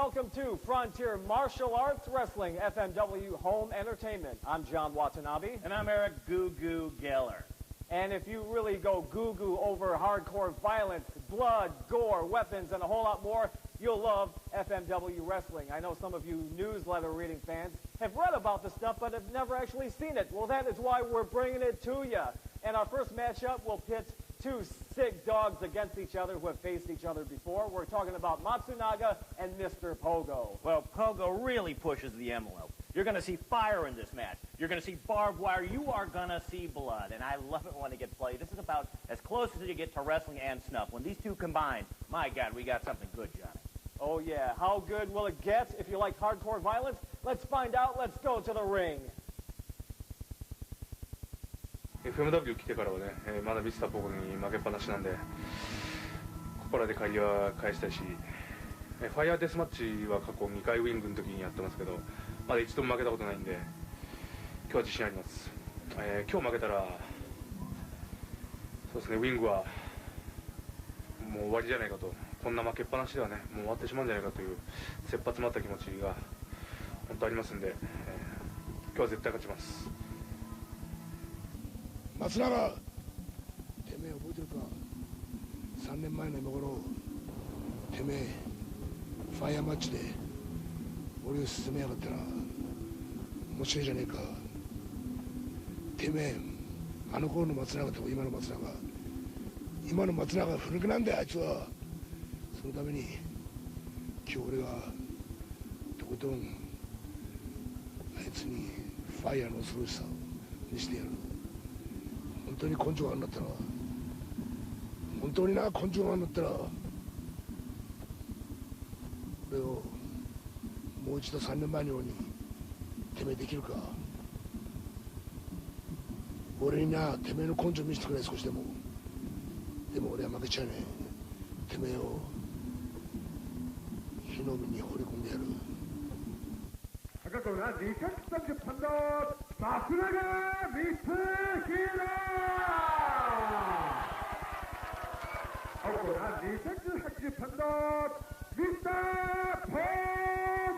welcome to Frontier Martial Arts Wrestling, FMW Home Entertainment. I'm John Watanabe. And I'm Eric Goo Goo Geller. And if you really go goo-goo over hardcore violence, blood, gore, weapons, and a whole lot more, you'll love FMW Wrestling. I know some of you newsletter reading fans have read about the stuff, but have never actually seen it. Well, that is why we're bringing it to you. And our first matchup will pit two sick dogs against each other who have faced each other before. We're talking about Matsunaga and Mr. Pogo. Well, Pogo really pushes the envelope. You're going to see fire in this match. You're going to see barbed wire. You are going to see blood. And I love it when it gets played. This is about as close as you get to wrestling and snuff. When these two combine, my God, we got something good, Johnny. Oh, yeah. How good will it get? If you like hardcore violence, let's find out. Let's go to the ring. FMW 来てからはね、まだミスターポゴに負けっぱなしなんで、ここらで借りは返したいし、ファイヤーデスマッチは過去2回ウィングの時にやってますけど、まだ一度も負けたことないんで、今日は自信あります。今日負けたら、そうですね、ウィングはもう終わりじゃないかと、こんな負けっぱなしではね、もう終わってしまうんじゃないかという切羽詰まった気持ちが本当ありますんで、今日は絶対勝ちます。松永、てめえ覚えてるか。3年前の今頃、てめえファイヤーマッチで俺を進めやがったら面白いじゃねえか。てめえあの頃の松永と今の松永、今の松永は古くなんだよあいつは。そのために今日俺がとことんあいつにファイヤーの恐ろしさを見せてやる。本当に根性があるんだったら、本当にな根性があるんだったら、俺をもう一度3年前のようにてめえできるか。俺になてめえの根性見せてくれ少しでも。でも俺は負けちゃうねえ。てめえを火の海に放り込んでやる。赤コーナー230ポンド松永光弘、青コーナー280ポンドミスターポー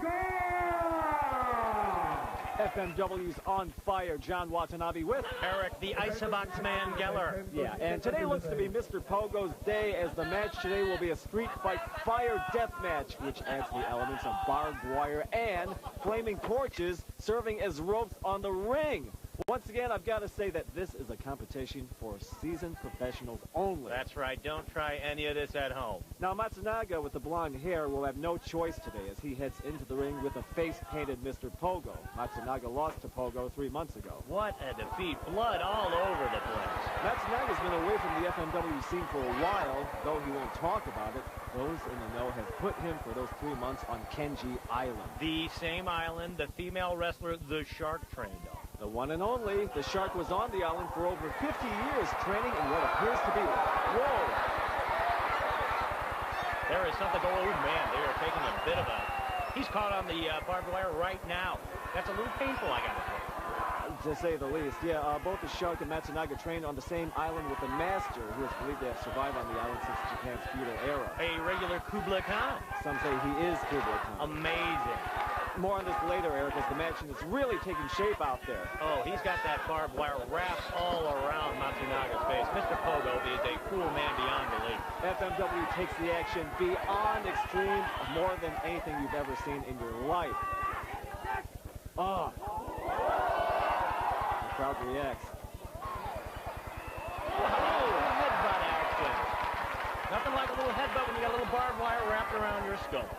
ゴ。FMW's on fire. John Watanabe with Eric, the Isobox Man Geller. Yeah, and today looks to be Mr. Pogo's day, as the match today will be a street fight fire death match, which adds the elements of barbed wire and flaming torches serving as ropes on the ring. Once again, I've got to say that this is a competition for seasoned professionals only. That's right. Don't try any of this at home. Now, Matsunaga with the blonde hair will have no choice today as he heads into the ring with a face-painted Mr. Pogo. Matsunaga lost to Pogo 3 months ago. What a defeat. Blood all over the place. Matsunaga's been away from the FMW scene for a while, though he won't talk about it. Those in the know have put him for those 3 months on Kenji Island. The same island the female wrestler The Shark trained on. The one and only. The Shark was on the island for over 50 years, training in what appears to be... Whoa! There is something... Oh, man, they are taking a bit of a... He's caught on the barbed wire right now. That's a little painful, I gotta say. To say the least. Yeah, both the Shark and Matsunaga trained on the same island with the Master, who is believed to have survived on the island since Japan's feudal era. A regular Kublai Khan. Some say he is Kublai Khan. Amazing. More on this later, Eric, as the match is really taking shape out there. Oh, he's got that barbed wire wrapped all around Matsunaga's face. Mr. Pogo is a cruel man beyond belief. FMW takes the action beyond extreme, more than anything you've ever seen in your life. Ah. The crowd reacts. Oh, headbutt action. Nothing like a little headbutt when you got a little barbed wire wrapped around your skull.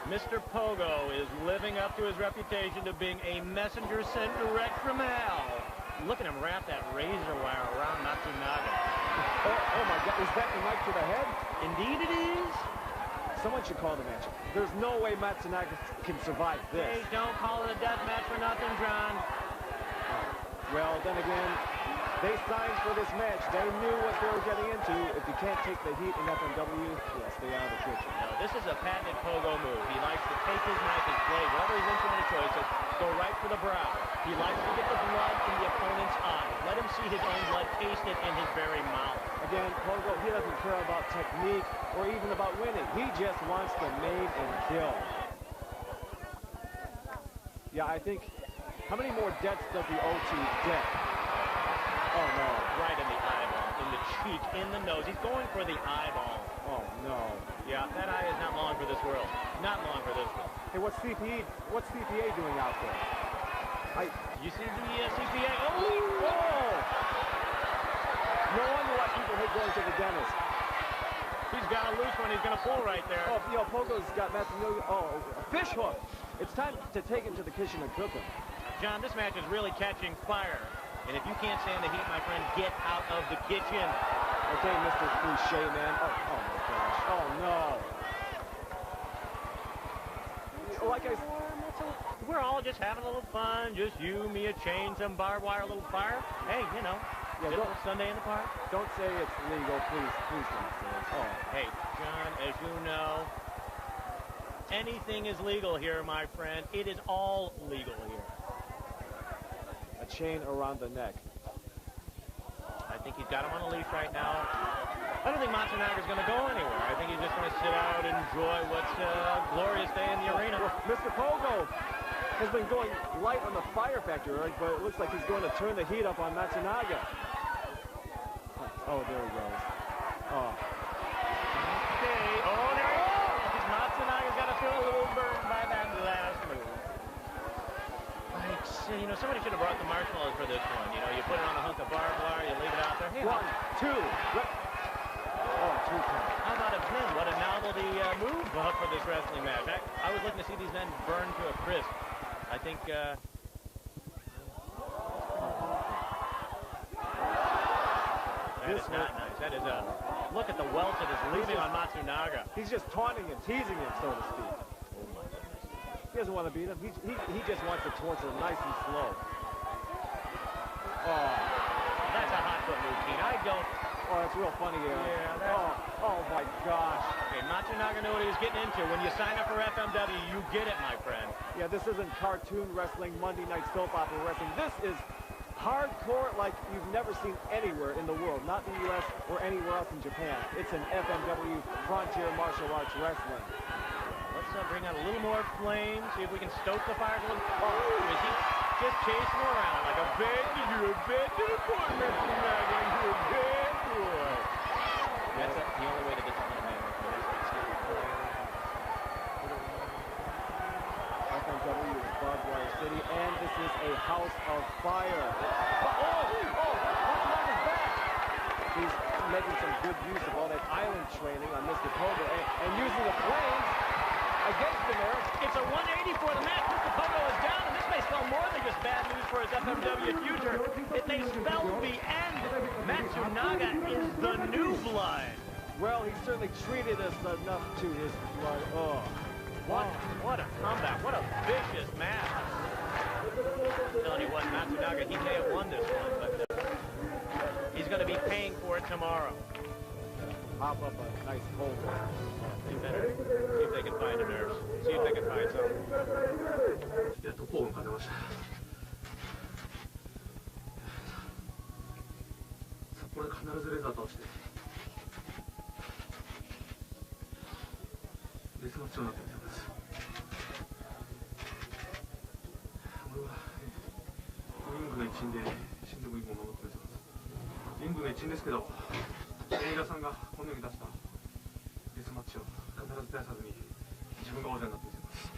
Mr. Pogo is living up to his reputation of being a messenger sent direct from hell. Look at him wrap that razor wire around Matsunaga. Oh my God, is that the knife to the head? Indeed it is. Someone should call the match. There's no way Matsunaga can survive this. Hey, don't call it a death match for nothing, John. Well, then again, they signed for this match. They knew what they were getting into. If you can't take the heat in FMW, yeah, stay out of the kitchen. No, this is a patented Pogo move. He likes to take his knife, his blade, whatever his instrument of choice is, go right for the brow. He likes to get the blood in the opponent's eye. Let him see his own blood, taste it in his very mouth. Again, Pogo, he doesn't care about technique or even about winning. He just wants to maim and kill. Yeah, I think, how many more deaths does the OT get? Oh, no. Right in the eyeball, in the cheek, in the nose. He's going for the eyeball. Oh, no. Yeah, that eye is not long for this world. Not long for this world. Hey, what's CPA doing out there? You see the CPA? Oh! Oh! No wonder why people hate going to the dentist. He's got a loose one. He's going to pull right there. Oh, you know, Pogo's got Matsunoga. Oh, a fish hook. It's time to take him to the kitchen and cook him. John, this match is really catching fire. And if you can't stand the heat, my friend, get out of the kitchen. Okay, Mr. Cliche Man. Oh my gosh. Oh, no. Like I said, we're all just having a little fun. Just you, me, a chain, some barbed wire, a little fire. Hey, you know, yeah, just a Sunday in the park. Don't say it's legal, please. Please don't say it. Oh. Hey, John, as you know, anything is legal here, my friend. It is all legal here. A chain around the neck. I think he's got him on a leash right now. I don't think Matsunaga's going to go anywhere. I think he's just going to sit out and enjoy what's a glorious day in the arena. Well, Mr. Pogo has been going light on the fire factor, right? But it looks like he's going to turn the heat up on Matsunaga. Oh, there he goes. Oh. Okay. Oh, there he goes. Matsunaga's got to feel a little burned by that last move. Like, you know, somebody should have brought the marshmallows for this one. You know, you put it on a hunk of barbed wire, you leave it out there. Hey, 1, 2. Oh, 2 count. How about a pin? What a novelty move for this wrestling match. I was looking to see these men burn to a crisp. I think, that is not nice. That is a look at the welts that is leaving on Matsunaga. He's just taunting him, teasing him, so to speak. Oh my goodness. He doesn't want to beat him. He just wants to torture him nice and slow. Oh. That's a hot foot move, Gene. I don't... Oh, that's real funny here. Yeah, oh my gosh. Okay, Matsunaga knew what he was getting into. When you sign up for FMW, you get it, my friend. Yeah, this isn't cartoon wrestling, Monday night soap opera wrestling. This is hardcore like you've never seen anywhere in the world, not in the U.S. or anywhere else in Japan. It's an FMW Frontier Martial Arts Wrestling. Let's bring out a little more flame, see if we can stoke the fire a little. Oh, is he just chasing around like a bad, you're a bad to the point, Matsunaga, you're a bad boy. That's the only way to discipline a man. FMW is barbed wire city, and this is a house of fire. Matsunaga's back. He's making some good use of all that island training on Mr. Pogo and using the flames against him there. It's a 180 for the match. Mr. Pogo is down, and this may spell more than just bad news for his FMW future. It may spell the end. Matsunaga is the new blood. Well, he certainly treated us enough to his blood. Oh. What a comeback. What a vicious match. I'm telling you what, Matsunaga, he may have won this one, but he's going to be paying for it tomorrow. Pop up a nice cold one. See if they can find a nurse. See if they can find something. やっとポーンが出ました。これ必ずレーザー倒してデスマッチをなってみたいです。俺はリングの一員で新宿リングを守ってるんです。リングの一員ですけど、映画さんがこの世に出したデスマッチを必ず絶やさずに自分が王者になってみせます。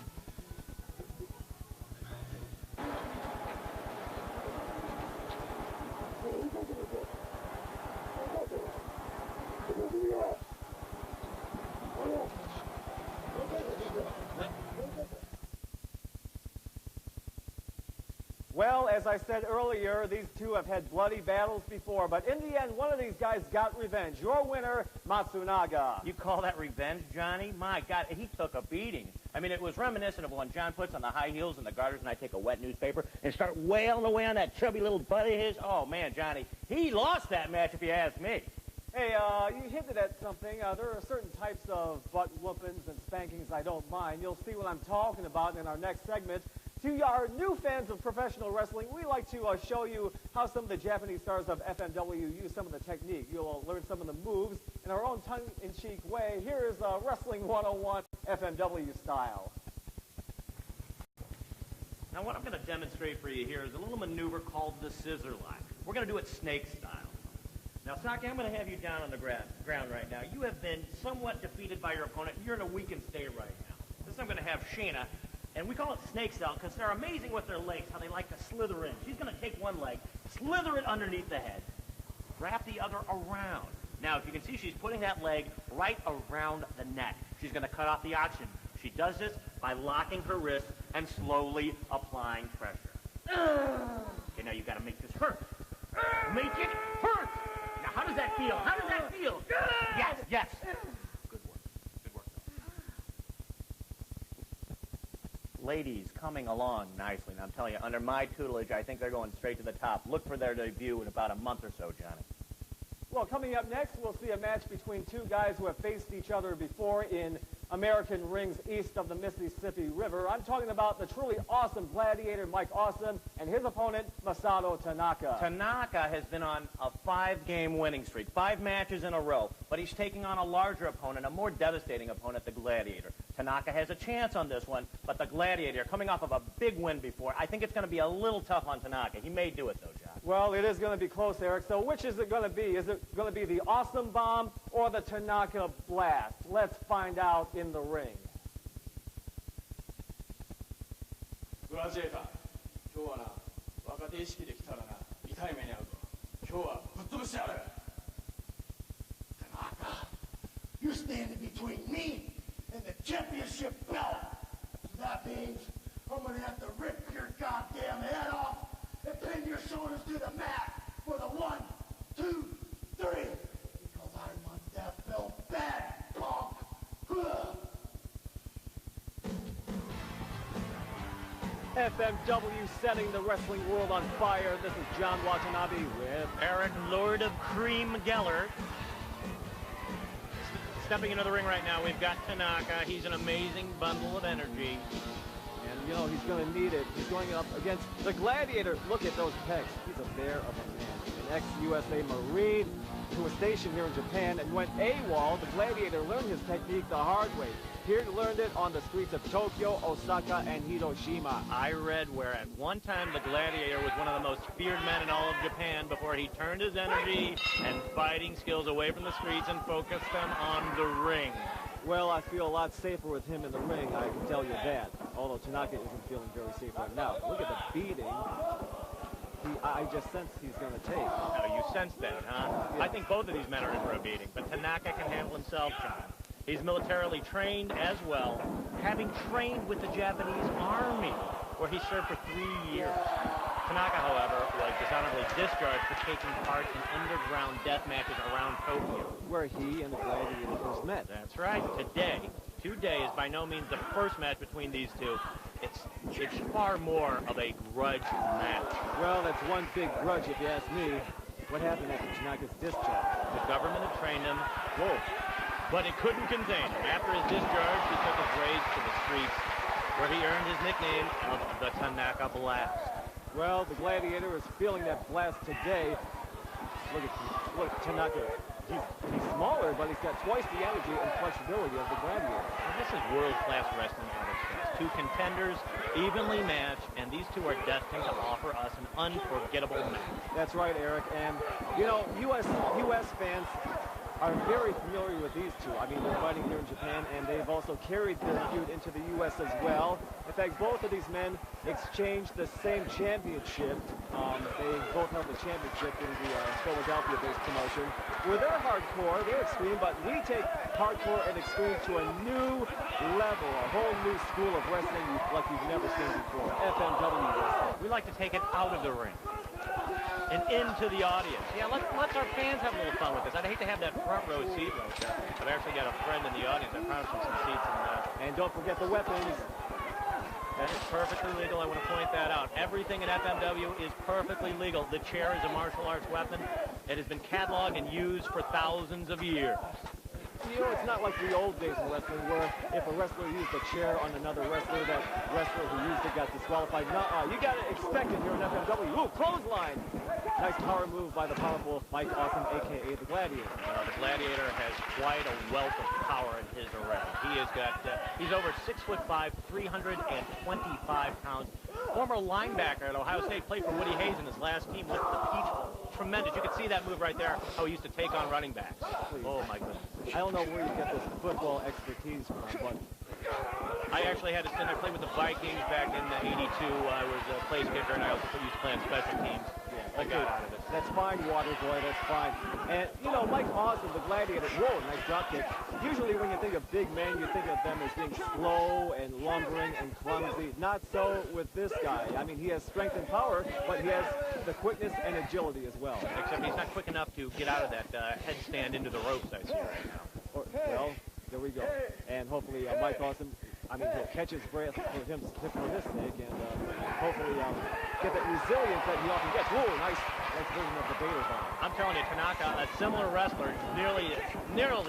Well, as I said earlier, these two have had bloody battles before, but in the end, one of these guys got revenge. Your winner, Matsunaga. You call that revenge, Johnny? My God, he took a beating. I mean, it was reminiscent of when John puts on the high heels and the garters and I take a wet newspaper and start wailing away on that chubby little butt of his. Oh, man, Johnny, he lost that match if you ask me. Hey, you hinted at something. There are certain types of butt whoopings and spankings I don't mind. You'll see what I'm talking about in our next segment. To our new fans of professional wrestling, we like to show you how some of the Japanese stars of FMW use some of the technique. You'll learn some of the moves in our own tongue-in-cheek way. Here is Wrestling 101 FMW style. Now what I'm going to demonstrate for you here is a little maneuver called the scissor lock. We're going to do it snake style. Now, Saki, I'm going to have you down on the ground right now. You have been somewhat defeated by your opponent. You're in a weakened state right now. This I'm going to have Shayna, and we call it snake style because they're amazing with their legs, how they like to slither in. She's going to take one leg, slither it underneath the head, wrap the other around. Now, if you can see, she's putting that leg right around the neck. She's going to cut off the oxygen. She does this by locking her wrist and slowly applying pressure. Okay, now you've got to make this hurt. Make it hurt! Now, how does that feel? How does that feel? Yes, yes. Good work. Good work. Ladies coming along nicely. Now, I'm telling you, under my tutelage, I think they're going straight to the top. Look for their debut in about a month or so, Johnny. Well, coming up next, we'll see a match between two guys who have faced each other before in American rings east of the Mississippi River. I'm talking about the truly awesome gladiator Mike Awesome and his opponent Masato Tanaka. Tanaka has been on a 5-game winning streak, 5 matches in a row, but he's taking on a larger opponent, a more devastating opponent, the Gladiator. Tanaka has a chance on this one, but the Gladiator, coming off of a big win before, I think it's going to be a little tough on Tanaka. He may do it, though, John. Well, it is going to be close, Eric. So which is it going to be? Is it going to be the Awesome Bomb or the Tanaka Blast? Let's find out in the ring. グラジエーター、今日はな、若手意識できたらな、痛い目に遭うぞ。今日はぶっ潰してやる。Tanaka, you're standing between me and the championship belt. So that means I'm gonna have to rip your goddamn head off and pin your shoulders to the mat for the 1, 2, 3. Because I want that belt back, punk. FMW setting the wrestling world on fire. This is John Watanabe with Eric, Lord of Cream Geller. Stepping into the ring right now, we've got Tanaka. He's an amazing bundle of energy. And, you know, he's going to need it. He's going up against the Gladiator. Look at those pecs. He's a bear of a man. An ex-USA Marine who was stationed here in Japan and went AWOL. The Gladiator learned his technique the hard way. Here he learned it on the streets of Tokyo, Osaka, and Hiroshima. I read where at one time the Gladiator was one of the most feared men in all of Japan before he turned his energy and fighting skills away from the streets and focused them on the ring. Well, I feel a lot safer with him in the ring, I can tell you that. Although Tanaka isn't feeling very safe right now. Look at the beating I just sense he's going to take. Now, you sense that, huh? Yeah. I think both of these men are in for a beating, but Tanaka can handle himself, John. He's militarily trained as well, having trained with the Japanese Army, where he served for 3 years. Tanaka, however, was dishonorably discharged for taking part in underground death matches around Tokyo. Where he and the Gladiator first met. That's right. Today is by no means the first match between these two. It's far more of a grudge match. Well, that's one big grudge if you ask me. What happened after Tanaka's discharge? The government had trained him. Whoa. But it couldn't contain him. After his discharge, he took his rage to the streets, where he earned his nickname of the Tanaka Blast. Well, the Gladiator is feeling that blast today. Look at Tanaka. He's smaller, but he's got twice the energy and flexibility of the Gladiator. Well, this is world-class wrestling at its best. Two contenders, evenly matched, and these two are destined to offer us an unforgettable match. That's right, Eric. And, you know, U.S. fans are very familiar with these two. I mean, they're fighting here in Japan, and they've also carried their feud into the U.S. as well. In fact, both of these men exchanged the same championship. They both held the championship in the Philadelphia-based promotion. Where they're hardcore, they're extreme, but we take hardcore and extreme to a new level, a whole new school of wrestling like you've never seen before. FMW wrestling. We like to take it out of the ring and into the audience. Yeah, let's our fans have a little fun with this. I'd hate to have that front row seat right there. I've actually got a friend in the audience. I promised him some seats. And don't forget the weapons. That is perfectly legal. I want to point that out. Everything in FMW is perfectly legal. The chair is a martial arts weapon. It has been cataloged and used for thousands of years. You know, it's not like the old days in wrestling where if a wrestler used a chair on another wrestler, that wrestler who used it got disqualified. Nuh-uh. You got to expect it here in FMW. Ooh, clothesline. Nice power move by the powerful Mike Awesome, a.k.a. the Gladiator. The Gladiator has quite a wealth of power in his array. He has got, he's over 6'5", 325 pounds. Former linebacker at Ohio State, played for Woody Hayes in his last team with the Peach Bowl. Tremendous. You can see that move right there, how he used to take on running backs. Oh, my goodness. I don't know where you get this football expertise from, but I actually had a stint. I played with the Vikings back in '82. I was a place kicker, and I also used to play on special teams. I got out of it. That's fine, Water Boy. That's fine. And, you know, Mike Awesome, the Gladiator, whoa, nice drop kick. Usually when you think of big men, you think of them as being slow and lumbering and clumsy. Not so with this guy. I mean, he has strength and power, but he has the quickness and agility as well. Except he's not quick enough to get out of that headstand into the ropes I see right now. Well, there we go. And hopefully Mike Awesome, I mean, he'll catch his breath for him for this sake and hopefully get that resilience that he often gets. Whoa, nice version of the Bader bomb. I'm telling you, Tanaka, a similar wrestler, nearly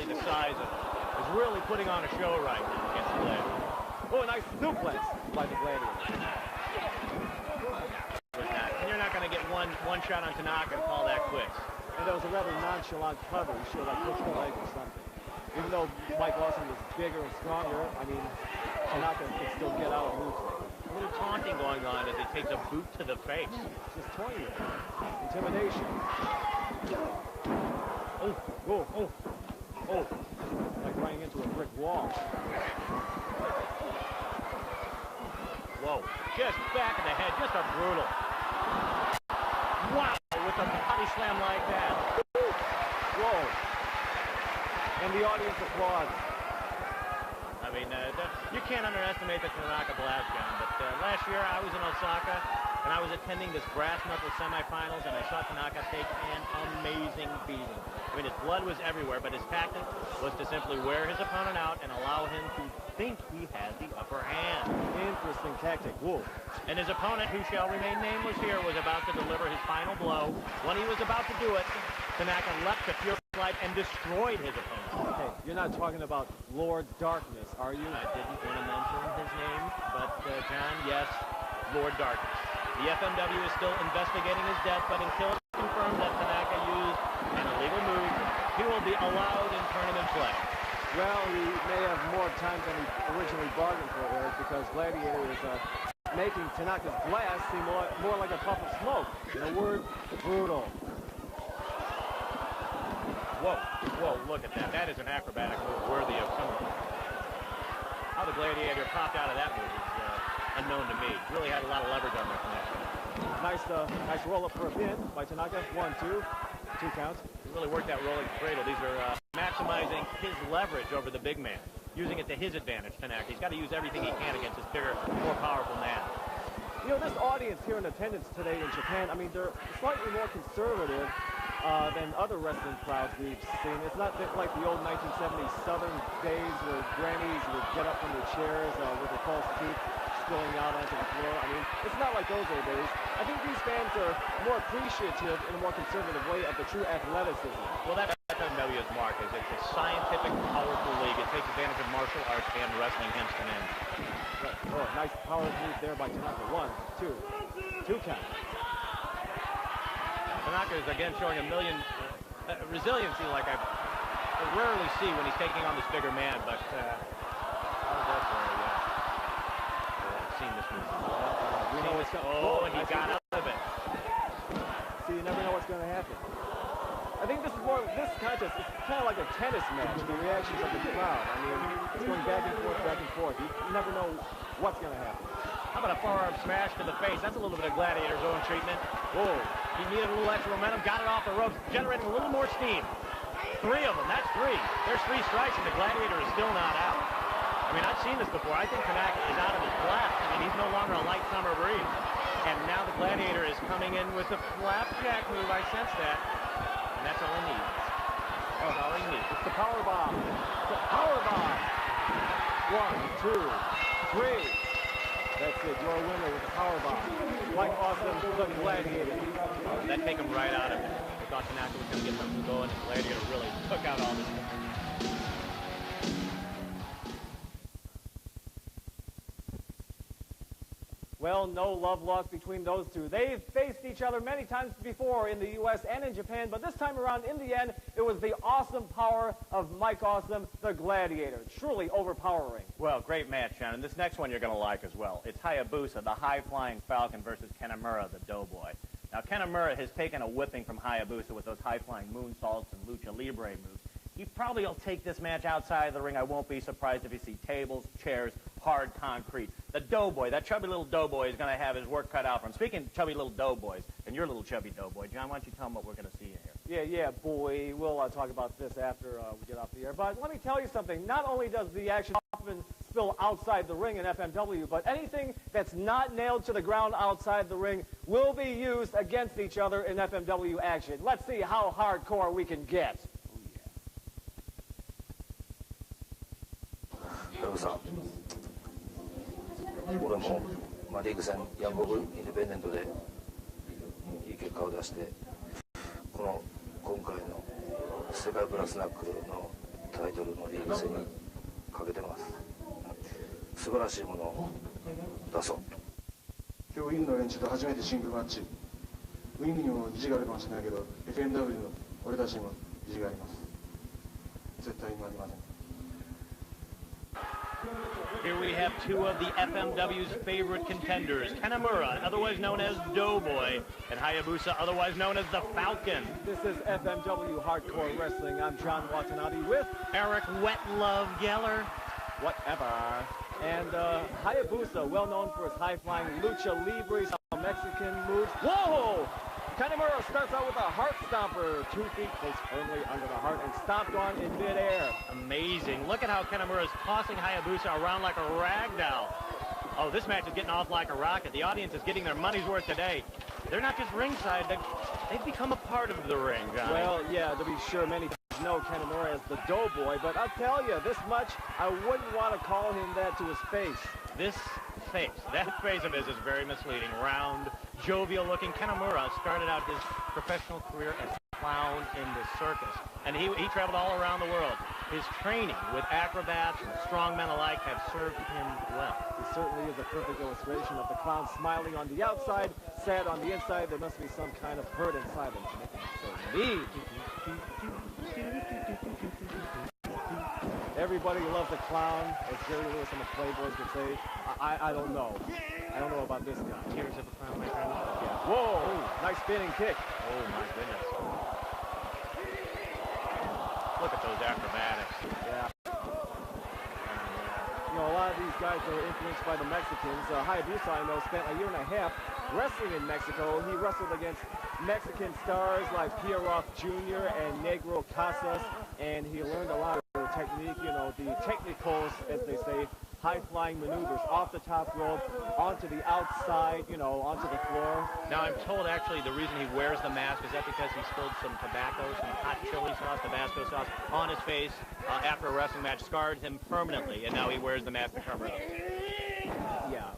the size of him, is really putting on a show right now against the Gladiator. Oh, a nice suplex by the Gladiator. And you're not going to get one shot on Tanaka and call that quits. And that was a rather nonchalant cover. He showed like hooked leg or something. Even though Mike Awesome was bigger and stronger, I mean, Tanaka could still get out and move. A little taunting going on as he takes a boot to the face. Just toying with him. Intimidation. Oh. Like running into a brick wall. Whoa. Just back of the head. Just a brutal. Wow. With a body slam like that. Whoa. And the audience applauds. I mean, you can't underestimate the Tanaka blast, John, but last year I was in Osaka, and I was attending this brass knuckle semifinals, and I saw Tanaka take an amazing beating. I mean, his blood was everywhere, but his tactic was to simply wear his opponent out and allow him to think he had the upper hand. Interesting tactic. Whoa. And his opponent, who shall remain nameless here, was about to deliver his final blow. When he was about to do it, Tanaka leapt to pure flight and destroyed his opponent. Hey, you're not talking about Lord Darkness, are you? I didn't want to mention his name, but John, yes, Lord Darkness. The FMW is still investigating his death, but until it's confirmed that Tanaka used an illegal move, he will be allowed in tournament play. Well, he may have more time than he originally bargained for, Eric, because Gladiator is making Tanaka's blast seem more like a puff of smoke. In a word, brutal. Whoa, look at that. That is an acrobatic move worthy of someone. How the Gladiator popped out of that move is unknown to me. Really had a lot of leverage on that connection. Nice roll-up for a pin by Tanaka. 1, 2 counts. He really worked that rolling cradle. These are maximizing his leverage over the big man, using it to his advantage, Tanaka. He's got to use everything he can against this bigger, more powerful man. You know, this audience here in attendance today in Japan, I mean, they're slightly more conservative than other wrestling crowds we've seen. It's not like the old 1970s Southern days where grannies would get up from their chairs with their false teeth spilling out onto the floor. I mean, it's not like those old days. I think these fans are more appreciative in a more conservative way of the true athleticism. Well, that's FMW's mark. It's a scientific, powerful league. It takes advantage of martial arts and wrestling hence to end. Right. Oh, nice power move there by Tanaka. 1, 2 count. Tanaka is again showing a million resiliency like I rarely see when he's taking on this bigger man, but I've seen this move. And he got out of it. See, you never know what's going to happen. I think this contest is kind of like a tennis match, the reactions of the crowd. I mean, it's going back and forth. You never know what's going to happen. How about a forearm smash to the face? That's a little bit of Gladiator's own treatment. Whoa. He needed a little extra momentum, got it off the ropes, generating a little more steam. 3 of them, that's 3. There's 3 strikes, and the Gladiator is still not out. I mean, I've seen this before. I think Tanaka is out of his blast. I mean, he's no longer a light summer breeze. And now the Gladiator is coming in with the flapjack move. I sense that. And that's all he needs. That's all he needs. It's the power bomb. It's the power bomb. 1, 2, 3. That's it. You're a winner with the power bomb. Mike Awesome, the Gladiator. That take him right out of it. I thought Tanaka was going to get something going, and Gladiator really took out all this. Well, no love lost between those two. They've faced each other many times before in the U.S. and in Japan, but this time around, in the end, it was the awesome power of Mike Awesome, the Gladiator. Truly overpowering. Well, great match, John. And this next one you're going to like as well. It's Hayabusa, the high-flying Falcon, versus Kanemaru, the Doughboy. Now, Kanemaru has taken a whipping from Hayabusa with those high-flying moonsaults and lucha libre moves. He probably will take this match outside of the ring. I won't be surprised if you see tables, chairs, hard concrete. The Doughboy, that chubby little Doughboy, is going to have his work cut out for him. Speaking of chubby little Doughboys, and your little chubby Doughboy, John, why don't you tell him what we're going to see here? Yeah, boy. We'll talk about this after we get off the air. But let me tell you something. Not only does the action often spill outside the ring in FMW, but anything that's not nailed to the ground outside the ring will be used against each other in FMW action. Let's see how hardcore we can get. さん、俺も、リーグ戦ヤンゴブインディペンデントでいい結果を出して、今回の世界ブラスナックのタイトルのリーグ戦にかけてます。素晴らしいものを出そう。今日ウィングの連中と初めてシングルマッチ。ウィングにも意地があるかもしれないけど、FMW の俺たちにも意地があります。絶対に負けません。 Here we have two of the FMW's favorite contenders, Kanemaru, otherwise known as Doughboy, and Hayabusa, otherwise known as the Falcon. This is FMW Hardcore Wrestling. I'm John Watanabe with Eric Wet Love Geller. Whatever. And Hayabusa, well known for his high-flying lucha libre Mexican moves. Whoa! Kanemaru starts out with a heart stomper. 2 feet placed firmly under the heart and stomped on in midair. Amazing. Look at how Kanemaru is tossing Hayabusa around like a rag doll. Oh, this match is getting off like a rocket. The audience is getting their money's worth today. They're not just ringside, they've become a part of the ring, Johnny. Well, yeah, to be sure, many people know Kanemaru as the Doughboy, but I'll tell you, this much, I wouldn't want to call him that to his face. This face, that face of his is very misleading. Round, jovial-looking. Kanemaru started out his professional career as a clown in the circus, and he traveled all around the world. His training with acrobats and strongmen alike have served him well. He certainly is a perfect illustration of the clown smiling on the outside, sad on the inside. There must be some kind of hurt inside him to make him so mean. Everybody loves the clown, as Jerry Lewis and the Playboys would say. I don't know. I don't know about this guy. Tears of the clown, my friend. Yeah. Whoa! Nice spinning kick. Oh, my goodness. Look at those acrobatics. Yeah. You know, a lot of these guys are influenced by the Mexicans. Hayabusa, I know, spent a year and a half wrestling in Mexico. He wrestled against Mexican stars like Pierroth Jr. and Negro Casas, and he learned a lot of technique, you know, the technicals, as they say, high-flying maneuvers off the top rope, onto the outside, you know, onto the floor. Now, I'm told, actually, the reason he wears the mask is that because he spilled some tobacco, some hot chili sauce, Tabasco sauce, on his face after a wrestling match, scarred him permanently, and now he wears the mask to cover it up. Yeah,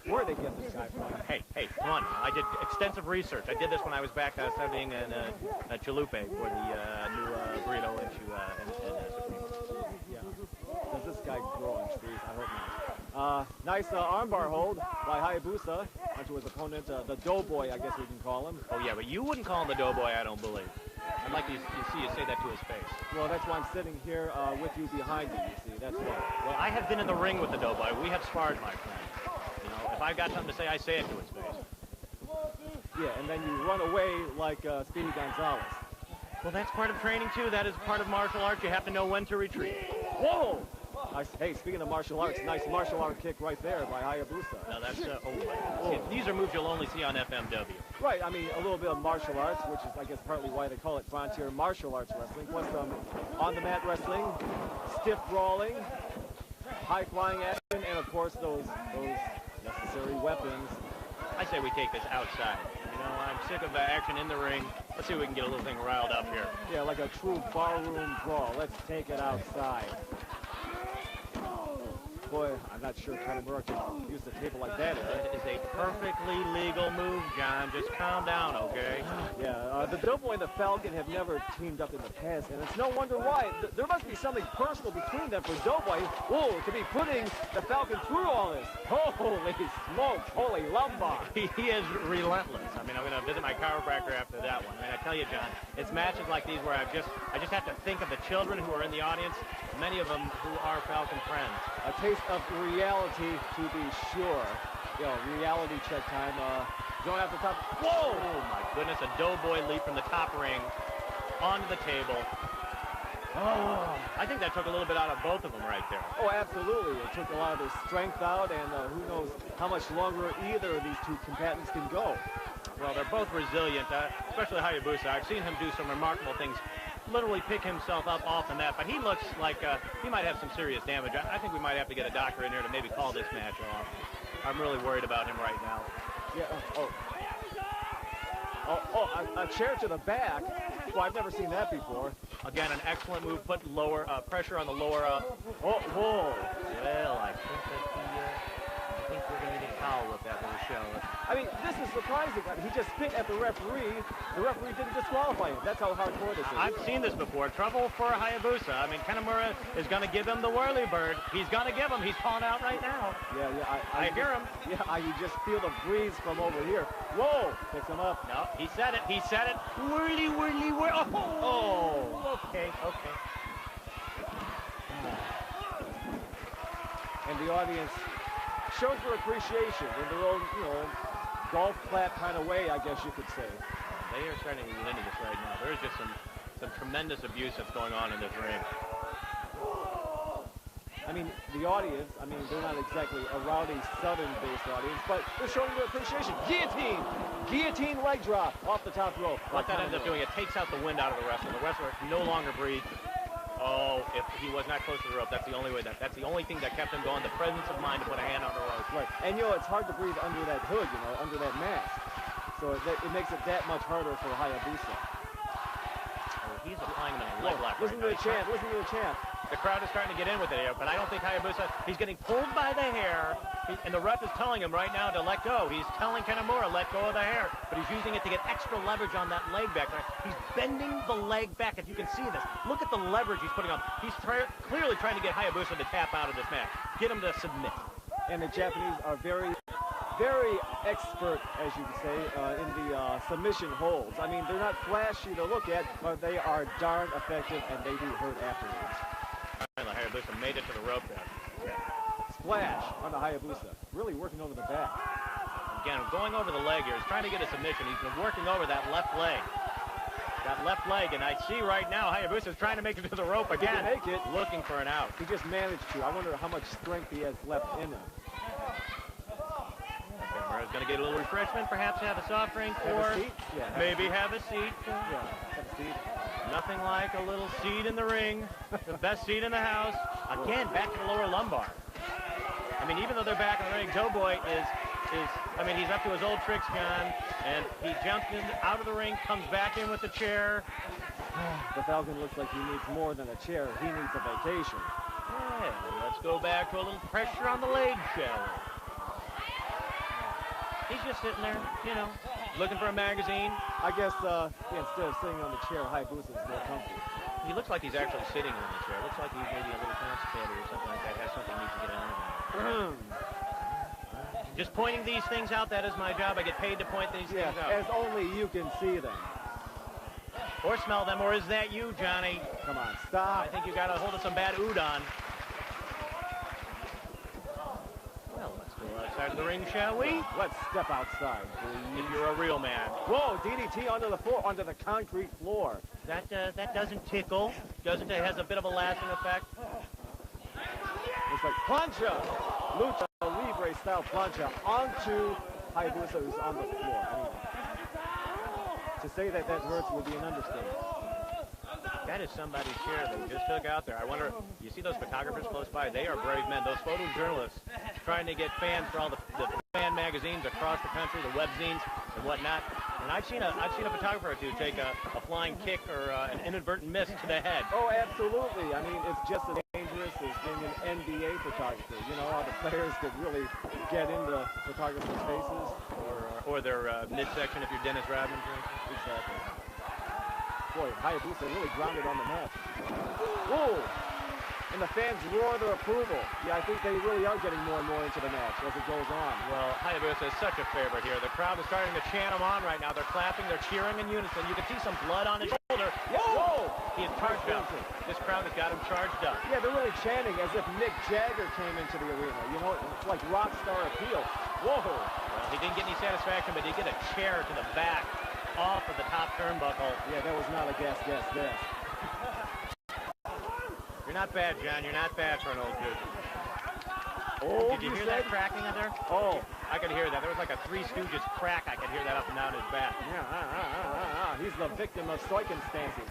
where did they get this guy from? Hey, come on. I did extensive research. I did this when I was back studying in Chalupe for the new burrito and Supreme. Yeah. Does this guy grow on trees? I hope not. Nice armbar hold by Hayabusa onto his opponent, the Doughboy, I guess we can call him. Oh, yeah, but you wouldn't call him the Doughboy, I don't believe. I'd like you see you say that to his face. Well, that's why I'm sitting here with you behind me, you see. That's why. Well, I have been in the ring with the Doughboy. We have sparred, my friend. You know, if I've got something to say, I say it to his face. Yeah, and then you run away like Speedy Gonzalez. Well, that's part of training, too. That is part of martial arts. You have to know when to retreat. Whoa! Nice. Hey, speaking of martial arts, nice martial art kick right there by Hayabusa. Now, that's, oh, my. See, these are moves you'll only see on FMW. Right, I mean, a little bit of martial arts, which is, I guess, partly why they call it frontier martial arts wrestling, plus some on-the-mat wrestling, stiff brawling, high-flying action, and, of course, those necessary weapons. I say we take this outside. You know, I'm sick of the action in the ring. Let's see if we can get a little thing riled up here. Yeah, like a true barroom brawl. Let's take it outside. Boy, I'm not sure Kanemaru can use the table like that. It is a perfectly legal move, John. Just calm down, okay? Yeah, the Doughboy and the Falcon have never teamed up in the past, and it's no wonder why. There must be something personal between them for Doughboy, to be putting the Falcon through all this. Holy smokes, holy lumbar. He is relentless. I mean, I'm going to visit my chiropractor after that one. I mean, I tell you, John, it's matches like these where I just have to think of the children who are in the audience, many of them who are Falcon friends. A taste of reality, to be sure. Reality check time. Going off the top. Whoa! Oh, my goodness. A Doughboy leap from the top ring onto the table. Oh, I think that took a little bit out of both of them right there. Oh, absolutely. It took a lot of their strength out, and who knows how much longer either of these two combatants can go. Well, they're both resilient, especially Hayabusa. I've seen him do some remarkable things, literally pick himself up off the mat, but he looks like he might have some serious damage. I think we might have to get a doctor in here to maybe call this match off. I'm really worried about him right now. Yeah. A chair to the back. Well, I've never seen that before. Again, an excellent move. Put lower pressure on the lower. Whoa. Well, I think we're going to need a towel with that little show. I mean, this is surprising. I mean, he just spit at the referee. The referee didn't disqualify him. That's how hardcore this is. I've seen this before. Trouble for Hayabusa. I mean, Kanemaru is going to give him the whirly bird. He's going to give him. He's calling out right now. Yeah. I hear him. Yeah, you just feel the breeze from over here. Whoa! Picks him up. No, he said it. Whirly. Oh. Okay. And the audience shows their appreciation in their own, golf clap kind of way, I guess you could say. They are starting to get into this right now. There's just some tremendous abuse that's going on in this ring. I mean, the audience, they're not exactly a rowdy Southern-based audience, but they're showing their appreciation. Guillotine! Guillotine leg drop off the top rope. What that ends up doing, it takes out the wind out of the wrestler. The wrestler no longer breathes. Oh, if he was not close to the rope, that's the only thing that kept him going, the presence of mind to put a hand on the rope. Right, and it's hard to breathe under that hood, under that mask. So it makes it that much harder for Hayabusa. Oh, he's applying the leg lock. Listen to the chant, listen to the chant. The crowd is starting to get in with it here, but I don't think Hayabusa, he's getting pulled by the hair, and the ref is telling him right now to let go. He's telling Kanemaru, let go of the hair, but he's using it to get extra leverage on that leg back. He's bending the leg back, if you can see this. Look at the leverage he's putting on. He's clearly trying to get Hayabusa to tap out of this match, get him to submit. And the Japanese are very, very expert, as you can say, in the submission holds. I mean, they're not flashy to look at, but they are darn effective, and they do hurt afterwards. Hayabusa made it to the rope there. Splash on the Hayabusa. Really working over the back. Again, going over the leg here. He's trying to get a submission. He's been working over that left leg. And I see right now Hayabusa's trying to make it to the rope again. He can make it. Looking for an out. He just managed to. I wonder how much strength he has left in him. Kanemaru's going to get a little refreshment, perhaps have a soft drink, or maybe have a seat. Yeah, have a seat. Nothing like a little seat in the ring, the best seat in the house. Again, back to the lower lumbar. I mean, even though they're back in the ring, Doughboy is he's up to his old tricks, John, and he jumps out of the ring, comes back in with the chair. The Falcon looks like he needs more than a chair. He needs a vacation. Yeah, let's go back to a little pressure on the leg, shall we? He's just sitting there, looking for a magazine. I guess instead of sitting on the chair, Hayabusa is more comfortable. He looks like he's actually sitting on the chair. Looks like he's maybe a little constipated or something like that. Has something he needs to get out of him. Just pointing these things out, that is my job. I get paid to point these things out. As only you can see them. Or smell them, or is that you, Johnny? Come on, stop. I think you got a hold of some bad udon. Well, let's go outside of the ring, shall we? Let's step outside, please. If you're a real man. Whoa, DDT onto the floor, onto the concrete floor. That doesn't tickle. Doesn't it? Has a bit of a lasting effect. It's like plancha, lucha libre style plancha onto Hayabusa, who's on the floor. I mean, to say that hurts would be an understatement. That is somebody's chair they just took out there. I wonder, you see those photographers close by? They are brave men. Those photojournalists trying to get fans for all the fan magazines across the country, the webzines and whatnot. And I've seen a photographer or two take a flying kick or an inadvertent miss to the head. Oh, absolutely. I mean, it's just as dangerous is being an NBA photographer. You know how the players could really get into photographers' faces? Or their midsection if you're Dennis Rodman. Exactly. Boy, Hayabusa really grounded on the match. Whoa! And the fans roar their approval. Yeah, I think they really are getting more and more into the match as it goes on. Well, Hayabusa is such a favorite here. The crowd is starting to chant him on right now. They're clapping, they're cheering in unison. You can see some blood on his shoulder. Whoa! He is charged up. This crowd has got him charged up. Yeah, they're really chanting as if Mick Jagger came into the arena. You know, it's like rock star appeal. Whoa! Well, he didn't get any satisfaction, but he did get a chair to the back off of the top turnbuckle. Yeah, that was not a guess. You're not bad, John. You're not bad for an old dude. Oh, did you hear that cracking in there? Oh. I could hear that. There was like a Three Stooges crack. I could hear that up and down his back. Yeah, he's the victim of circumstances.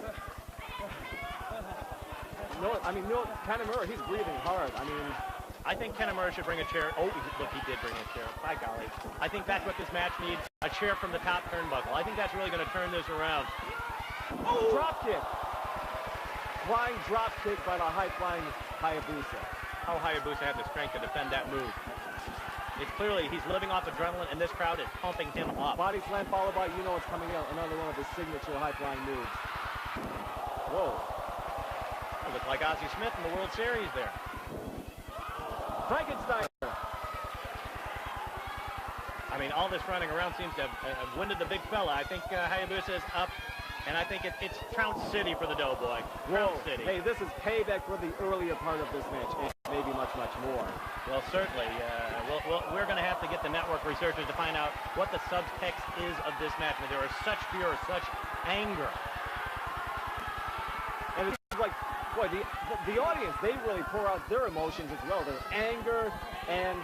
No, I mean, Kanemaru, he's breathing hard. I mean, I think Kanemaru should bring a chair. Oh, look, he did bring a chair. By golly. I think that's what this match needs, a chair from the top turnbuckle. I think that's really going to turn this around. Oh! Drop kick. Flying drop kick by the high-flying Hayabusa. How Hayabusa had the strength to defend that move. It's clearly he's living off adrenaline, and this crowd is pumping him up. Body slam followed by, you know it's coming out, another one of his signature high-flying moves. Whoa. It looked like Ozzie Smith in the World Series there. Frankenstein. I mean, all this running around seems to have winded the big fella. I think Hayabusa is up, and I think it's Trounce City for the Doughboy. Trounce City. Hey, this is payback for the earlier part of this match, and maybe much, much more. Well, certainly. We're going to have to get the network researchers to find out what the subtext is of this match. I mean, there is such fear, such anger. And it's like, boy, the audience, they really pour out their emotions as well. Their anger and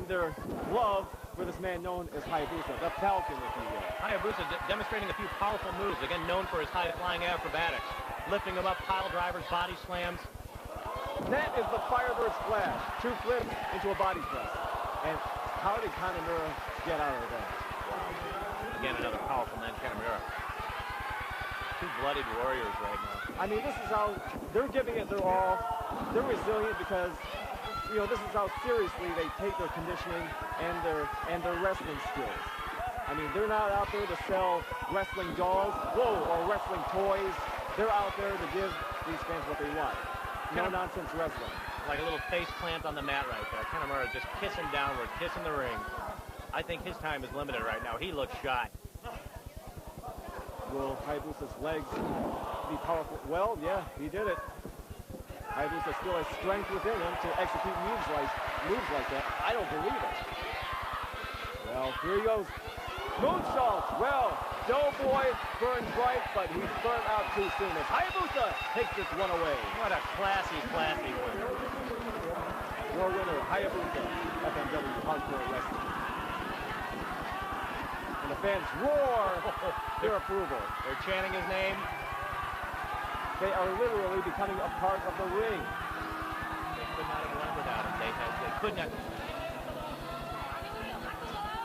their love for this man known as Hayabusa, the Falcon, if you will. Hayabusa demonstrating a few powerful moves, again known for his high-flying acrobatics. Lifting him up, pile drivers, body slams. That is the Firebird Splash. 2 flips into a body press. And how did Kanemaru get out of that? Again, another powerful man, Kanemaru. 2 bloodied warriors right now. I mean, this is how they're giving it their all. They're resilient because, you know, this is how seriously they take their conditioning and their wrestling skills. I mean, they're not out there to sell wrestling dolls, or wrestling toys. They're out there to give these fans what they want. No-nonsense wrestling. Like a little face plant on the mat right there. Kanemaru just kissing downward, kissing the ring. I think his time is limited right now. He looks shot. Will Hayabusa's legs be powerful? Well, yeah, he did it. Hayabusa still has strength within him to execute moves like that. I don't believe it. Well, here he goes. Moonsault. Well, Doughboy burned bright, but he's burned out too soon as Hayabusa takes this one away. What a classy win. Your winner, Hayabusa, FMW Hardcore Wrestling. And the fans roar their approval. They're chanting his name. They are literally becoming a part of the ring. They could not have won without him. They could not.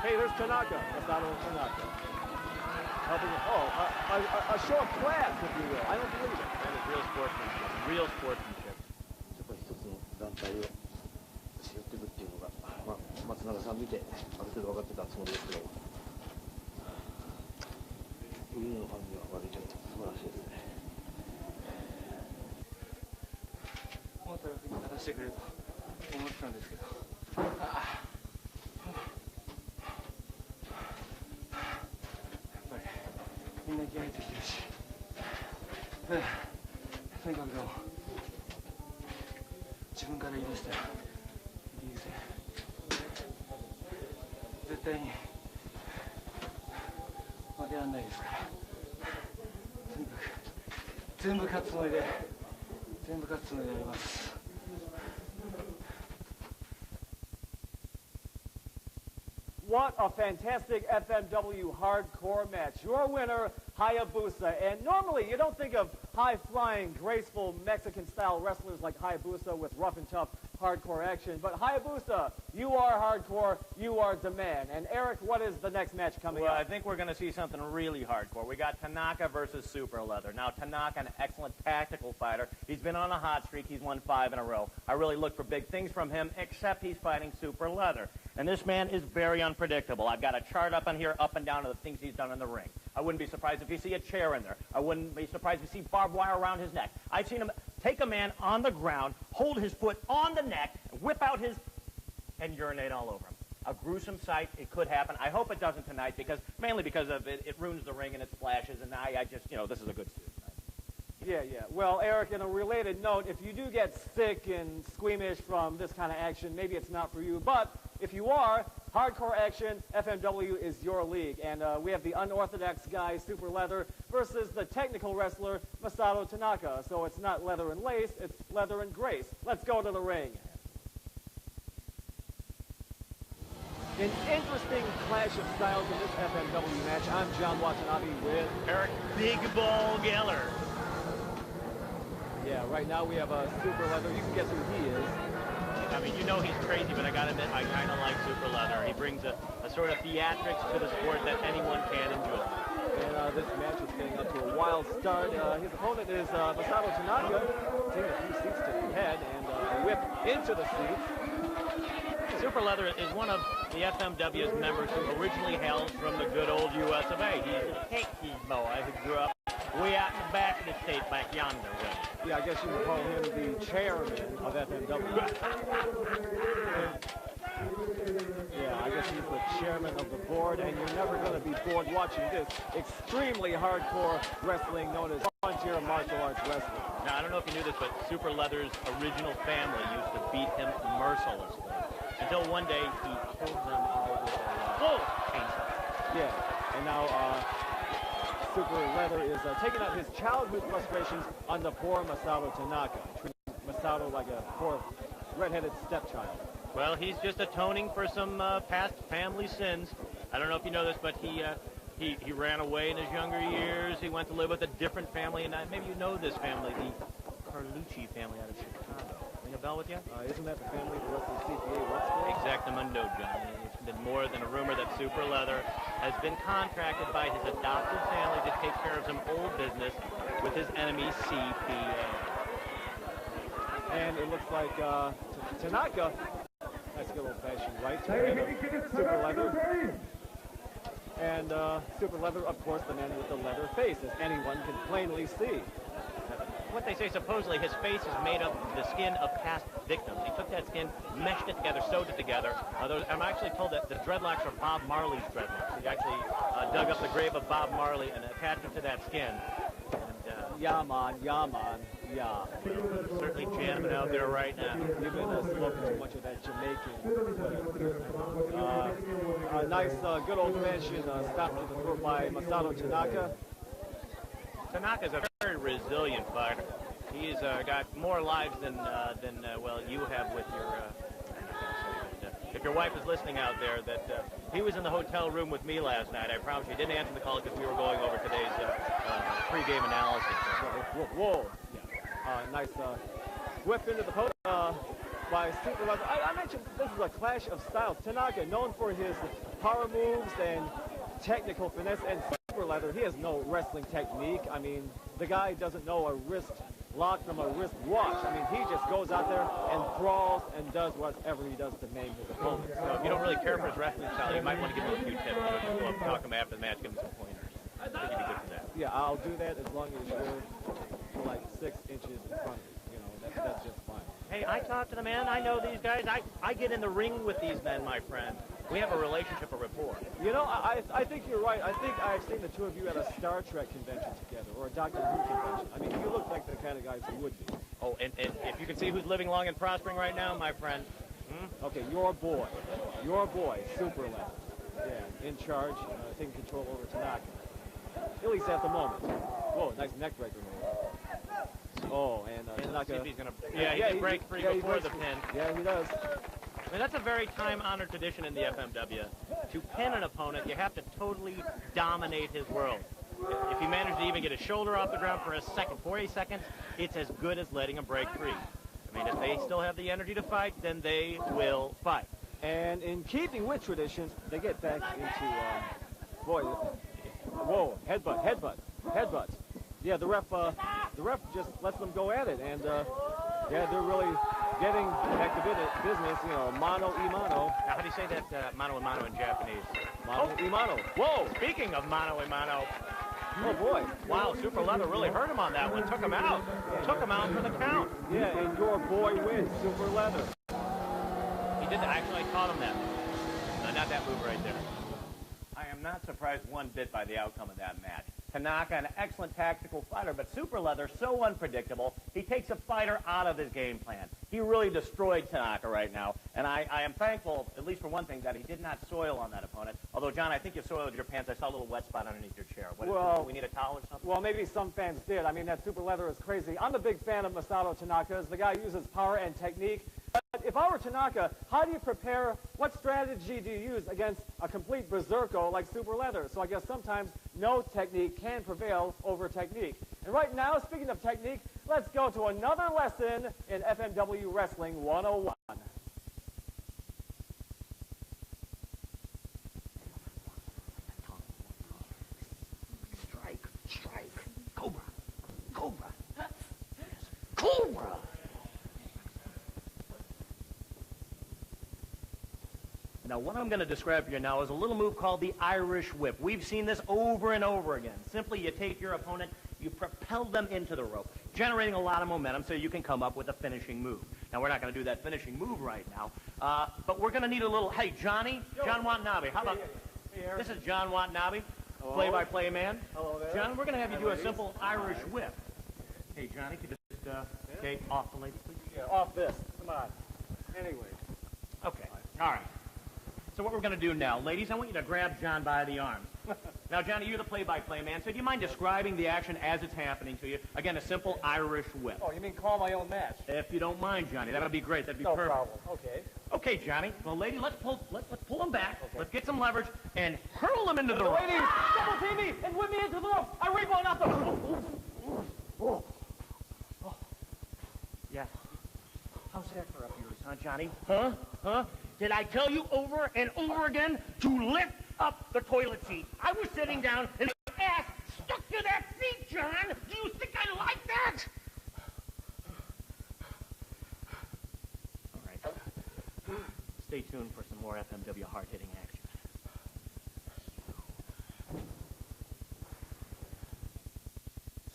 Hey, there's Tanaka. That's not only Tanaka. A show of class, if you will. I don't believe it. That is real sportsmanship. Real sportsmanship. やっぱり一つの団体を背負っていくっていうのが、松永さん見てある程度分かってたつもりですけど、ウィーンのファンには割と素晴らしいですね。もっと楽に立たせてくれると思ってたんですけど、みんな気合い入ってきてるし、とにかくでも自分から言い出したらいいですね。絶対に負けられないですから、とにかく全部勝つつもりでやります。What a fantastic FMW hardcore match. Your winner, Hayabusa. And normally you don't think of high-flying, graceful Mexican-style wrestlers like Hayabusa with rough and tough hardcore action. But Hayabusa, you are hardcore, you are demand. And Eric, what is the next match coming up? Well, I think we're going to see something really hardcore. We got Tanaka versus Super Leather. Now, Tanaka, an excellent tactical fighter. He's been on a hot streak. He's won 5 in a row. I really look for big things from him, except he's fighting Super Leather. And this man is very unpredictable. I've got a chart up on here, up and down, of the things he's done in the ring. I wouldn't be surprised if you see a chair in there. I wouldn't be surprised if you see barbed wire around his neck. I've seen him take a man on the ground, hold his foot on the neck, whip out his, and urinate all over him. A gruesome sight. It could happen. I hope it doesn't tonight, mainly because of it ruins the ring and it splashes, and I just, this is a good suit. Yeah. Well, Eric, in a related note, if you do get sick and squeamish from this kind of action, maybe it's not for you. But if you are, hardcore action, FMW is your league. And we have the unorthodox guy, Super Leather, versus the technical wrestler, Masato Tanaka. So it's not leather and lace, it's leather and grace. Let's go to the ring. An interesting clash of styles in this FMW match. I'm John Watanabe with Eric Big Ball Geller. Yeah, right now we have a Super Leather. You can guess who he is. I mean, he's crazy, but I gotta admit, I kind of like Super Leather. He brings a sort of theatrics to the sport that anyone can enjoy. And this match is getting up to a wild start. His opponent is Masato Tanaka, taking a few seats to the head and a whip into the seats. Super Leather is one of the FMW's members who originally hails from the good old US of A. He's a Yankee boy who grew up way out in the back of the state, back yonder. Yeah, I guess you would call him the chairman of FMW. Yeah, I guess he's the chairman of the board, and you're never going to be bored watching this extremely hardcore wrestling known as frontier martial arts wrestling. Now, I don't know if you knew this, but Super Leather's original family used to beat him mercilessly. Until one day, he killed them all with a full chainsaw. Yeah, and now Super Leather is taking out his childhood frustrations on the poor Masato Tanaka, treating Masato like a poor redheaded stepchild. Well, he's just atoning for some past family sins. I don't know if you know this, but he ran away in his younger years. He went to live with a different family, and maybe you know this family, the Carlucci family out of Chicago. Ring a bell with you? Isn't that the family that runs the CPA West? Exactamundo, John. It's been more than a rumor that Super Leather has been contracted by his adopted family to take care of some old business with his enemy, CPA. And it looks like Tanaka, nice good old-fashioned right to Super Leather. And Super Leather, of course, the man with the leather face, as anyone can plainly see. What they say, supposedly, his face is made up of the skin of past victims. He took that skin, meshed it together, sewed it together. I'm actually told that the dreadlocks are Bob Marley's dreadlocks. He actually dug up the grave of Bob Marley and attached him to that skin. And, yeah, man, yeah. Certainly jamming out there right now. You've been smoking too much of that Jamaican. A nice, good old-fashioned stop to the throat by Masato Tanaka. Tanaka's a very resilient fighter. He's got more lives than well, you have with your... if your wife is listening out there, that he was in the hotel room with me last night. I promise you, he didn't answer the call because we were going over today's pre-game analysis. Whoa. Yeah. Nice whip into the post by Super Leather. I mentioned this is a clash of styles. Tanaka, known for his power moves and technical finesse, and Super Leather, he has no wrestling technique. I mean, the guy doesn't know a wrist lock from a wrist wash. I mean, he just goes out there and brawls and does whatever he does to maim his opponent. So if you don't really care for his wrestling style, you might want to give him a few tips. We'll talk him after the match, give him some pointers. I think he'd be good for that. Yeah, I'll do that as long as you're like 6 inches in front of me. That's just fine. Hey, I talk to the man. I know these guys. I get in the ring with these men, my friend. We have a relationship, a rapport. I think you're right. I think I've seen the two of you at a Star Trek convention together, or a Doctor Who convention. I mean, you look like the kind of guys who would be. Oh, and if you can see who's living long and prospering right now, my friend. Okay, your boy, Super Leather. Yeah, in charge, taking control over Tanaka. At least at the moment. Whoa, nice neck breaker move. Oh, and Tanaka. See if he's gonna, he breaks free before the pin. Yeah, he does. I mean, that's a very time-honored tradition in the FMW. To pin an opponent, you have to totally dominate his world. If he managed to even get his shoulder off the ground for a second, 40 seconds, it's as good as letting him break free. I mean, if they still have the energy to fight, then they will fight. And in keeping with tradition, they get back into, whoa, headbutt. Yeah, the ref just lets them go at it, and yeah, they're really getting back to business, you know, mano y mano. Now, how do you say that mano y mano in Japanese? Mano y mano. Whoa, speaking of mano y mano. Oh, boy. Wow, Super Leather really hurt him on that one. Took him out. Took him out for the count. Yeah, and your boy wins, Super Leather. He did that. Actually, I caught him that. No, not that move right there. I am not surprised one bit by the outcome of that match. Tanaka, an excellent tactical fighter, but Super Leather, so unpredictable. He takes a fighter out of his game plan. He really destroyed Tanaka right now, and I am thankful, at least for one thing, that he did not soil on that opponent. Although, John, I think you soiled your pants. I saw a little wet spot underneath your chair. What, do we need a towel or something? Well, maybe some fans did. I mean, that Super Leather is crazy. I'm a big fan of Masato Tanaka. The guy uses power and technique. But if I were Tanaka, how do you prepare? What strategy do you use against a complete berserker like Super Leather? So I guess sometimes no technique can prevail over technique. And right now, speaking of technique, let's go to another lesson in FMW Wrestling 101. Strike. Cobra. Cobra. Now, what I'm going to describe for you now is a little move called the Irish Whip. We've seen this over and over again. Simply, you take your opponent, you propel them into the rope, generating a lot of momentum so you can come up with a finishing move. Now, we're not going to do that finishing move right now, but we're going to need a little, hey, Johnny, John Watanabe, how about, this is John Watanabe, play-by-play man. Hello there. John, we're going to have you do a simple Irish Whip. Hey, Johnny, could you just, okay, off the lady, please? Yeah, off this. Come on. Anyway. Okay, all right. So what we're going to do now, ladies, I want you to grab John by the arms. Now, Johnny, you're the play-by-play man, so do you mind describing the action as it's happening to you? Again, a simple Irish whip. Oh, you mean call my own match? If you don't mind, Johnny, that would be great. That'd be No perfect. problem. Okay. Okay, Johnny. Well, lady, let's pull him back. Okay. Let's get some leverage and hurl him into the rope. Ladies, double team me and whip me into the rope. I rebound out the. Yeah. How's that for up yours, huh, Johnny? Huh? Did I tell you over and over again to lift up the toilet seat? I was sitting down and my ass stuck to that seat, John. Do you think I like that? All right. Stay tuned for some more FMW hard-hitting action.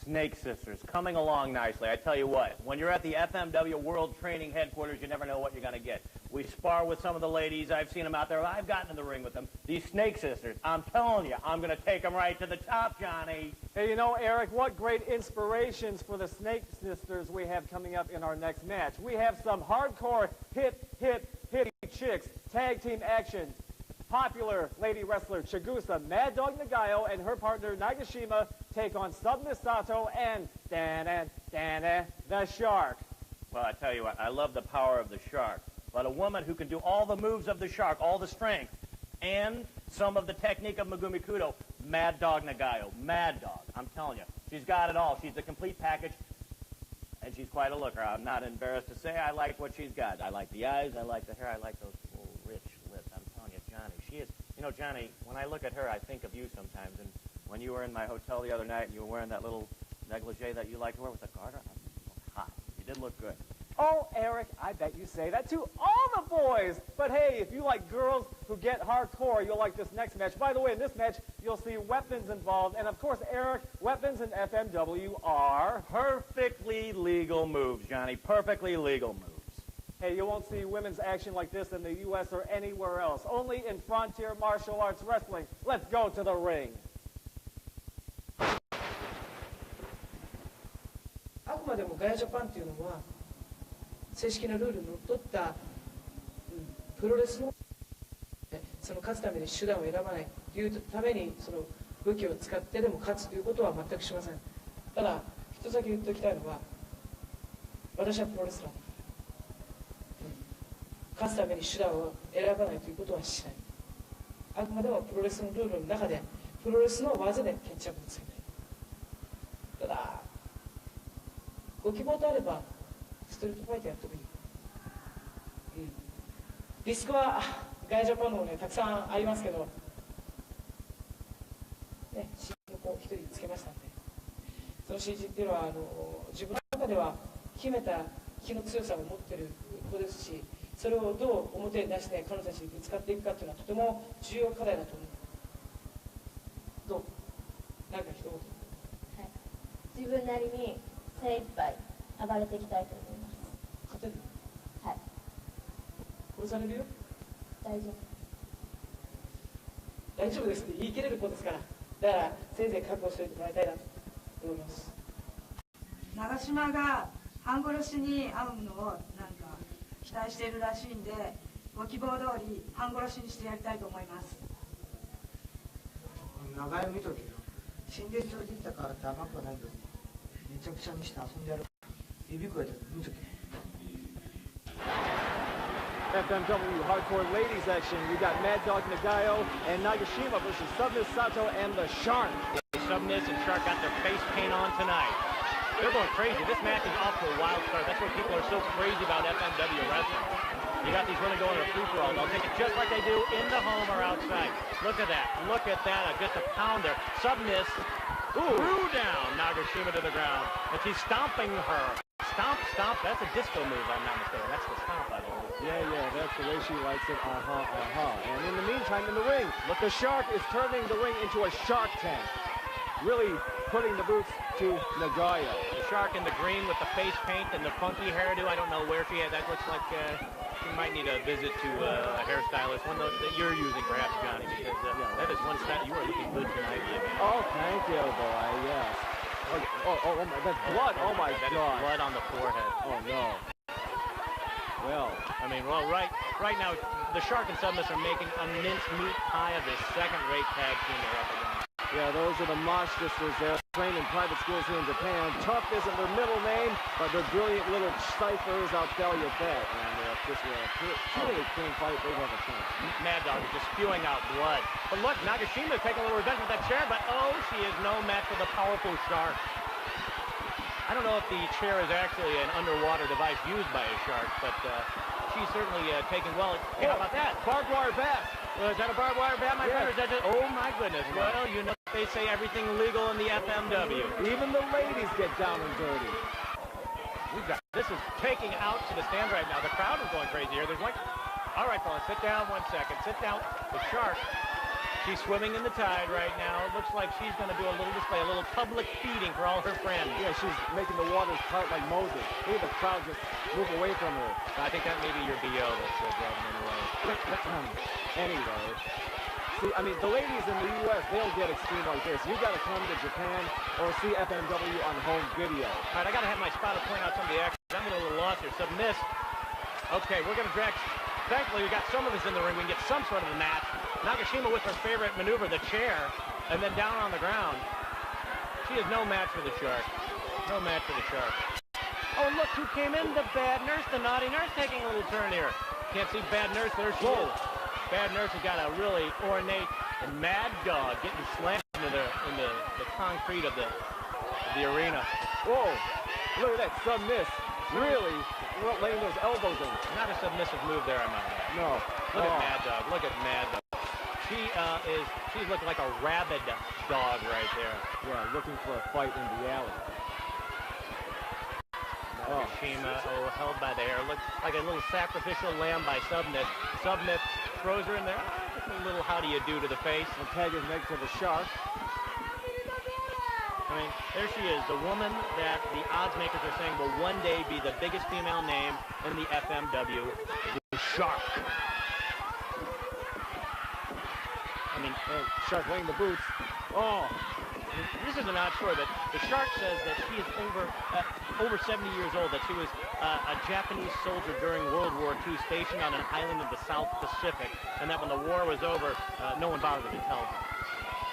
Snake Sisters, coming along nicely. I tell you what, when you're at the FMW World Training Headquarters, you never know what you're going to get. We spar with some of the ladies. I've seen them out there. I've gotten in the ring with them. These Snake Sisters, I'm telling you, I'm going to take them right to the top, Johnny. Hey, you know, Eric, what great inspirations for the Snake Sisters we have coming up in our next match. We have some hardcore hit chicks, tag team action. Popular lady wrestler Chigusa Mad Dog Nagayo and her partner Nagashima take on Sub Misato and Dana the Shark. Well, I tell you what, I love the power of the Shark. But a woman who can do all the moves of the Shark, all the strength, and some of the technique of Megumi Kudo, Mad Dog Nagayo. Mad Dog, I'm telling you. She's got it all. She's the complete package, and she's quite a looker. I'm not embarrassed to say I like what she's got. I like the eyes, I like the hair, I like those little rich lips. I'm telling you, Johnny, she is... You know, Johnny, when I look at her, I think of you sometimes. And when you were in my hotel the other night and you were wearing that little negligee that you like to wear with the garter, hot. You did look good. Oh, Eric, I bet you say that to all the boys. But hey, if you like girls who get hardcore, you'll like this next match. By the way, in this match, you'll see weapons involved. And of course, Eric, weapons in FMW are... Perfectly legal moves, Johnny. Perfectly legal moves. Hey, you won't see women's action like this in the U.S. or anywhere else. Only in Frontier Martial Arts Wrestling. Let's go to the ring. あくまでもガヤジャパンっていうのは正式なルールにのっとったプロレスのその勝つために手段を選ばないというためにその武器を使ってでも勝つということは全くしません。ただ一つだけ言っておきたいのは私はプロレスラー勝つために手段を選ばないということはしない。あくまでもプロレスのルールの中でプロレスの技で決着をつけたい。ただご希望とあればストリートファイトやってもいい。リスクはガイジャパンの方ねたくさんありますけど、ね、新人を一人つけましたんで、その新人っていうのは自分の中では秘めた気の強さを持ってる子ですし、それをどう表に出して彼女たちにぶつかっていくかっていうのはとても重要課題だと思う。どう？なんか一言。はい、自分なりに精一杯暴れていきたいと思います。勝てる？はい。殺されるよ。大丈夫。大丈夫ですって言い切れる子ですから、だからせいぜい覚悟しておいてもらいたいなと思います。長島が半殺しに会うのをなんか期待しているらしいんで、ご希望通り半殺しにしてやりたいと思います。長い見とけよ。死んで連れてきたからって甘くはないけど、めちゃくちゃにして遊んでやる。指くわえて見とけ。FMW Hardcore Ladies action. You got Mad Dog Nagayo and Nagashima versus Submiss Sato and the Shark. Submiss and Shark got their face paint on tonight. They're going crazy. This match is off to a wild start. That's why people are so crazy about FMW wrestling. You got these women going to a free-for-all. They'll take it just like they do in the home or outside. Look at that. Look at that. Just a pounder. Submiss threw down Nagashima to the ground. And she's stomping her. Stomp, stomp. That's a disco move, I'm not mistaken. That's the stomp, I believe. Yeah, that's the way she likes it. And in the meantime, in the ring, look, the Shark is turning the ring into a shark tank. Really putting the boots to Nagayo. The Shark in the green with the face paint and the funky hairdo. I don't know where she had. That looks like she might need a visit to a hairstylist. One of those that you're using, perhaps, Johnny, because that is one style. You are looking good tonight, man. Oh, thank you, boy. Yes. Oh, my, that's blood. Oh, my God. That is blood on the forehead. Oh, no. Well, I mean, right now, the Shark and Submiss are making a mincemeat pie of this second-rate tag team they're up against. Yeah, those are the Mosh sisters there, trained in private schools here in Japan. Tough isn't their middle name, but they're brilliant little ciphers, I'll tell you that. And if this were a truly clean fight, they'd have a chance. Mad Dog is just spewing out blood. But look, Nagashima is taking a little revenge with that chair, but oh, she is no match for the powerful Shark. I don't know if the chair is actually an underwater device used by a shark, but she's certainly taking well. Hey, how about that? Barbed wire bat. Is that a barbed wire bat, my friend? Or is that just, oh, my goodness. Well, you know, they say everything legal in the FMW. Even the ladies get down and dirty. This is taking out to the stand right now. The crowd is going crazy here. There's like, all right, fellas, sit down 1 second. Sit down. The Shark, she's swimming in the tide right now. It looks like she's going to do a little display, a little public feeding for all her friends. Yeah, she's making the waters part like Moses. Look at the crowd just move away from her. I think that may be your BO that's driving them away. Anyway, see, I mean, the ladies in the U.S., they'll get extreme like this. You got to come to Japan or see FMW on home video. All right, I got to have my spotter point out some of the action. I'm a little lost here. Submiss. Okay, we're going to drag. Thankfully, we got some of us in the ring. We can get some sort of a match. Nagashima with her favorite maneuver, the chair, and then down on the ground. She is no match for the Shark. No match for the Shark. Oh, look who came in, the Bad Nurse, the naughty nurse, taking a little turn here. Can't see Bad Nurse, there she is. Bad Nurse has got a really ornate and Mad Dog getting slammed into the concrete of the arena. Whoa, look at that Submiss. Really laying those elbows in. Not a submissive move there, I might add. No. Look at Mad Dog. Look at Mad Dog. She's looking like a rabid dog right there. Yeah, looking for a fight in the alley. Nagashima, held by the hair. Looks like a little sacrificial lamb by Submiss. Submiss throws her in there. A little how do you do to the face. And tag his neck to the Shark. I mean, there she is, the woman that the odds makers are saying will one day be the biggest female name in the FMW, the Shark. I mean, Shark laying the boots. Oh, this is an odd story, but the Shark says that she is over 70 years old, that she was a Japanese soldier during World War II stationed on an island of the South Pacific, and that when the war was over, no one bothered to tell her.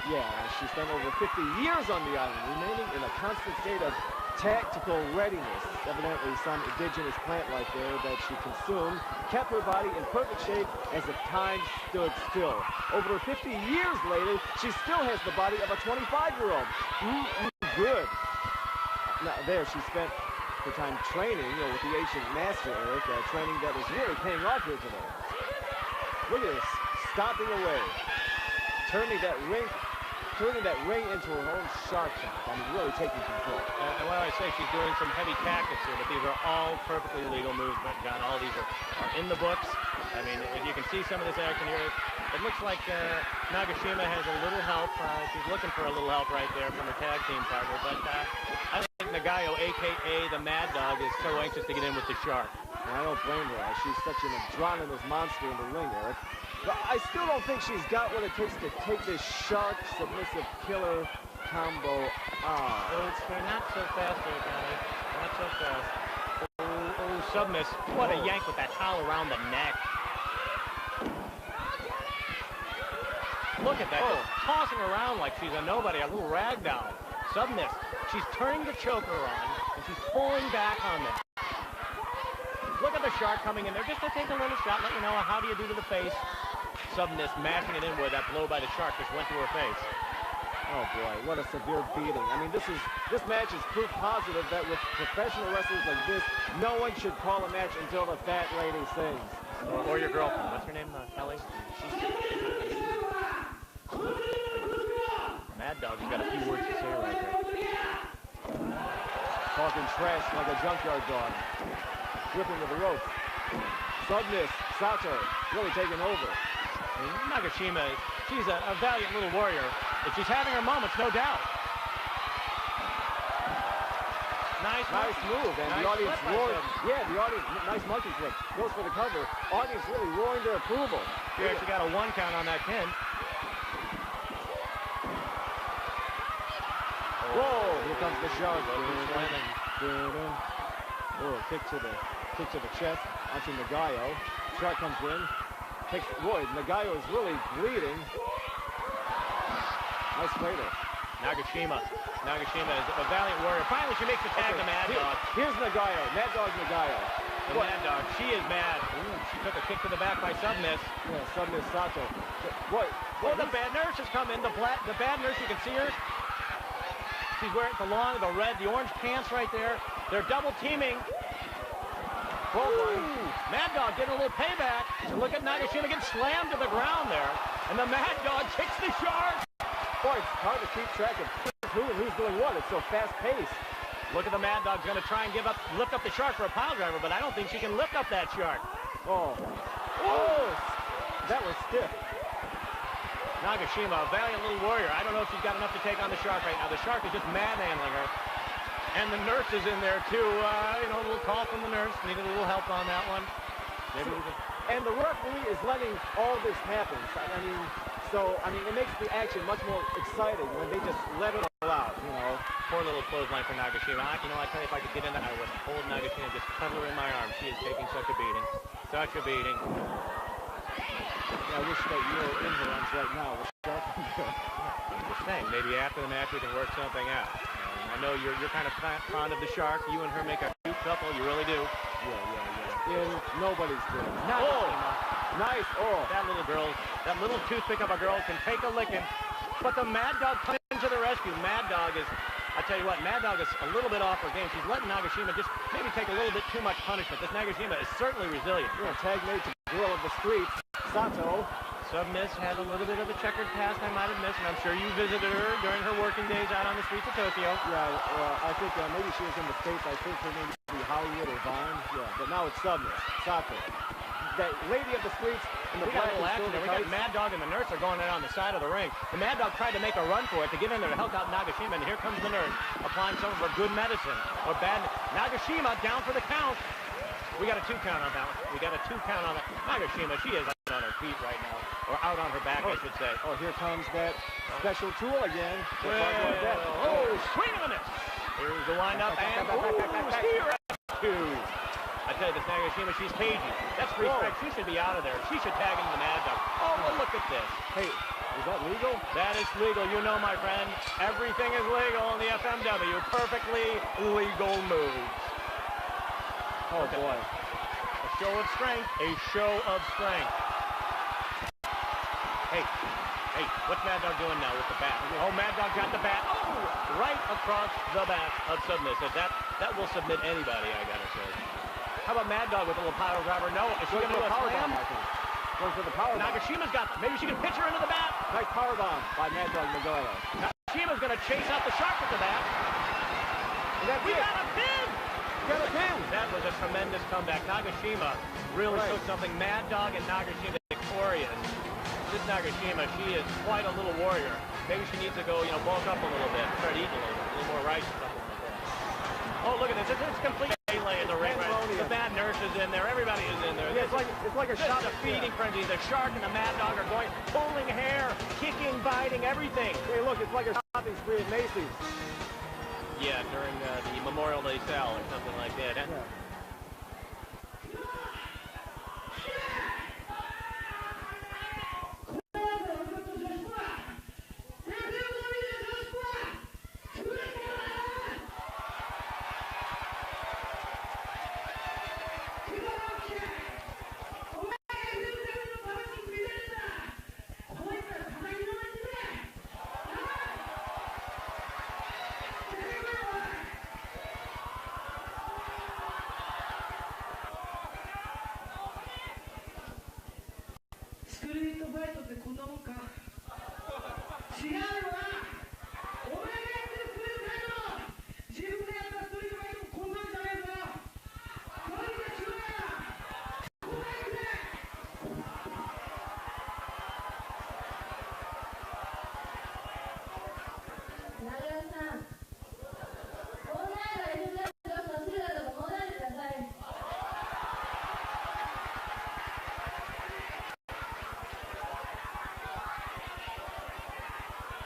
Yeah, she spent over 50 years on the island, remaining in a constant state of tactical readiness, evidently some indigenous plant right there that she consumed, kept her body in perfect shape as if time stood still. Over 50 years later, she still has the body of a 25-year-old. Good. Now, there, she spent her time training, with the ancient master, Eric, training that is really paying off here today. Look at this, stomping away, turning that ring into her own shark trap. I mean, really taking control. And what I say, she's doing some heavy tactics here, but these are all perfectly legal moves, John. All these are in the books. I mean, if you can see some of this action here, it looks like Nagashima has a little help. She's looking for a little help right there from her tag team partner, but I think Nagayo, a.k.a. the Mad Dog, is so anxious to get in with the shark. And I don't blame her. She's such an adrenaline monster in the ring, Eric. But I still don't think she's got what it takes to take this shark submissive killer combo on. They're not so fast there, Johnny. Not so fast. Oh, submiss. What a yank with that towel around the neck. Look at that. Just tossing around like she's a nobody, a little rag doll. Submiss. She's turning the choker on, and she's pulling back on them. Look at the shark coming in there just to take a little shot, let you know how do you do to the face. Submiss mashing it in where that blow by the shark just went to her face. Oh boy, what a severe beating. I mean, this match is proof positive that with professional wrestlers like this, no one should call a match until the fat lady sings. Or your girlfriend. What's her name, Kelly? Mad Dog's got a few words to say right there. Talking trash like a junkyard dog. Whipping with the rope. Submiss, Sato, really taking over. Nagashima, she's a valiant little warrior, but she's having her moments, no doubt. Nice move, and the audience roared. Yeah, the audience, nice monkey flip. Goes for the cover. Audience really roaring their approval. Here, she got a 1 count on that pin. Whoa, here comes the shark. Kick to the chest onto Nagayo. Shark comes in. Boy, Nagayo is really bleeding. Nice cradle. Nagashima is a valiant warrior. Finally, she makes the tag to Mad Dog. Here's Nagayo. Mad Dog Nagayo. The Mad Dog. She is mad. Ooh, she took a kick to the back by Submiss. Yeah, Submiss Sato. Boy, the bad nurse has come in. The bad nurse, you can see her. She's wearing the orange pants right there. They're double teaming. Mad Dog getting a little payback. And look at Nagashima getting slammed to the ground there. And the Mad Dog kicks the shark. Boy, it's hard to keep track of who and who's doing what. It's so fast-paced. Look at the Mad Dog going to try and lift up the shark for a pile driver, but I don't think she can lift up that shark. Oh, that was stiff. Nagashima, a valiant little warrior. I don't know if she's got enough to take on the shark right now. The shark is just manhandling her. And the nurse is in there, too. A little call from the nurse. Needed a little help on that one. And the referee is letting all this happen. I mean, it makes the action much more exciting when they just let it all out, Poor little clothesline for Nagashima. I tell you, if I could get in there, I would hold Nagashima, just cuddle her in my arms. She is taking such a beating. Such a beating. Yeah, I wish that you were in her arms right now. I'm just saying, maybe after the match we can work something out. I know you're kind of fond of the shark. You and her make a cute couple. You really do. Yeah. Nobody's good. Nice. That little girl, that little toothpick of a girl can take a licking. But the Mad Dog comes into the rescue. Mad Dog is, I tell you what, Mad Dog is a little bit off her game. She's letting Nagashima just maybe take a little bit too much punishment. This Nagashima is certainly resilient. Yeah, tag mate to Girl of the Streets, Sato. Submiss had a little bit of a checkered past I might have missed, and I'm sure you visited her during her working days out on the streets of Tokyo. Yeah, I think maybe she was in the States. I think her name would be Hollywood or Vine. Yeah, but now it's Submiss, Sato. That lady of the streets in the black and silver tights. We got Mad Dog and the nurse are going out on the side of the ring. The Mad Dog tried to make a run for it to get in there to help out Nagashima, and here comes the nurse applying some of her good medicine. Or bad. Nagashima down for the count. We got a 2 count on that one. We got a 2 count on that. Nagashima, she is on her feet right now. Or out on her back, I should say. Oh, here comes that special tool again. Swing and a miss. Here's the wind-up, and spear 2. A tell you, this Nagashima, she's cagey. That's respect. She should be out of there. She should tag into the Mad Dog. Oh, well, look at this. Hey, is that legal? That is legal. You know, my friend, everything is legal in the FMW. Perfectly legal moves. Oh, boy. A show of strength. A show of strength. Hey, what's Mad Dog doing now with the bat? Oh, Mad Dog got the bat. Oh, right across the bat of Submissive. That will submit anybody, I gotta say. How about Mad Dog with a little power driver? No, is she gonna do a power bomb? Going for the power bomb. Nagashima's got them. Maybe she can pitch her into the bat. Nice power bomb by Mad Dog Nagoya. Nagashima's gonna chase out the shark with the bat. We got a pin! Got a pin! That was a tremendous comeback. Nagashima really took something. Mad Dog and Nagashima victorious. This Nagashima, she is quite a little warrior. Maybe she needs to go, bulk up a little bit, start eating a little more rice or something like that. Oh, look at this. It's complete melee in the ring, right? The bad nurse is in there. Everybody is in there. Yeah, it's like a shot of feeding frenzy. The shark and the Mad Dog are going, pulling hair, kicking, biting, everything. Hey, look, it's like a shopping spree at Macy's. Yeah, during the Memorial Day sale or something like that. Yeah.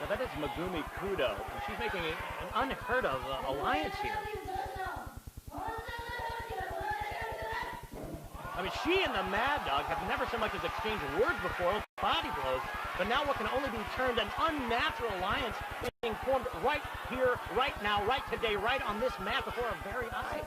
Now that is Megumi Kudo, and she's making an unheard of alliance here. I mean, she and the Mad Dog have never so much as exchanged words before, body blows, but now what can only be termed an unnatural alliance being formed right here, right now, right today, right on this mat before our very eyes.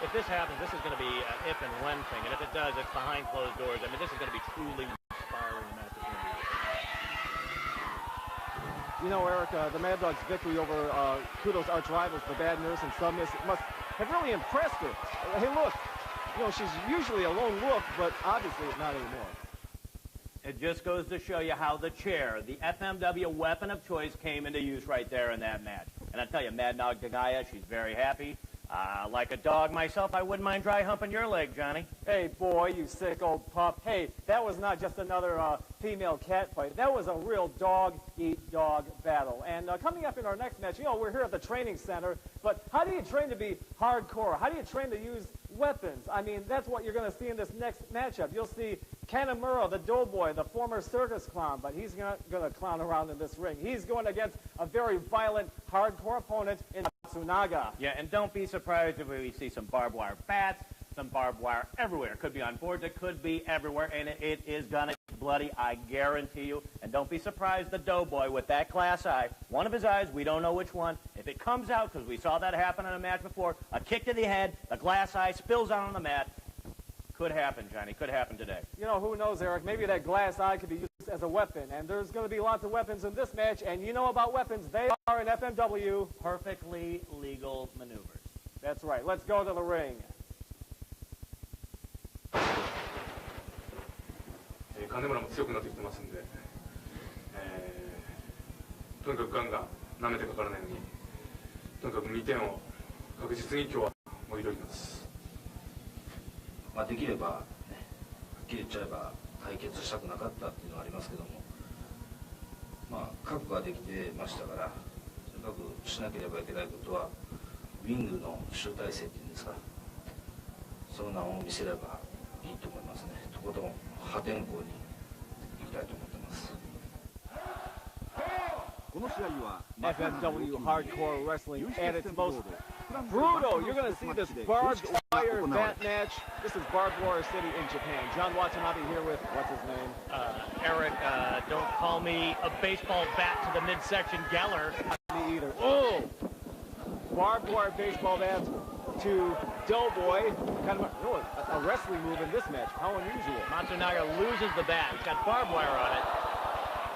If this happens, this is going to be an if and when thing, and if it does, it's behind closed doors. I mean, this is going to be truly inspiring match. You know, Eric, the Mad Dog's victory over Kudo's arch rivals, the Bad Nurse and Submissive, must have really impressed her. Hey, look, she's usually a lone wolf, but obviously not anymore. It just goes to show you how the chair, the FMW weapon of choice, came into use right there in that match. And I tell you, Mad Dog Dagaya, she's very happy. Like a dog myself, I wouldn't mind dry humping your leg, Johnny. Hey, boy, you sick old pup. Hey, that was not just another female cat fight. That was a real dog-eat-dog battle. And coming up in our next match, we're here at the training center, but how do you train to be hardcore? How do you train to use weapons? I mean, that's what you're going to see in this next matchup. You'll see Kanamura, the doughboy, the former circus clown, but he's not going to clown around in this ring. He's going against a very violent, hardcore opponent in Matsunaga. Yeah, and don't be surprised if we see some barbed wire bats, some barbed wire everywhere. It could be on boards, it could be everywhere, and it is going to be bloody, I guarantee you. And don't be surprised the doughboy with that glass eye, one of his eyes, we don't know which one, if it comes out, because we saw that happen in a match before, a kick to the head, the glass eye spills out on the mat. Could happen, Johnny. Could happen today. Who knows, Eric? Maybe that glass eye could be used as a weapon. And there's going to be lots of weapons in this match. And you know about weapons. They are in FMW. Perfectly legal maneuvers. That's right. Let's go to the ring. 金村も強くなってきてますんで、とにかくガンガン舐めてかからないように、とにかく2点を確実に今日はもぎ取ります。まあ、できれば、ね、はっきり言っちゃえば対決したくなかったっていうのがありますけども、まあ、覚悟ができてましたから、とにかくしなければいけないことはウィングの集大成っていうんですか、その名を見せればいいと思いますね。とことん破天荒にいきたいと思ってます。FMW hardcore wrestling at its most brutal. You're going to see this barbed wire bat match. This is Barbed Wire City in Japan. John Watanabe here with, what's his name? Eric, don't call me a baseball bat to the midsection Geller. Me either. Oh! Barbed wire baseball bats to Doughboy. Kind of a wrestling move in this match. How unusual. Matsunaga loses the bat. He's got barbed wire on it.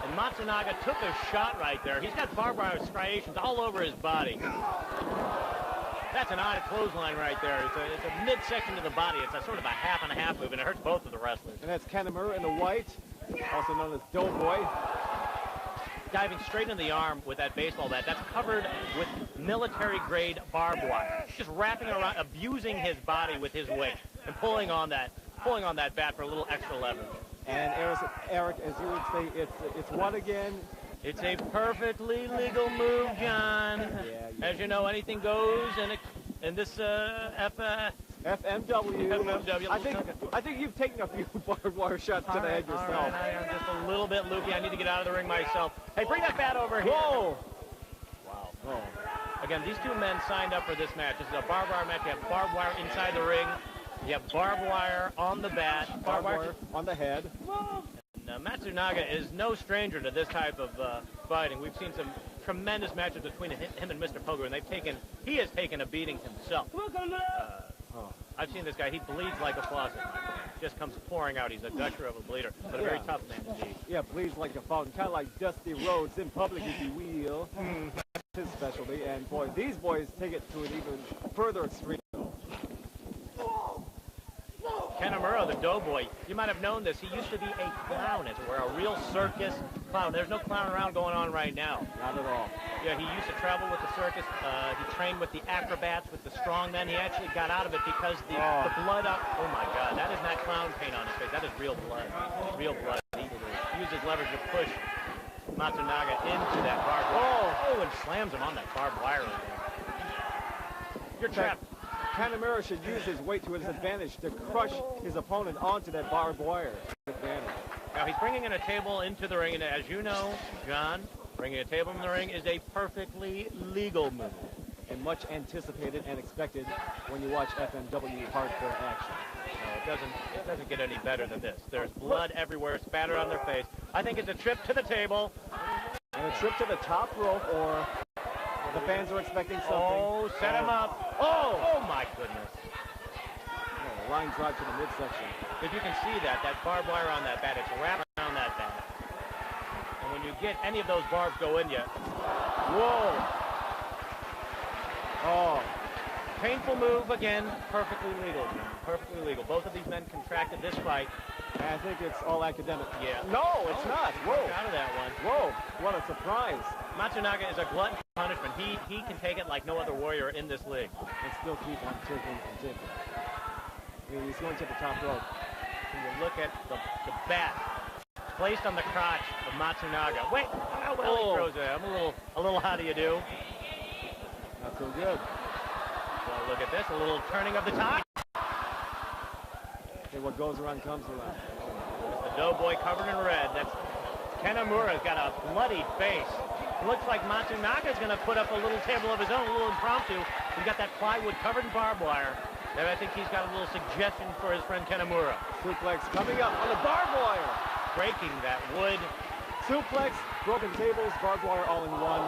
And Matsunaga took a shot right there. He's got barbed wire striations all over his body. That's an odd clothesline right there. It's a midsection to the body. It's a sort of a half and a half move, and it hurts both of the wrestlers. And that's Kanemaru in the white, also known as Doughboy. Diving straight in the arm with that baseball bat. That's covered with military-grade barbed wire. Just wrapping around, abusing his body with his weight, and pulling on that bat for a little extra leverage. And Eric, as you would say, it's what again? It's a perfectly legal move, John. Yeah. As you know, anything goes in this FMW. I think you've taken a few barbed wire shots to the head yourself. All right, I am just a little bit loopy. I need to get out of the ring myself. Hey, bring that bat over here. Whoa! Wow. Whoa. Again, these two men signed up for this match. This is a barbed wire match. You have barbed wire inside the ring. You have barbed wire on the bat. Barbed wire on the head. And, Matsunaga is no stranger to this type of fighting. We've seen some tremendous matches between him and Mr. Pogo, and he has taken a beating himself. I've seen this guy. He bleeds like a faucet. Just comes pouring out. He's a gusher of a bleeder, but a very tough man indeed. Yeah, bleeds like a fountain, kind of like Dusty Rhodes in public, if you will. That's his specialty, and boy, these boys take it to an even further extreme. Kanemaru, the Doughboy, you might have known this. He used to be a clown, as it were, a real circus clown. There's no clown around going on right now. Not at all. Yeah, he used to travel with the circus. He trained with the acrobats, with the strongmen. He actually got out of it because the blood up. Oh my God, that is not clown paint on his face. That is real blood. Real blood. He used his leverage to push Matsunaga into that barbed wire. Oh, and slams him on that barbed wire. You're trapped. Kanemaru should use his weight to his advantage to crush his opponent onto that barbed wire. Now he's bringing in a table into the ring, and as you know, John, bringing a table in the ring is a perfectly legal move. And much anticipated and expected when you watch FMW hardcore action. No, it doesn't get any better than this. There's blood everywhere, spattered on their face. I think it's a trip to the table. And a trip to the top rope, or the fans are expecting something. Oh, set him up. Oh my goodness. Oh, line drive to the midsection. If you can see that barbed wire on that bat, it's wrapped around that bat. And when you get any of those barbs go in you, whoa. Oh, painful move again, perfectly legal. Perfectly legal. Both of these men contracted this fight. And I think it's all academic. Yeah. No, it's not. Whoa. Out of that one. Whoa, what a surprise. Matsunaga is a glutton for punishment. He can take it like no other warrior in this league. And still keep on taking and taking. I mean, he's going to the top rope. When you look at the bat placed on the crotch of Matsunaga. Wait, how well he throws it. I'm a little how do you do? Not so good. Well, look at this, a little turning of the tide. Okay, what goes around comes around. It's the Doughboy covered in red. That's Kanemaru's got a bloody face. It looks like Matsunaga's going to put up a little table of his own, a little impromptu. He's got that plywood covered in barbed wire. And I think he's got a little suggestion for his friend Kanemaru. Suplex coming up on the barbed wire. Breaking that wood. Suplex, broken tables, barbed wire all in one.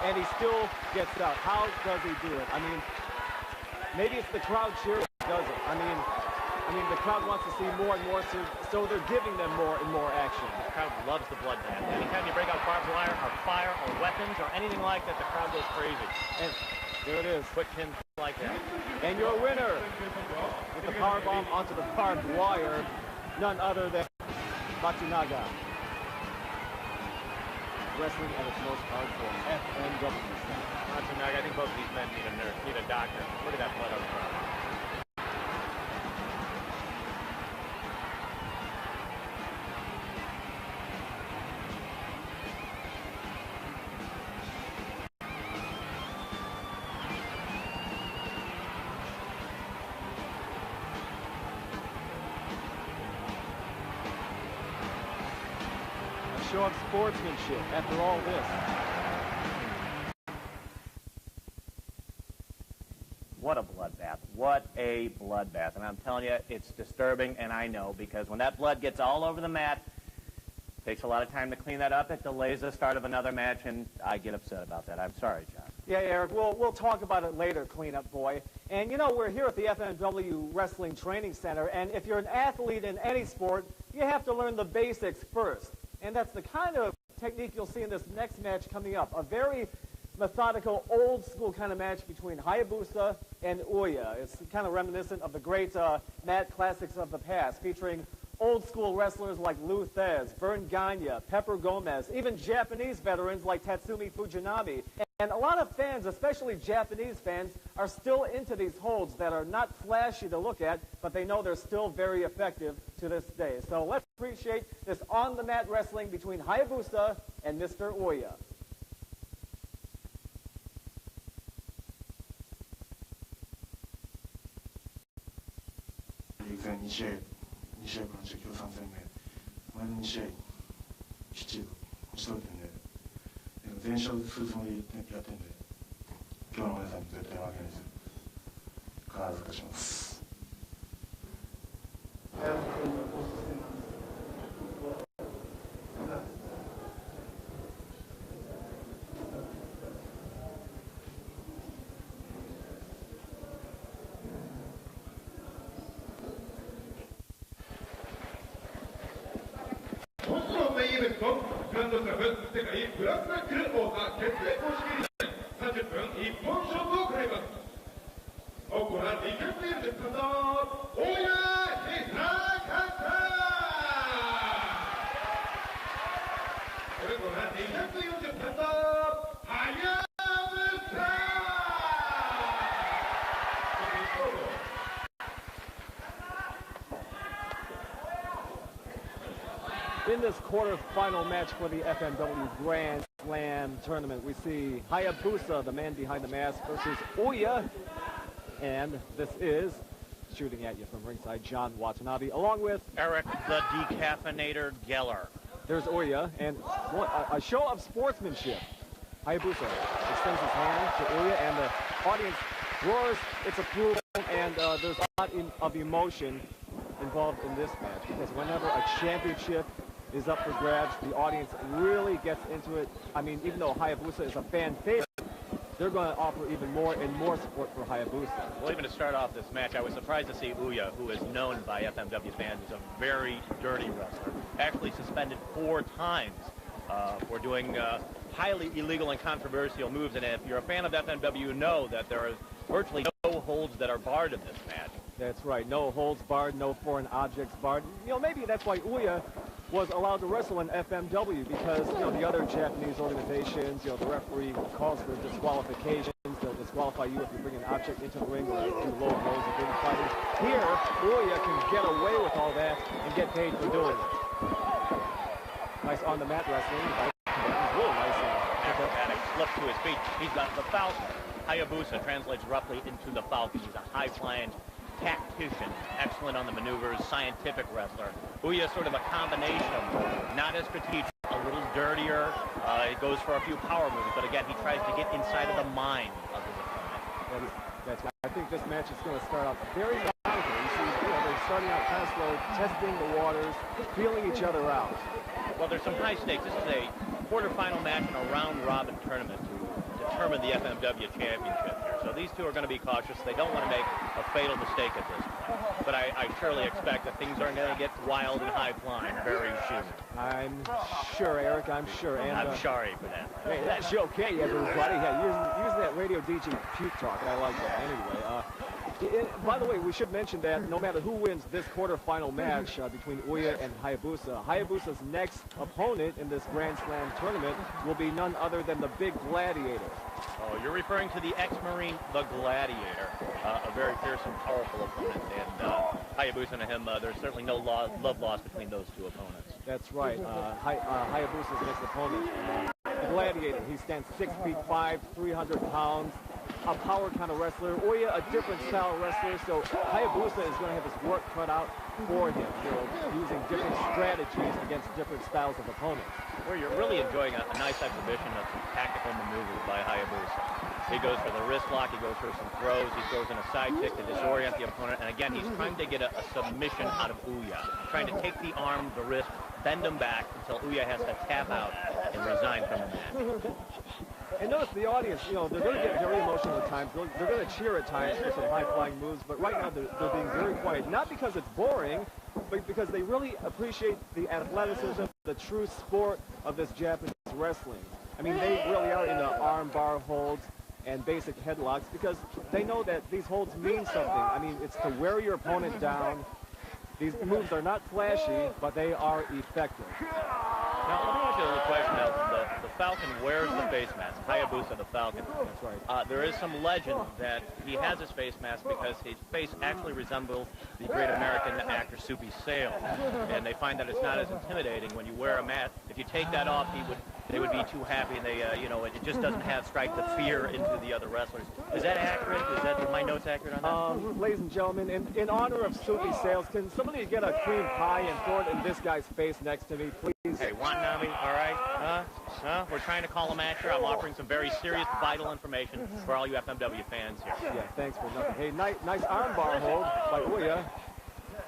And he still gets out. How does he do it? I mean, maybe it's the crowd cheering that does it. I mean, the crowd wants to see more and more, so they're giving them more and more action. The crowd loves the blood bath. Anytime you break out barbed wire or fire or weapons or anything like that, the crowd goes crazy. And there it is. Quick pin like that. And your winner with the powerbomb onto the barbed wire, none other than Matsunaga. Wrestling at its most hardcore. FMW. Matsunaga, I think both of these men need a nurse, need a doctor. Look at that blood on the ground. show of sportsmanship after all this. What a bloodbath. What a bloodbath. And I'm telling you, it's disturbing, and I know, because when that blood gets all over the mat, it takes a lot of time to clean that up. It delays the start of another match, and I get upset about that. I'm sorry, John. Yeah, Eric, we'll talk about it later, cleanup boy. And, you know, we're here at the FMW Wrestling Training Center, and if you're an athlete in any sport, you have to learn the basics first. And that's the kind of technique you'll see in this next match coming up. A very methodical, old-school kind of match between Hayabusa and Ouya. It's kind of reminiscent of the great mat classics of the past, featuring old-school wrestlers like Lou Thez, Vern Gagne, Pepper Gomez, even Japanese veterans like Tatsumi Fujinami. And a lot of fans, especially Japanese fans, are still into these holds that are not flashy to look at, but they know they're still very effective to this day. So let's appreciate this on-the-mat wrestling between Hayabusa and Mr. Ouya.全2試合からの実況3戦目、前の2試合、きっちりと打ち取れてるんで、全勝するつもりでやってるんで、今日の皆さんに絶対負けないです。必ず勝ちます。グランドスラム世界ブラスナックル王座決定公式リレー30分一本勝負を行います。ここら2回目でスタート、大谷久方。それから240スタート、はやぶさ。In this quarterfinal match for the FMW Grand Slam tournament, we see Hayabusa, the man behind the mask, versus Ouya. And this is, shooting at you from ringside, John Watanabe, along with Eric the Decaffeinator Geller. There's Ouya, and a show of sportsmanship. Hayabusa extends his hand to Ouya, and the audience roars its approval, and there's a lot of emotion involved in this match, because whenever a championship is up for grabs, the audience really gets into it. I mean, even though Hayabusa is a fan favorite, they're going to offer even more and more support for Hayabusa. Well, even to start off this match, I was surprised to see Ouya, who is known by FMW fans as a very dirty wrestler, actually suspended 4 times for doing highly illegal and controversial moves. And if you're a fan of FMW, you know that there are virtually no holds that are barred in this match. That's right. No holds barred, no foreign objects barred. You know, maybe that's why Ouya was allowed to wrestle in FMW, because, you know, the other Japanese organizations, you know, the referee calls for disqualifications. They'll disqualify you if you bring an object into the ring or do low blows or big fighting. Here, Ouya can get away with all that and get paid for doing it. Nice on-the-mat wrestling. Really nice. Acrobatic slip to his feet. He's got the Falcon. Hayabusa translates roughly into the Falcon. He's a high-flying tactician, excellent on the maneuvers, scientific wrestler. Ouya is sort of a combination of not as strategic, a little dirtier. He goes for a few power moves, but again, he tries to get inside of the mind of his opponent. I think this match is going to start out very methodical. You see, you know, they're starting out kind of slow, testing the waters, feeling each other out. Well, there's some high stakes. This is a quarterfinal match in a round-robin tournament to determine the FMW championship here. So these two are going to be cautious. They don't want to make a fatal mistake at this point. But I surely expect that things are going to get wild and high-flying very soon. I'm sure, Eric. I'm sure. And, I'm sorry for that. Hey, that's okay, everybody. Yeah, using that radio DJ puke talk, and I like that. Anyway, by the way, we should mention that no matter who wins this quarterfinal match between Ouya and Hayabusa, Hayabusa's next opponent in this Grand Slam tournament will be none other than the Big Gladiator. Oh, you're referring to the ex-Marine, the Gladiator, a very fierce and powerful opponent. And Hayabusa and him, there's certainly no love lost between those two opponents. That's right. Hayabusa's next opponent, the Gladiator. He stands 6'5", 300 pounds. A power kind of wrestler. Ouya, a different style wrestler. So Hayabusa is going to have his work cut out for him, you know, using different strategies against different styles of opponents. where you're really enjoying a nice exhibition of some tactical maneuvers by Hayabusa. He goes for the wrist lock, he goes for some throws, he throws in a side kick to disorient the opponent, and again, he's trying to get a submission out of Ouya, trying to take the arm, the wrist, bend him back until Ouya has to tap out and resign from the match. And notice the audience, you know, they're going to get very emotional at times. They're going to cheer at times for some high-flying moves, but right now they're being very quiet. Not because it's boring, but because they really appreciate the athleticism, the true sport of this Japanese wrestling. I mean, they really are into arm bar holds and basic headlocks because they know that these holds mean something. I mean, it's to wear your opponent down. These moves are not flashy, but they are effective. Now, let me ask you a little question. Now, the Falcon wears the face mask. Hayabusa, the Falcon. That's right. There is some legend that he has his face mask because his face actually resembles the great American actor Soupy Sales. And they find that it's not as intimidating when you wear a mask. If you take that off, they would be too happy, and they, you know, it just doesn't strike the fear into the other wrestlers. Is that accurate? Are my notes accurate on that? Ladies and gentlemen, in honor of Soupy Sales, can somebody get a cream pie and throw it in this guy's face next to me, please? Hey, Watanabe, all right? We're trying to call a match here. I'm offering some very serious, vital information for all you FMW fans here. Yeah, thanks for nothing. Hey, nice armbar hold by Ouya.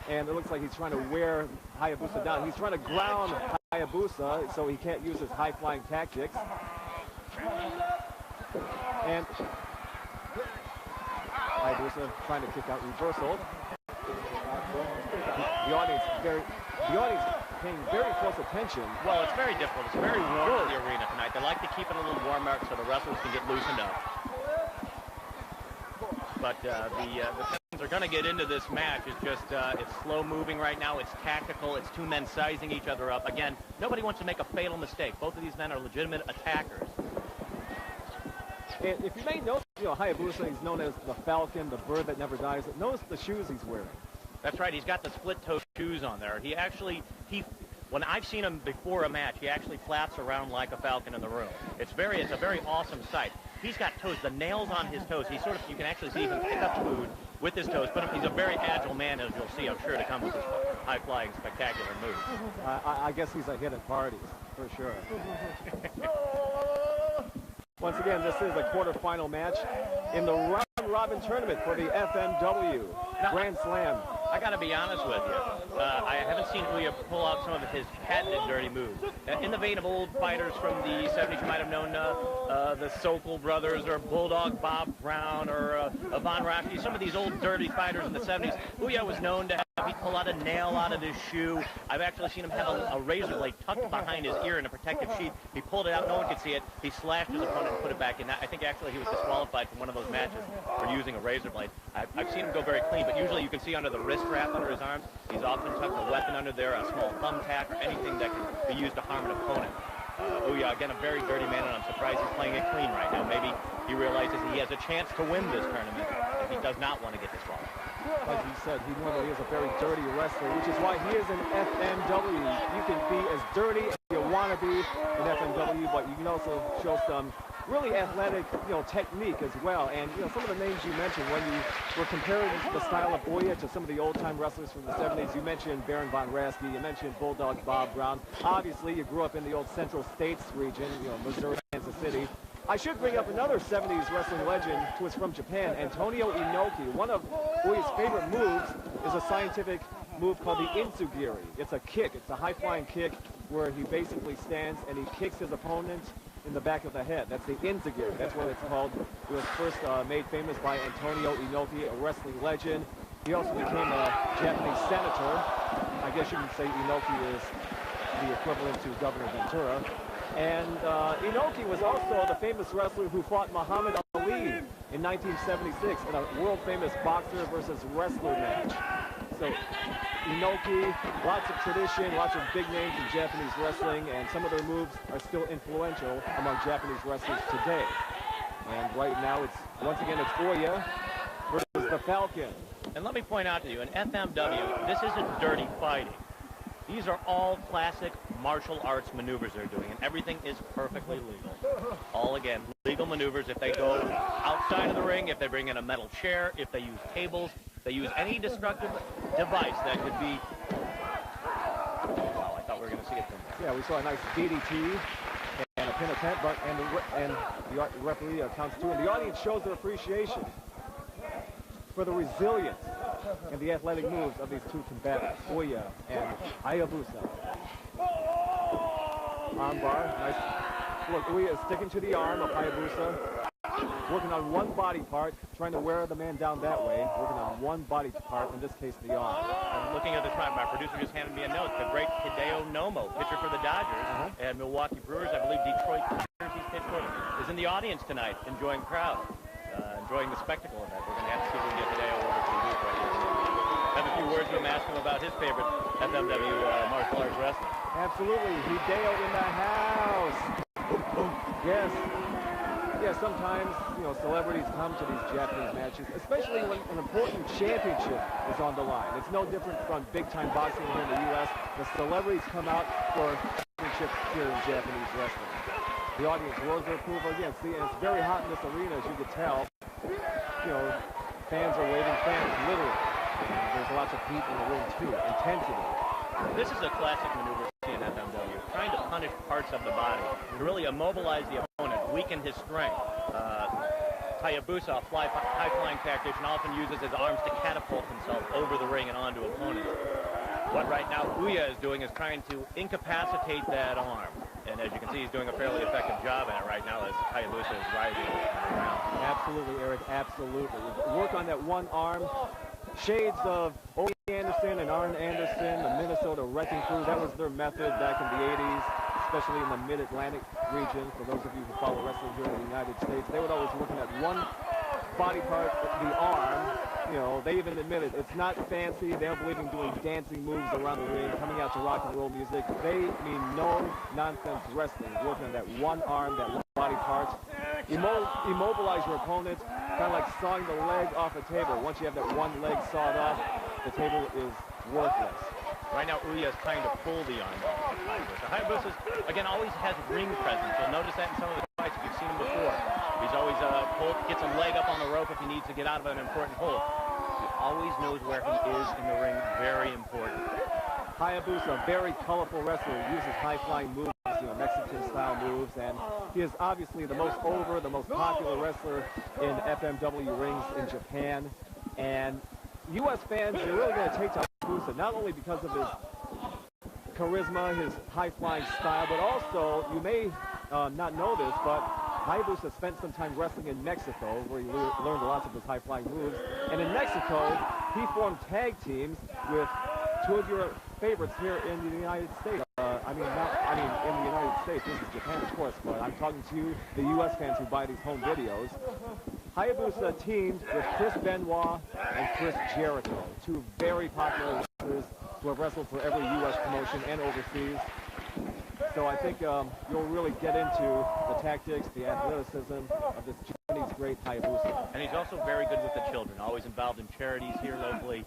And it looks like he's trying to wear Hayabusa down. He's trying to ground Hayabusa so he can't use his high-flying tactics. And Hayabusa trying to kick out reversal. The audience paying very close attention. Well, it's very difficult. It's very warm in the arena tonight. They like to keep it a little warmer so the wrestlers can get loosened up. But the fans are going to get into this match. It's just it's slow moving right now. It's tactical. It's two men sizing each other up. Again, nobody wants to make a fatal mistake. Both of these men are legitimate attackers. And if you may notice, you know, Hayabusa is known as the Falcon, the bird that never dies. Notice the shoes he's wearing. That's right. He's got the split-toe shoes on there. When I've seen him before a match, he actually flaps around like a falcon in the room. It's a very awesome sight. He's got toes, the nails on his toes. He sort of, you can actually see he can pick up food with his toes, but he's a very agile man, as you'll see, I'm sure, to come with his high-flying, spectacular moves. I guess he's a hit at parties, for sure. Once again, this is a quarterfinal match in the round-robin tournament for the FMW Grand Slam. I got to be honest with you. I haven't seen Ouya pull out some of his patented dirty moves. In the vein of old fighters from the 70s, you might have known the Sokol brothers or Bulldog Bob Brown or Von Raschke, some of these old dirty fighters in the 70s. Ouya was known to have, he'd pull out a nail out of his shoe. I've actually seen him have a razor blade tucked behind his ear in a protective sheath. He pulled it out, no one could see it. He slashed his opponent and put it back in. I think actually he was disqualified from one of those matches for using a razor blade. I've seen him go very clean, but usually you can see under the wrist wrap under his arms, he's often tucked a weapon under there, a small thumbtack, or anything that can be used to harm an opponent. Ouya, again, a very dirty man, and I'm surprised he's playing it clean right now. Maybe he realizes he has a chance to win this tournament, and he does not want to get disqualified. As you said, he normally is a very dirty wrestler, which is why he is an FMW. You can be as dirty as you want to be in FMW, but you can also show some really athletic, technique as well. And, some of the names you mentioned when you were comparing the style of Ouya to some of the old-time wrestlers from the 70s, you mentioned Baron Von Raschke, you mentioned Bulldog Bob Brown. Obviously, you grew up in the old Central States region, Missouri, Kansas City. I should bring up another 70s wrestling legend who is from Japan, Antonio Inoki. One of Ouya's favorite moves is a scientific move called the Intsugiri. It's a kick. It's a high-flying kick where he basically stands and he kicks his opponent in the back of the head. That's the Intsugiri. That's what it's called. It was first made famous by Antonio Inoki, a wrestling legend. He also became a Japanese senator. I guess you can say Inoki is the equivalent to Governor Ventura. And Inoki was also the famous wrestler who fought Muhammad Ali in 1976 in a world-famous boxer versus wrestler match. So Inoki, lots of tradition, lots of big names in Japanese wrestling, and some of their moves are still influential among Japanese wrestlers today. And right now, once again, it's Ouya versus the Falcon. And let me point out to you, in FMW, this isn't dirty fighting. These are all classic martial arts maneuvers they're doing, and everything is perfectly legal. All, again, legal maneuvers. If they go outside of the ring, if they bring in a metal chair, if they use tables, they use any destructive device that could be... Wow, I thought we were going to see to get to him. Yeah, we saw a nice DDT and a pin attempt, but and the referee counts two, and the audience shows their appreciation for the resilience and the athletic moves of these two combatants, Ouya and Hayabusa. Arm bar, nice. Look, Ouya is sticking to the arm of Hayabusa, working on one body part, trying to wear the man down that way, working on one body part, in this case the arm. I'm looking at the time. My producer just handed me a note. The great Hideo Nomo, pitcher for the Dodgers and Milwaukee Brewers, I believe Detroit Tigers, he's pitched for, is in the audience tonight, enjoying the crowd, enjoying the spectacle of that. We're going to have to see if we can get Hideo over to the booth right here. Have a few words with him, ask him about his favorite FMW martial arts wrestling. Absolutely, Hideo in the house. Yes. Yeah, sometimes, celebrities come to these Japanese matches, especially when an important championship is on the line. It's no different from big-time boxing here in the U.S. The celebrities come out for championships here in Japanese wrestling. The audience roars their approval again. See, and it's very hot in this arena, as you can tell. Fans are waving fans, literally. There's lots of heat in the ring, too. Intensity. This is a classic maneuver in FMW, trying to punish parts of the body, to really immobilize the opponent, weaken his strength. Hayabusa, a high-flying tactician, often uses his arms to catapult himself over the ring and onto opponents. What right now Ouya is doing is trying to incapacitate that arm. And as you can see, he's doing a fairly effective job at it right now as Hayabusa is rising around. Absolutely, Eric, absolutely. Work on that one arm. Shades of O. Anderson and Arn Anderson, the Minnesota Wrecking Crew. That was their method back in the 80s, especially in the Mid-Atlantic region. For those of you who follow wrestling here in the United States, they would always work on that one body part, the arm. They even admitted it's not fancy. They don't believe in doing dancing moves around the ring, coming out to rock and roll music. They mean no-nonsense wrestling, working on that one arm, that one body part. Immobilize your opponent, kind of like sawing the leg off a table. Once you have that one leg sawed off, the table is worthless. Right now, Ouya is trying to pull the arm off of Hayabusa. Hayabusa, again, always has ring presence. You'll notice that in some of the fights if you've seen him before. He's always gets a leg up on the rope if he needs to get out of an important hold. He always knows where he is in the ring. Very important. Hayabusa, a very colorful wrestler, uses high-flying moves, Mexican-style moves, and he is obviously the most popular wrestler in FMW rings in Japan. And U.S. fans are really going to take to Hayabusa, not only because of his charisma, his high-flying style, but also, you may not know this, but Hayabusa spent some time wrestling in Mexico, where he learned lots of his high-flying moves. And in Mexico, he formed tag teams with two of your favorites here in the United States. In the United States. This is Japan, of course, but I'm talking to the U.S. fans who buy these home videos. Hayabusa teamed with Chris Benoit and Chris Jericho, two very popular wrestlers who have wrestled for every U.S. promotion and overseas. So I think you'll really get into the tactics, the athleticism of this Japanese great Hayabusa. And he's also very good with the children, always involved in charities here locally.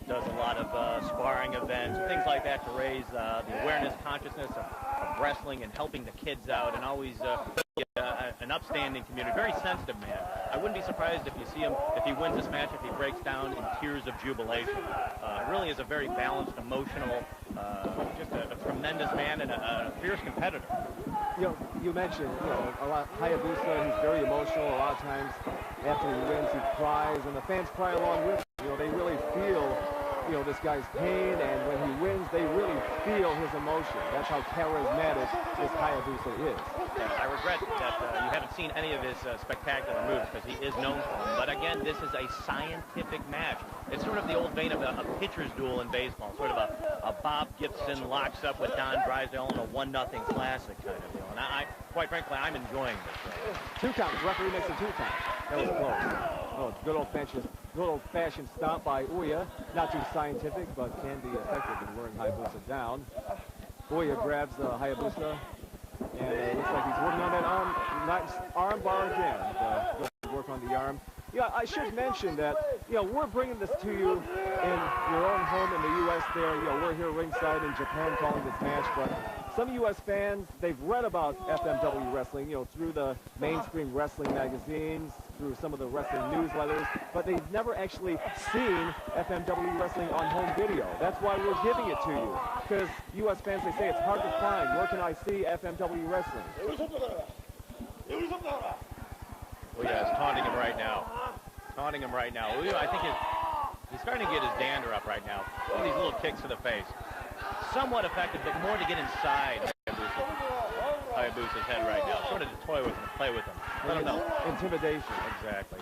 Does a lot of sparring events, things like that to raise the awareness, consciousness of wrestling and helping the kids out, and always an upstanding community, very sensitive man. I wouldn't be surprised if you see him, if he wins this match, if he breaks down in tears of jubilation. Really is a very balanced, emotional, just a tremendous man and a fierce competitor. You mentioned, a lot Hayabusa, he's very emotional. A lot of times after he wins, he cries, and the fans cry along with him. They really feel, this guy's pain, and when he wins, they really feel his emotion. That's how charismatic this Hayabusa is. Yeah, I regret that you haven't seen any of his spectacular moves because he is known for them. But again, this is a scientific match. It's sort of the old vein of a pitcher's duel in baseball, sort of a Bob Gibson locks up with Don Drysdale in a 1-0 classic kind of deal. And quite frankly, I'm enjoying this. 2 count. Referee makes a 2 count. That was close. Oh, good old-fashioned stomp by Ouya. Not too scientific, but can be effective in wearing Hayabusa down. Ouya grabs Hayabusa, and it looks like he's working on that arm. Nice arm bar again. Good work on the arm. Yeah, I should mention that, we're bringing this to you in your own home in the U.S. there. We're here ringside in Japan calling this match, but some U.S. fans, they've read about FMW wrestling, you know, through the mainstream wrestling magazines, through some of the wrestling newsletters, but they've never actually seen FMW wrestling on home video. That's why we're giving it to you, because U.S. fans, they say it's hard to find. Where can I see FMW wrestling? Ouya is taunting him right now. Taunting him right now. Ouya, I think he's starting to get his dander up right now. Look at these little kicks to the face. Somewhat effective, but more to get inside Hayabusa's head right now. Sort of to toy with him, to play with him. Let him know. Intimidation. Exactly.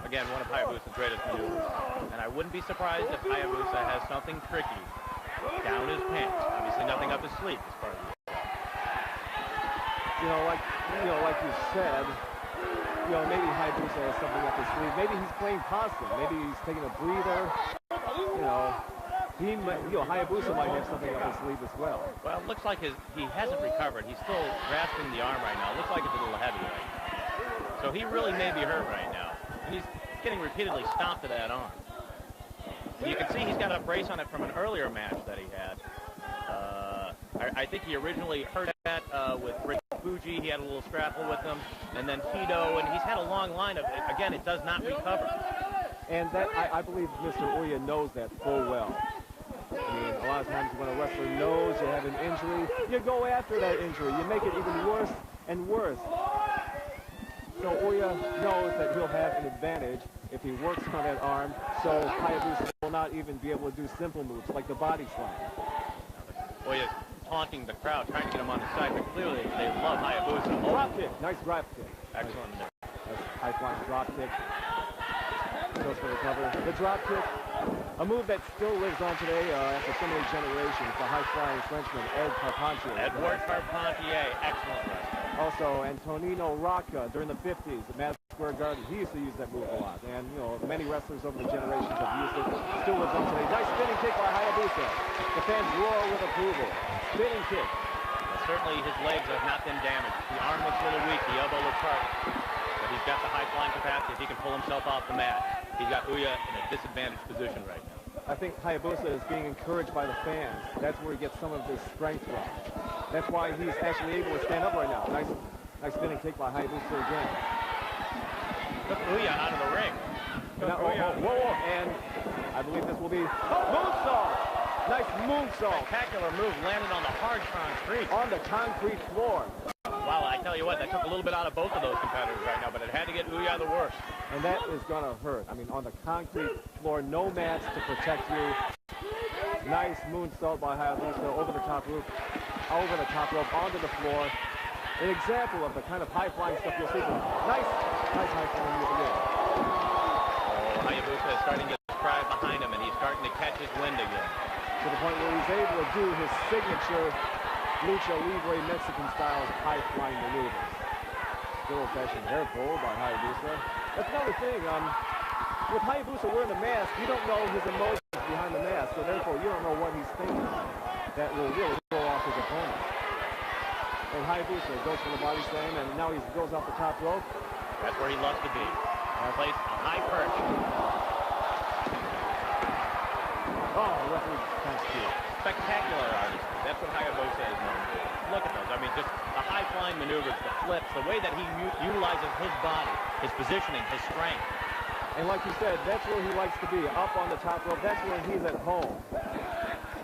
Again, one of Hayabusa's greatest maneuvers. And I wouldn't be surprised if Hayabusa has something tricky down his pants. Obviously nothing up his sleeve as far as like you said, maybe Hayabusa has something up his sleeve. Maybe he's playing possum. Maybe he's taking a breather. Hayabusa might have something up his sleeve as well. Well, it looks like he hasn't recovered. He's still grasping the arm right now. It looks like it's a little heavy right now. So he really may be hurt right now. And he's getting repeatedly stomped to that arm. And you can see he's got a brace on it from an earlier match that he had. I think he originally hurt that with Rick Fuji. He had a little scrapple with him. And then Tito, and he's had a long line of, again, it does not recover. And that, I believe Mr. Ouya knows that full well. I mean, a lot of times when a wrestler knows you have an injury, you go after that injury. You make it even worse and worse. So Ouya knows that he'll have an advantage if he works on that arm, so Hayabusa will not even be able to do simple moves like the body slam. Ouya's taunting the crowd, trying to get him on the side, but clearly they love Hayabusa. Drop kick. Nice drop kick. Excellent. Nice high-flying drop kick. Goes for the cover. The drop kick, a move that still lives on today after so many generations. The high-flying Frenchman, Ed Carpentier. Edward Carpentier, excellent wrestler. Also, Antonino Rocca during the 50s at Madison Square Garden. He used to use that move a lot. And, many wrestlers over the generations have used it. Still lives on today. Nice spinning kick by Hayabusa. The fans roar with approval. Spinning kick. Well, certainly his legs have not been damaged. The arm looks a little weak. The elbow looks hurt. But he's got the high-flying capacity. If he can pull himself off the mat, he's got Ouya in a disadvantaged position right now. I think Hayabusa is being encouraged by the fans. That's where he gets some of his strength from. That's why he's actually able to stand up right now. Nice spinning kick by Hayabusa again. Took Ouya out of the ring. Whoa. And I believe this will be moonsault. Nice moonsault. Spectacular move landed on the hard concrete. On the concrete floor. Wow, I tell you what, that took a little bit out of both of those competitors right now, but it had to get Ouya the worst. And that is going to hurt. I mean, on the concrete floor, no mats to protect you. Nice moonsault by Hayabusa over the top rope, onto the floor. An example of the kind of high-flying stuff you'll see from nice high-flying move again. Oh, Hayabusa is starting to get his stride behind him, and he's starting to catch his wind again. To the point where he's able to do his signature Lucha Libre Mexican-style high-flying maneuvers. Good old-fashioned hair pull by Hayabusa. That's another thing. With Hayabusa wearing the mask, you don't know his emotions behind the mask, so therefore you don't know what he's thinking. That will really throw off his opponent. And Hayabusa goes for the body slam, and now he goes off the top rope. That's where he loves to be. Place a high perch. Oh, the referee counts two. Spectacular artistry. That's what Hayabusa is known for. Look at those. I mean, just the high-flying maneuvers, the flips, the way that he utilizes his body, his positioning, his strength. And like you said, that's where he likes to be, up on the top rope. That's where he's at home.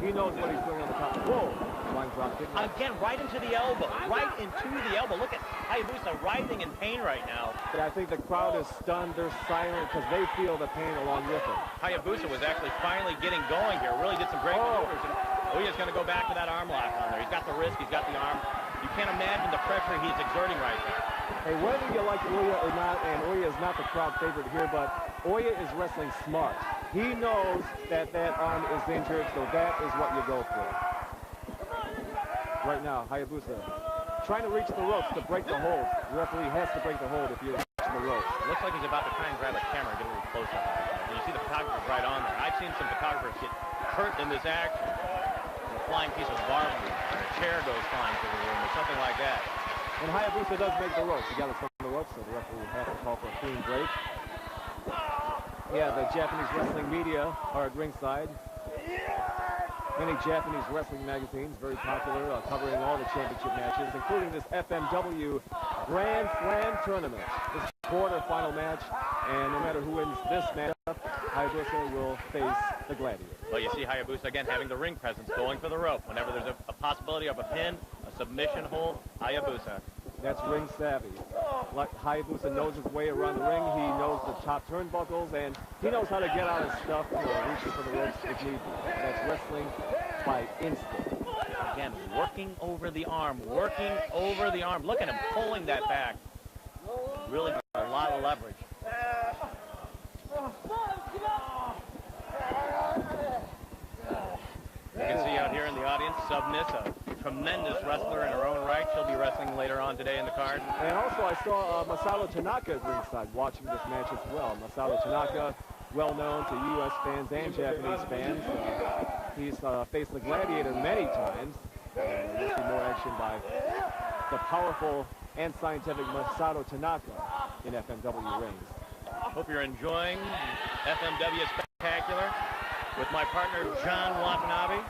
He knows what he's doing on the top. Whoa! Flying drop kick. Again, right into the elbow. Right into the elbow. Look at Hayabusa writhing in pain right now. Yeah, I think the crowd is stunned. They're silent because they feel the pain along with him. Hayabusa was actually finally getting going here. Really did some great maneuvers. And Ouya's going to go back to that arm lock on there. He's got the wrist. He's got the arm. You can't imagine the pressure he's exerting right now. Hey, whether you like Ouya or not, and Ouya is not the crowd favorite here, but Ouya is wrestling smart. He knows that arm is injured, so that is what you go for. Right now, Hayabusa trying to reach the ropes to break the hold. The referee has to break the hold if you reach the ropes. It looks like he's about to try and grab a camera and get a little close up. And you see the photographer's right on there. I've seen some photographers get hurt in this action. A flying piece of barbed wire, or a chair goes flying through the room, or something like that. And Hayabusa does make the ropes. He got us from the ropes, so the referee will have to call for a clean break. Yeah, the Japanese wrestling media are at ringside. Many Japanese wrestling magazines, very popular, covering all the championship matches, including this FMW Grand Slam tournament. This is the quarter-final match, and no matter who wins this matchup, Hayabusa will face the Gladiator. Well, you see Hayabusa again having the ring presence, going for the rope. Whenever there's a possibility of a pin, a submission hold, Hayabusa. That's ring savvy. Like Hayabusa knows his way around the ring. He knows the top turnbuckles, and he knows how to get out of stuff, reaching for the ropes if need be. That's wrestling by instinct. Again, working over the arm, working over the arm. Look at him pulling that back. Really got a lot of leverage. You can see out here in the audience, Submiss, a tremendous wrestler in her own right. She'll be wrestling later on today in the card. And also I saw Masato Tanaka at ringside watching this match as well. Masato Tanaka, well known to U.S. fans and Japanese fans. He's faced the Gladiator many times. And you'll see more action by the powerful and scientific Masato Tanaka in FMW rings. Hope you're enjoying FMW Spectacular with my partner, John Watanabe.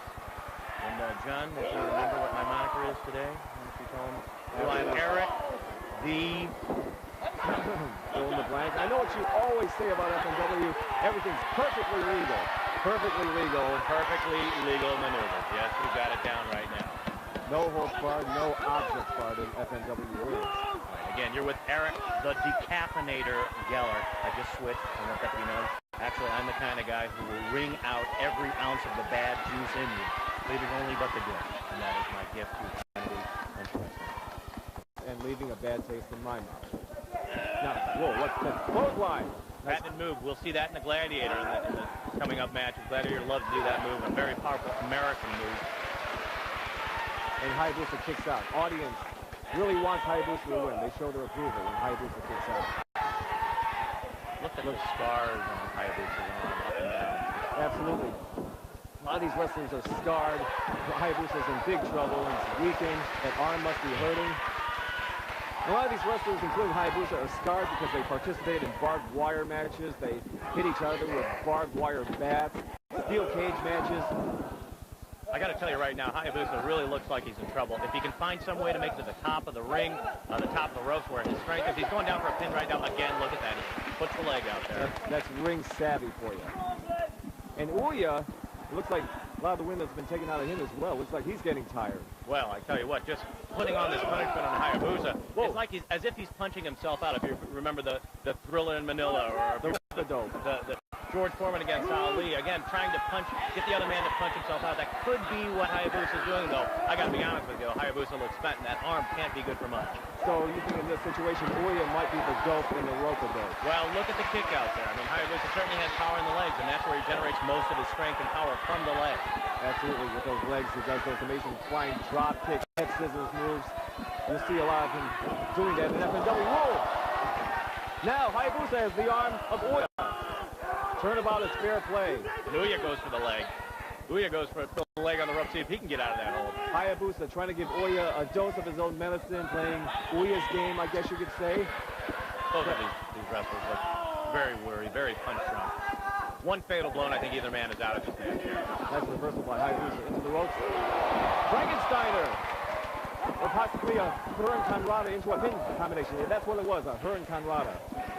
And John, if you remember what my moniker is today, why don't you tell him? Well, I'm Eric, the... Fill in the blank. I know what you always say about FMW. Everything's perfectly legal. Perfectly legal. Perfectly legal maneuvers. Yes, we got it down right now. No holds barred, no objects barred in FMW rings. Again, you're with Eric, the Decaffeinator Geller. I just switched. I want that to be known. Actually, I'm the kind of guy who will wring out every ounce of the bad juice in you, leaving only but the good. And that is my gift to humanity and to wrestling. And leaving a bad taste in my mouth. Now, whoa, what's that? Clothesline. Nice. Patented move. We'll see that in the Gladiator in the coming up matches. Gladiator loves to do that move, a very powerful American move. And Hayabusa kicks out. Audience really wants Hayabusa to win. They show their approval when Hayabusa kicks out. Look at the scars on Hayabusa's arm up and down. Absolutely. A lot of these wrestlers are scarred. Hayabusa's in big trouble. He's weakened. That arm must be hurting. A lot of these wrestlers, including Hayabusa, are scarred because they participate in barbed wire matches. They hit each other with barbed wire bats, steel cage matches. I got to tell you right now, Hayabusa really looks like he's in trouble. If he can find some way to make it to the top of the ring, the top of the ropes where his strength is, he's going down for a pin right now. Again, look at that. He puts the leg out there. That's ring savvy for you. And Ouya, it looks like a lot of the wind that's been taken out of him as well. Looks like he's getting tired. Well, I tell you what, just putting on this punishment on Hayabusa, it's like he's as if he's punching himself out. If you remember the Thriller in Manila or the George Foreman against Ali, again trying to get the other man to punch himself out. That could be what Hayabusa's doing, though. I got to be honest with you, Hayabusa looks spent, and that arm can't be good for much. So you think in this situation, Ouya might be the dope in the rope-a-dope? Well, look at the kick out there. I mean, Hayabusa certainly has power in the legs, and that's where he generates most of his strength and power from the legs. Absolutely, with those legs, he does those amazing flying drop kick, head scissors moves. You'll see a lot of him doing that in FMW. Whoa! Now, Hayabusa has the arm of Ouya. Turnabout is fair play. And Ouya goes for the leg. Ouya goes for the leg on the rope, see if he can get out of that hold. Hayabusa trying to give Ouya a dose of his own medicine, playing Ouya's game, I guess you could say. Both of these wrestlers look very weary, very punch-drunk. One fatal blow, and I think either man is out of this match here. Nice reversal by Hayabusa into the ropes. Frankensteiner! Or possibly a Hurricane into a pin combination. That's what it was, a Hurricane.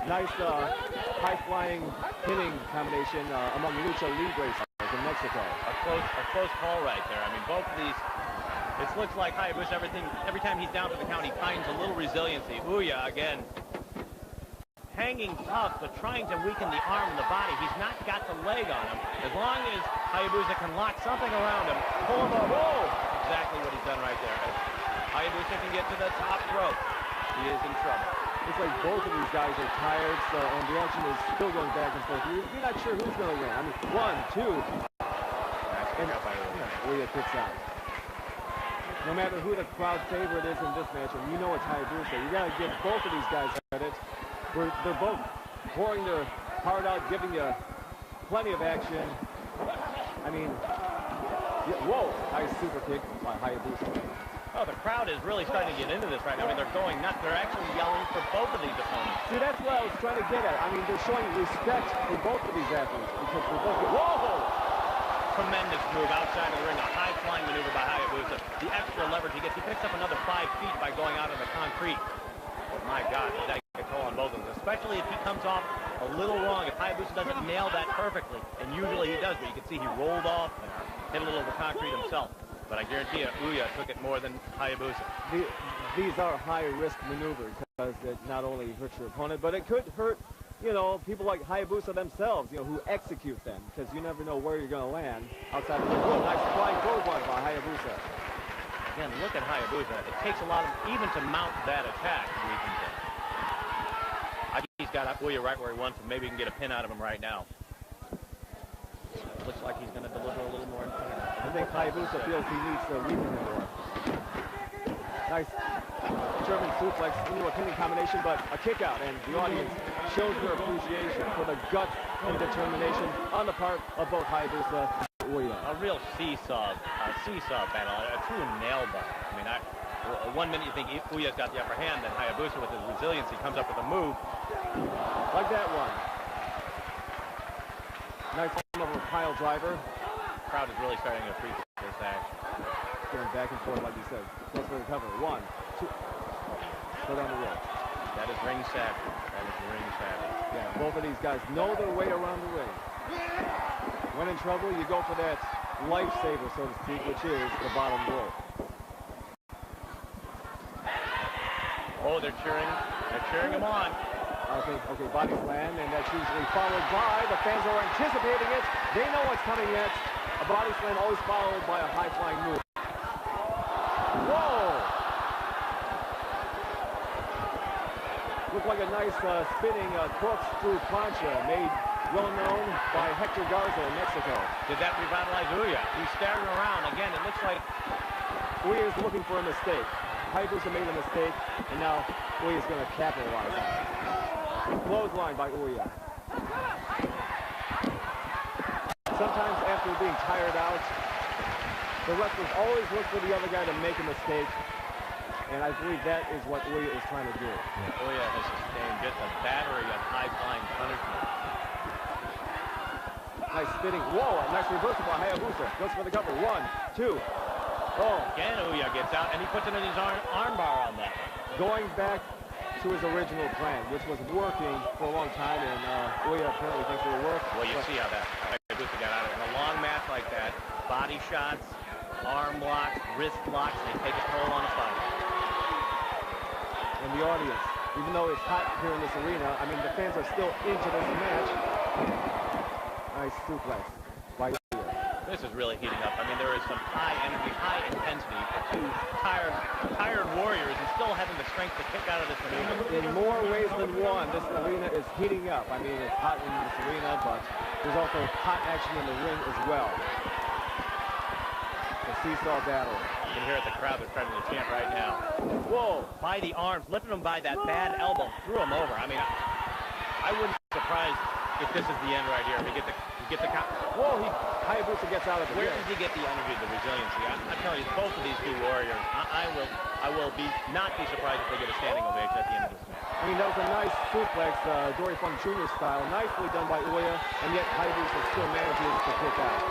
Nice high-flying pinning combination among Lucha Libre stars in Mexico. A close call right there. I mean, both of these, it looks like Hayabusa, every time he's down for the count, he finds a little resiliency. Ouya, again, hanging tough, but trying to weaken the arm and the body. He's not got the leg on him. As long as Hayabusa can lock something around him, pull him over. Whoa! Exactly what he's done right there. As Hayabusa can get to the top rope, he is in trouble. Looks like both of these guys are tired, and the action is still going back and forth. You're not sure who's going to win. I mean, 1, 2. And Ouya kicks out. No matter who the crowd favorite is in this match, and you know it's Hayabusa, you got to give both of these guys credit. They're both pouring their heart out, giving you plenty of action. I mean, whoa, nice super kick by Hayabusa. Oh, the crowd is really starting to get into this right now. I mean, they're going nuts. They're actually yelling for both of these opponents. See, that's what I was trying to get at. I mean, they're showing respect for both of these athletes because they're both... Whoa! tremendous move outside of the ring, a high-flying maneuver by Hayabusa. The extra leverage he gets, he picks up another 5 feet by going out on the concrete. But my God, does that get a toll on both of them, especially if he comes off a little wrong, if Hayabusa doesn't nail that perfectly, and usually he does, but you can see he rolled off and hit a little over concrete himself. But I guarantee you, Ouya took it more than Hayabusa. These are high-risk maneuvers because it not only hurts your opponent, but it could hurt, you know, people like Hayabusa themselves, you know, who execute them, because you never know where you're going to land outside of the ring. Nice flying clothesline by Hayabusa. Again, look at Hayabusa. It takes a lot of, even to mount that attack, I think he's got Ouya right where he wants him. Maybe he can get a pin out of him right now. Looks like he's going to deliver a little more. I think Hayabusa feels he needs to weaken him more. Nice German suplex into a pinning combination, but a kick out, and the audience shows their appreciation for the guts and determination on the part of both Hayabusa and Ouya. A real seesaw battle, a true nail biter. I mean, one minute you think Ouya's got the upper hand, then Hayabusa with his resilience, he comes up with a move. Like that one. Nice form of a pile driver. Crowd is really starting to appreciate this action. Going back and forth, like you said. Goes for the cover. 1, 2. Go down the road. That is ring savvy. That is ring savvy. Yeah, both of these guys know their way around the ring. When in trouble, you go for that lifesaver, so to speak, which is the bottom rope. Oh, they're cheering. They're cheering him on. I think, okay, body slam, and that's usually followed by, the fans are anticipating it. They know what's coming next. A body slam always followed by a high-flying move. Whoa! Looked like a nice spinning corkscrew plancha made well known by Hector Garza in Mexico. Did that revitalize Ouya? He's staring around. Again, it looks like Ouya is looking for a mistake. Hayabusa made a mistake, and now Ouya is going to capitalize on it. Clothesline by Ouya. Sometimes after being tired out, the wrestlers always look for the other guy to make a mistake, and I believe that is what Ouya is trying to do. Yeah, Ouya has sustained just a battery of high-flying punishment. Nice spinning. Whoa, a nice reversal by Hayabusa. Goes for the cover. 1, 2. Oh. Again, Ouya gets out, and he puts it in his arm bar on that. Going back to his original plan, which was working for a long time, and Ouya apparently thinks it will work. Well, you see how that Hayabusa got out of it. In a long match like that, body shots, arm locks, wrist locks, they take a toll on a fighter. And the audience, even though it's hot here in this arena, I mean, the fans are still into this match. Nice suplex by Ouya. This is really heating up. I mean, there is some high energy, high intensity for two tired warriors and still having the strength to kick out of this maneuver. In more ways than one, this arena is heating up. I mean, it's hot in this arena, but there's also hot action in the ring as well. The seesaw battle. You can hear it, the crowd is starting to chant right now. Whoa! By the arms, lifting him by that bad elbow, threw him over. I mean, I wouldn't be surprised if this is the end right here. We get the count. Whoa! Hayabusa gets out of the Where ring. does he get the energy, the resiliency? I'm telling you, both of these two warriors, I will not be surprised if they get a standing ovation at the end of this match. I mean, that was a nice suplex, Dory Funk Jr. style. Nicely done by Ouya, and yet Hayabusa still manages to kick out.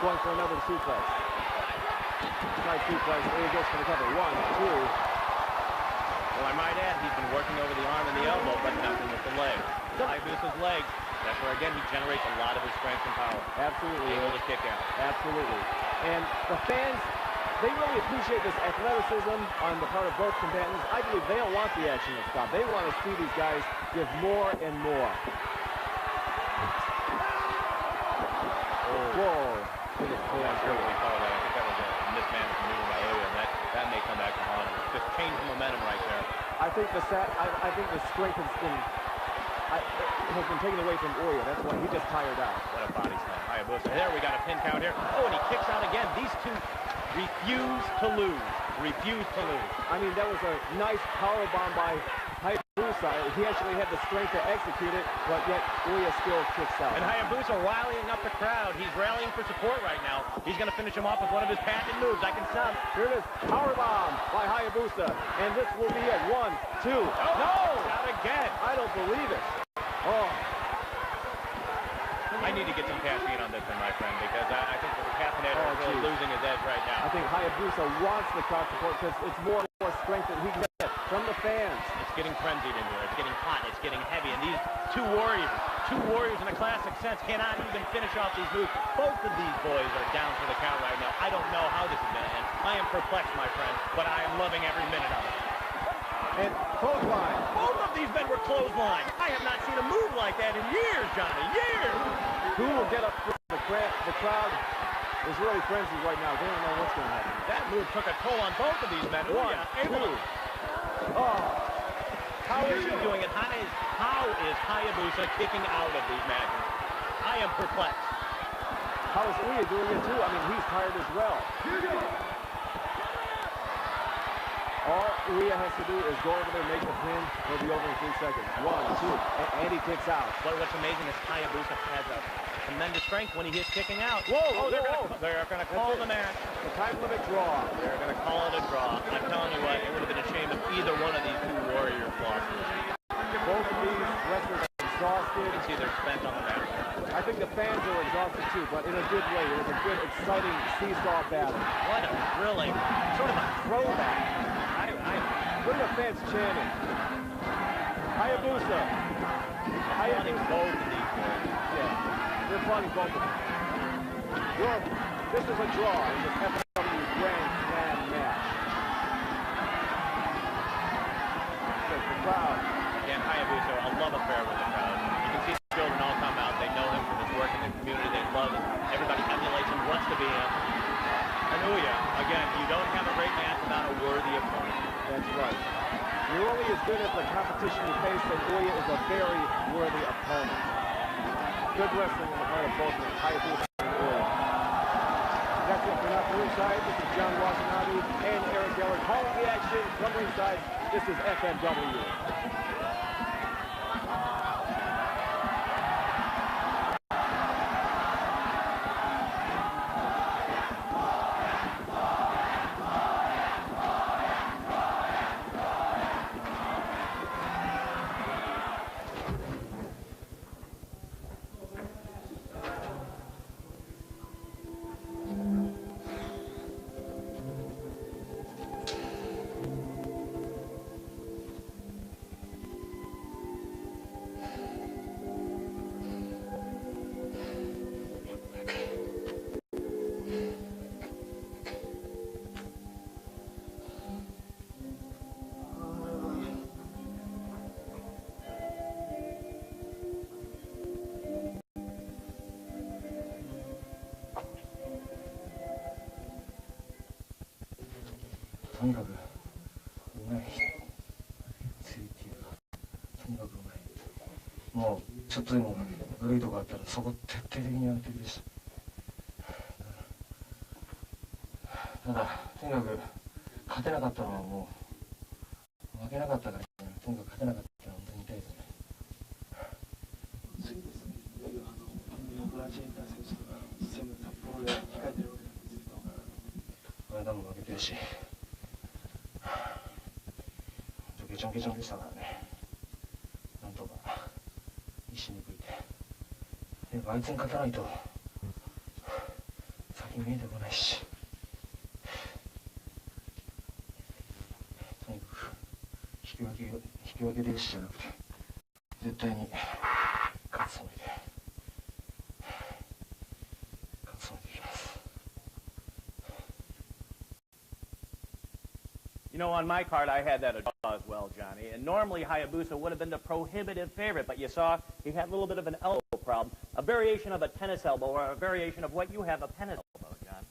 Going for another suplex. Nice suplex. Ouya goes for the cover. 1, 2. Well, I might add, he's been working over the arm and the elbow, but nothing with the leg. Hayabusa's leg. That's where, again, he generates a lot of his strength and power. Absolutely. Able to kick out. Absolutely. And the fans, they really appreciate this athleticism on the part of both combatants. I believe they don't want the action to stop. They want to see these guys give more and more. Oh. Whoa. I'm not sure what we call that. I think that was a mismanaged maneuver by Ouya, and that may come back to haunt him. Just change the momentum right there. I think the strength has been taken away from Ouya. That's why he just tired out. What a body slam. Hayabusa. There, we got a pin count here. Oh, and he kicks out again. These two refuse to lose. Refuse to lose. I mean, that was a nice power bomb by Hayabusa. He actually had the strength to execute it, but yet Ouya still kicks out. And Hayabusa rallying up the crowd. He's rallying for support right now. He's going to finish him off with one of his patented moves. I can sound. Here it is. Power bomb by Hayabusa. And this will be it. 1, 2. No! Out again. I don't believe it. Oh. I need to get some caffeine on this one, my friend, because I think the caffeinator is really losing his edge right now. I think Hayabusa wants the crowd support because it's more and more strength that he can get from the fans. It's getting frenzied in here. It's getting hot. It's getting heavy. And these two warriors in a classic sense cannot even finish off these moves. Both of these boys are down for the count right now. I don't know how this is going to end. I am perplexed, my friend, but I am loving every minute of it. And clothesline. Both of these men were clothesline. I have not seen a move like that in years, Johnny. Years. Who will get up first? The crowd is really frenzied right now. They don't know what's going to happen. That move took a toll on both of these men. One, two. Oh. How is he doing it? How is Hayabusa kicking out of these matches? I am perplexed. How is Ouya doing it too? I mean, he's tired as well. All Ouya has to do is go over there, make the pin. He'll be over in 3 seconds. 1, 2, and he kicks out. But what's amazing is Hayabusa has a tremendous strength when he is kicking out. Whoa! They're going to call the match. The time limit draw. They're going to call it a draw. I'm telling you what, it would have been a shame if either one of these two warriors lost. Both of these wrestlers are exhausted. You can see they're spent on the match. I think the fans are exhausted too, but in a good way. It was a good, exciting seesaw battle. What a thrilling, sort of a throwback. Look at the fans chanting. Hayabusa. Hayabusa. Both of these boys. Yeah, they're applauding both of them. This is a draw in this FMW Grand Slam match. The crowd. Again, Hayabusa, a love affair with the crowd. You can see the children all come out. They know him from his work in the community. They love him. Everybody emulates him, wants to be him. And Ouya, again, you don't have a great match without a worthy opponent. That's right. You're only as good as the competition you face, and Ouya is a very worthy opponent. Good wrestling on the part of both of them, Hayabusa and Ouya. That's it for now from ringside. This is John Watanabe and Eric Geller calling the action from ringside. This is FMW.とにかくうまい釣りっていうかとにかくうまいもうちょっとでも悪いとこあったらそこ徹底的にやってくれしただとにかく勝てなかったのはもう負けなかったからとにかく勝てなかったのは本当に痛いですね次ですねいよいよブラジル選手とかセム札幌で控えてるわけなんですけどこの間も負けてるしケチョンケチョンでしたからねなんとか一矢報いてでもあいつに勝たないと先見えてこないしとにかく引き分けでよしじゃなくて絶対に勝つつもりでいきます。You know, on my card, I had that a draw as well, Johnny. And normally, Hayabusa would have been the prohibitive favorite, but you saw he had a little bit of an elbow problem, a variation of a tennis elbow, or a variation of what you have, a tennis elbow, John.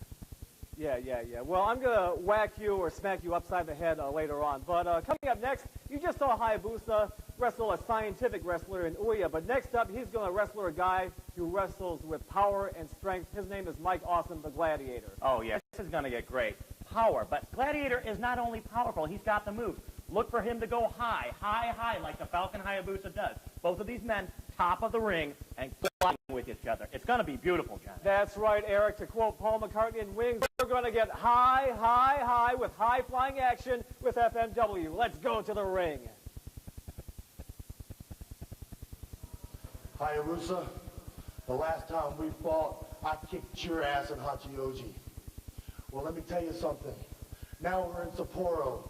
Yeah. Well, I'm going to whack you or smack you upside the head later on. But coming up next, you just saw Hayabusa wrestle a scientific wrestler in Ouya. But next up, he's going to wrestle a guy who wrestles with power and strength. His name is Mike Awesome, the Gladiator. Oh, yeah. This is going to get great. Power. But Gladiator is not only powerful, he's got the moves. Look for him to go high, like the Falcon Hayabusa does. Both of these men, top of the ring, and flying with each other. It's going to be beautiful, John. That's right, Eric. To quote Paul McCartney in Wings, we're going to get high with high-flying action with FMW. Let's go to the ring. Hayabusa, The last time we fought, I kicked your ass in Hachioji. Well, let me tell you something. Now we're in Sapporo,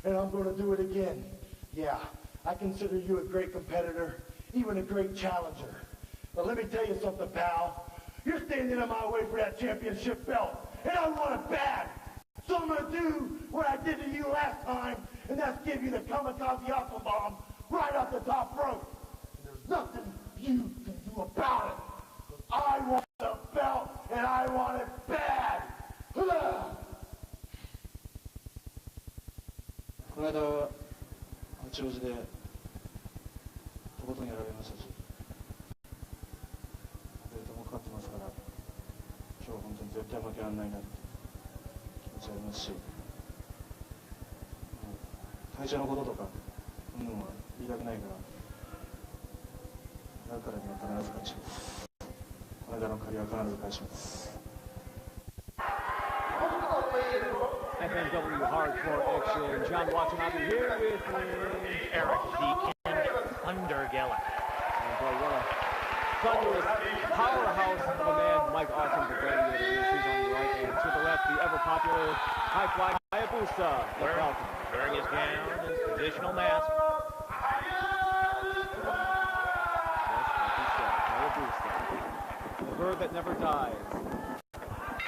and I'm going to do it again. Yeah, I consider you a great competitor, even a great challenger. But let me tell you something, pal. You're standing in my way for that championship belt, and I want it bad. So I'm going to do what I did to you last time, and that's give you the kamikaze aqua bomb right off the top rope. And there's nothing you can do about it. I want the belt, and I want it bad. この間は八王子でとことんやられましたし、ベルトもかかってますから、今日は本当に絶対負けられないなって気持ちありますし、会社のこととかそういうのは言いたくないから、やるからには必ず勝ちます。この間の借りは必ず返します。FMW Hardcore Action. John Watson out here with Eric Deakin Undergeller. And boy, what a thunderous powerhouse of a man, Mike Austin, the Gladiator. He's on the right, and to the left, the ever-popular high-flying Hayabusa, the Falcon. Wearing his gown, his traditional mask. Yes, like he said, Hayabusa, the bird that never dies.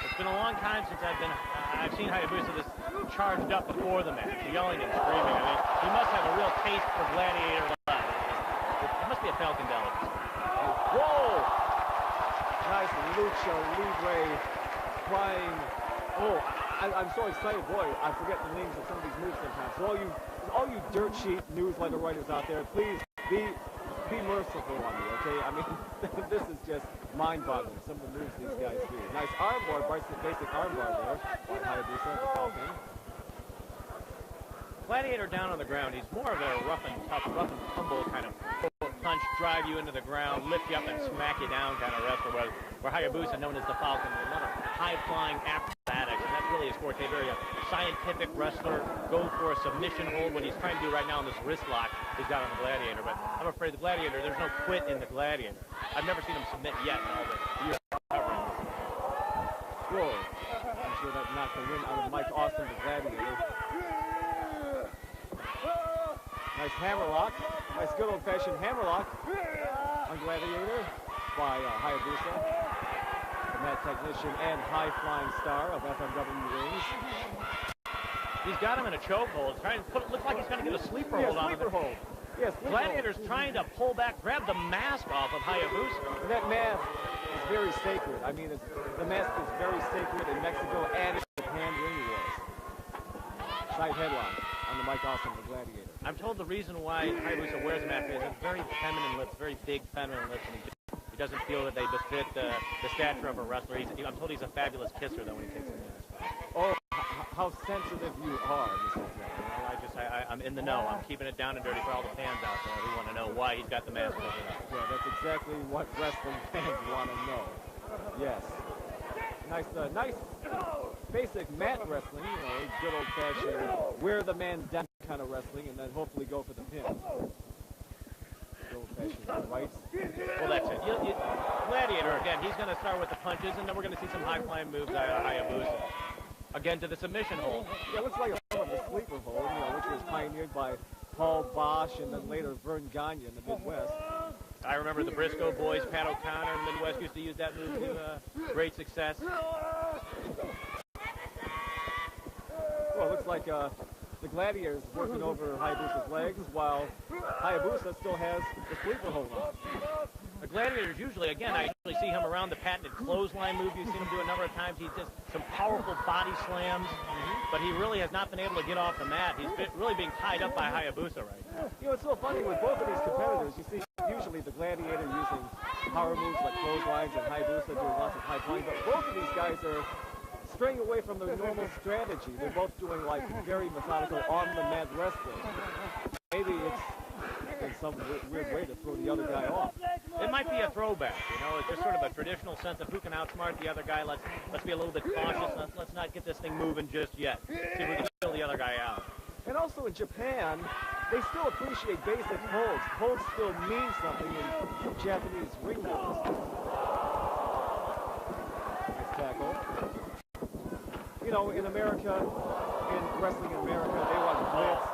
It's been a long time since I've seen Hayabusa this charged up before the match, yelling and screaming. I mean, he must have a real taste for Gladiator Live. It must be a Falcon delicacy. Whoa! Nice lucha libre flying. Oh, I'm so excited, boy. I forget the names of some of these moves sometimes. So all you dirt sheet newsletter writers out there, please be merciful on me, okay? I mean, this is just mind-boggling, some of the moves these guys do. Nice armbar, basic armbar there on Hayabusa, the Falcon. Gladiator down on the ground, he's more of a rough and tumble kind of punch, drive you into the ground, lift you up and smack you down kind of wrestler, where Hayabusa, known as the Falcon, another high-flying acrobatics, and that's really his forte, very scientific wrestler, goes for a submission hold, what he's trying to do right now in this wrist lock he's got on the Gladiator, but I'm afraid the Gladiator, there's no quit in the Gladiator. I've never seen him submit yet in all the years covering this. Whoa, I'm sure that knocked the wind out of Mike Austin, the Gladiator. Nice hammerlock. Nice good old-fashioned hammerlock on Gladiator by Hayabusa, the mat technician and high-flying star of FMW rings. He's got him in a chokehold. Looks like he's going to get a sleeper hold on him. Yes, Gladiator's trying to pull back, grab the mask off of Hayabusa. And that mask is very sacred. I mean, the mask is very sacred in Mexico and in Japan ring wars. Side headlock on the Mike Austin, the Gladiator. I'm told the reason why Hayabusa wears a mask is it's very feminine lips, very big feminine lips, and he doesn't feel that they befit the stature of a wrestler. I'm told he's a fabulous kisser, though, when he takes the mask. Oh, how sensitive you are, Mr. I'm in the know. I'm keeping it down and dirty for all the fans out there who want to know why he's got the mask over. Yeah, that's exactly what wrestling fans want to know. Yes. Nice basic mat wrestling, you know, good old-fashioned wear the man down kind of wrestling, and then hopefully go for the pin. Good old-fashioned rights. Well, that's it. Gladiator, again, he's going to start with the punches, and then we're going to see some high-flying moves out of Hayabusa. Again, to the submission hold. Yeah, it looks like a form of a sleeper hold, you know, which was pioneered by Paul Bosch and then later Vern Gagne in the Midwest. I remember the Briscoe boys, Pat O'Connor in the Midwest used to use that move to great success. Well, it looks like the Gladiator's working over Hayabusa's legs while Hayabusa still has the sleeper hold on. The Gladiators usually, again, I usually see him around the patented clothesline move. You've seen him do a number of times. He does some powerful body slams, but he really has not been able to get off the mat. He's really being tied up by Hayabusa right now. You know, it's so funny with both of these competitors. You see usually the Gladiator using power moves like clotheslines and Hayabusa doing lots of high flying, but both of these guys are straying away from their normal strategy. They're both doing like very methodical on-the-mat wrestling. Maybe it's in some weird way to throw the other guy off. It might be a throwback, you know. It's just sort of a traditional sense of who can outsmart the other guy. Let's be a little bit cautious. Let's not get this thing moving just yet. See if we can kill the other guy out. And also in Japan, they still appreciate basic holds. Holds still mean something in Japanese ring wars. know, in America, in wrestling in America, they want blitz.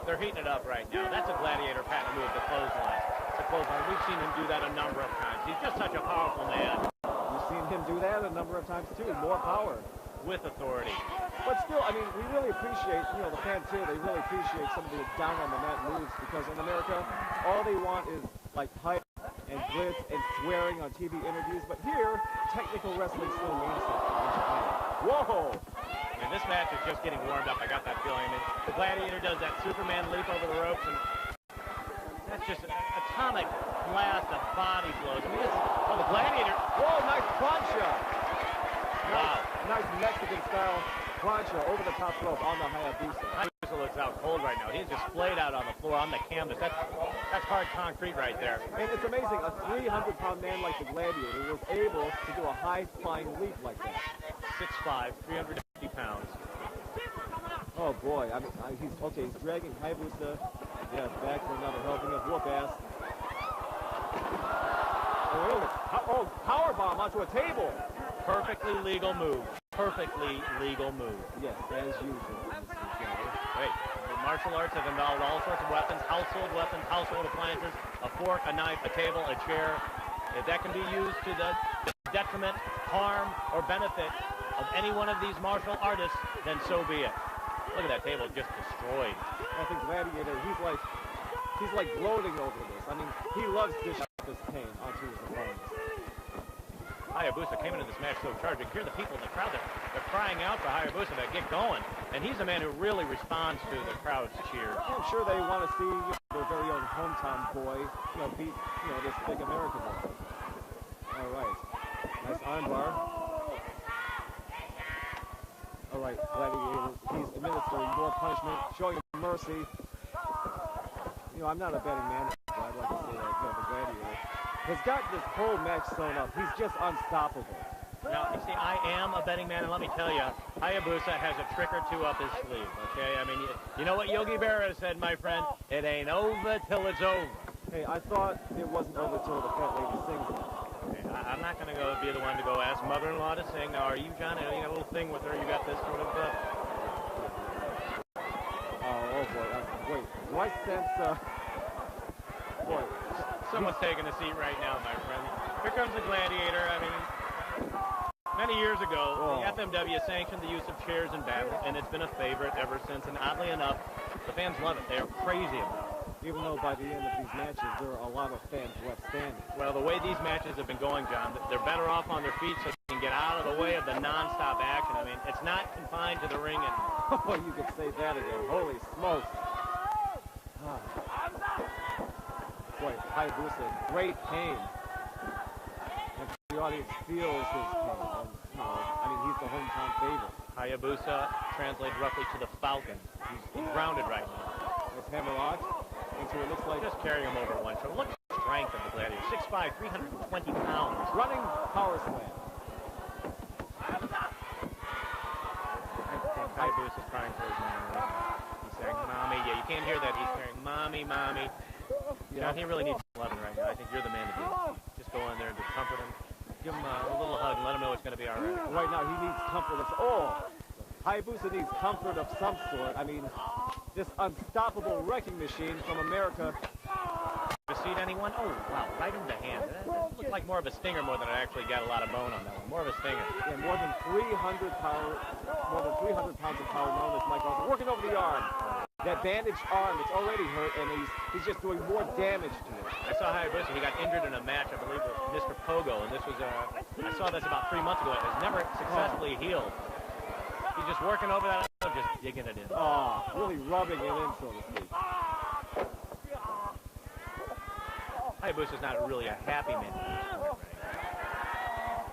They're heating it up right now. That's a gladiator pattern move, the clothesline. It's a clothesline. We've seen him do that a number of times. He's just such a powerful man. You've seen him do that a number of times, too. More power. With authority. But still, I mean, we really appreciate, you know, the fans here, they really appreciate some of the down on the mat moves, because in America, all they want is, like, hype and blitz and swearing on TV interviews. But here, technical wrestling still means something. Whoa! And this match is just getting warmed up. I got that feeling. I mean, the gladiator does that Superman leap over the ropes, and that's just an atomic blast of body blows. I mean, the gladiator. Whoa, nice plancha. Wow. Nice Mexican-style plancha over the top rope on the Hayabusa. Hayabusa looks out cold right now. He's just splayed out on the floor on the canvas. That's hard concrete right there. And it's amazing. A 300-pound man like the gladiator was able to do a high-flying leap like that. 6'5", 350 pounds. Oh boy, I mean, he's dragging Hayabusa. Yeah, back for another helping of whoop ass. Oh, power bomb onto a table. Perfectly legal move. Perfectly legal move. Yes, as usual. Wait, martial arts have involved all sorts of weapons, household appliances, a fork, a knife, a table, a chair. If that can be used to the detriment, harm, or benefit of any one of these martial artists, then so be it. Look at that table just destroyed. I think Gladiator, he's like gloating over this. I mean, he loves to shout this pain onto his opponents. Hayabusa came into this match so charged. You can hear the people in the crowd. They're crying out for Hayabusa to get going. And he's a man who really responds to the crowd's cheers. I'm sure they want to see their very own hometown boy, beat, this big American boy. All right. Nice armbar. All right, Gladiator. He's administering more punishment, showing mercy. I'm not a betting man, but I'd like to say that, the Gladiator has got this whole match sewn up. He's just unstoppable. Now, you see, I am a betting man, and let me tell you, Hayabusa has a trick or two up his sleeve, okay? I mean, you know what Yogi Berra said, my friend? It ain't over till it's over. Hey, I thought it wasn't over till the fat lady sings it. Okay, I'm not going to go be the one to go ask mother-in-law to sing. Now, are you, John? You got a little thing with her. You got this sort of... Oh, boy. Wait, do I sense... Boy... Someone's taking a seat right now, my friend. Here comes the Gladiator. I mean, many years ago, the FMW sanctioned the use of chairs in battle, and it's been a favorite ever since. And oddly enough, the fans love it. They are crazy about it. Even though by the end of these matches, there are a lot of fans left standing. Well, the way these matches have been going, John, they're better off on their feet so they can get out of the way of the non-stop action. I mean, it's not confined to the ring anymore. Oh, you could say that again. Holy smokes. Boy, Hayabusa, great pain. And the audience feels his pain. I mean, he's the hometown favorite. Hayabusa translates roughly to the Falcon. He's grounded right now. This hammerlock into it looks like... Just carrying him over one shoulder. Look at the strength of the Gladiator. 6'5", 320 pounds. Running power slam. Hayabusa's crying for his mom. He's saying, Mommy. Yeah, you can't hear that. He's saying, Mommy, Mommy. John, he really needs some loving right now. I think you're the man to do it. Just go in there and just comfort him. Give him a little hug and let him know it's going to be all right. Right now, he needs comfort of... Hayabusa needs comfort of some sort. I mean, this unstoppable wrecking machine from America... You see anyone? Oh, wow, right in the hand. That looked like more of a stinger more than it actually got a lot of bone on that one. More of a stinger. Yeah, more than 300 pounds of power known as Mike Austin. Working over the arm. That bandaged arm, it's already hurt, and he's just doing more damage to it. I saw Hayabusa. He got injured in a match, I believe, with Mr. Pogo, and this was, I saw this about 3 months ago. It was never successfully healed. He's just working over that, just digging it in. Oh, really rubbing it in, so to speak. Hayabusa's not really a happy man.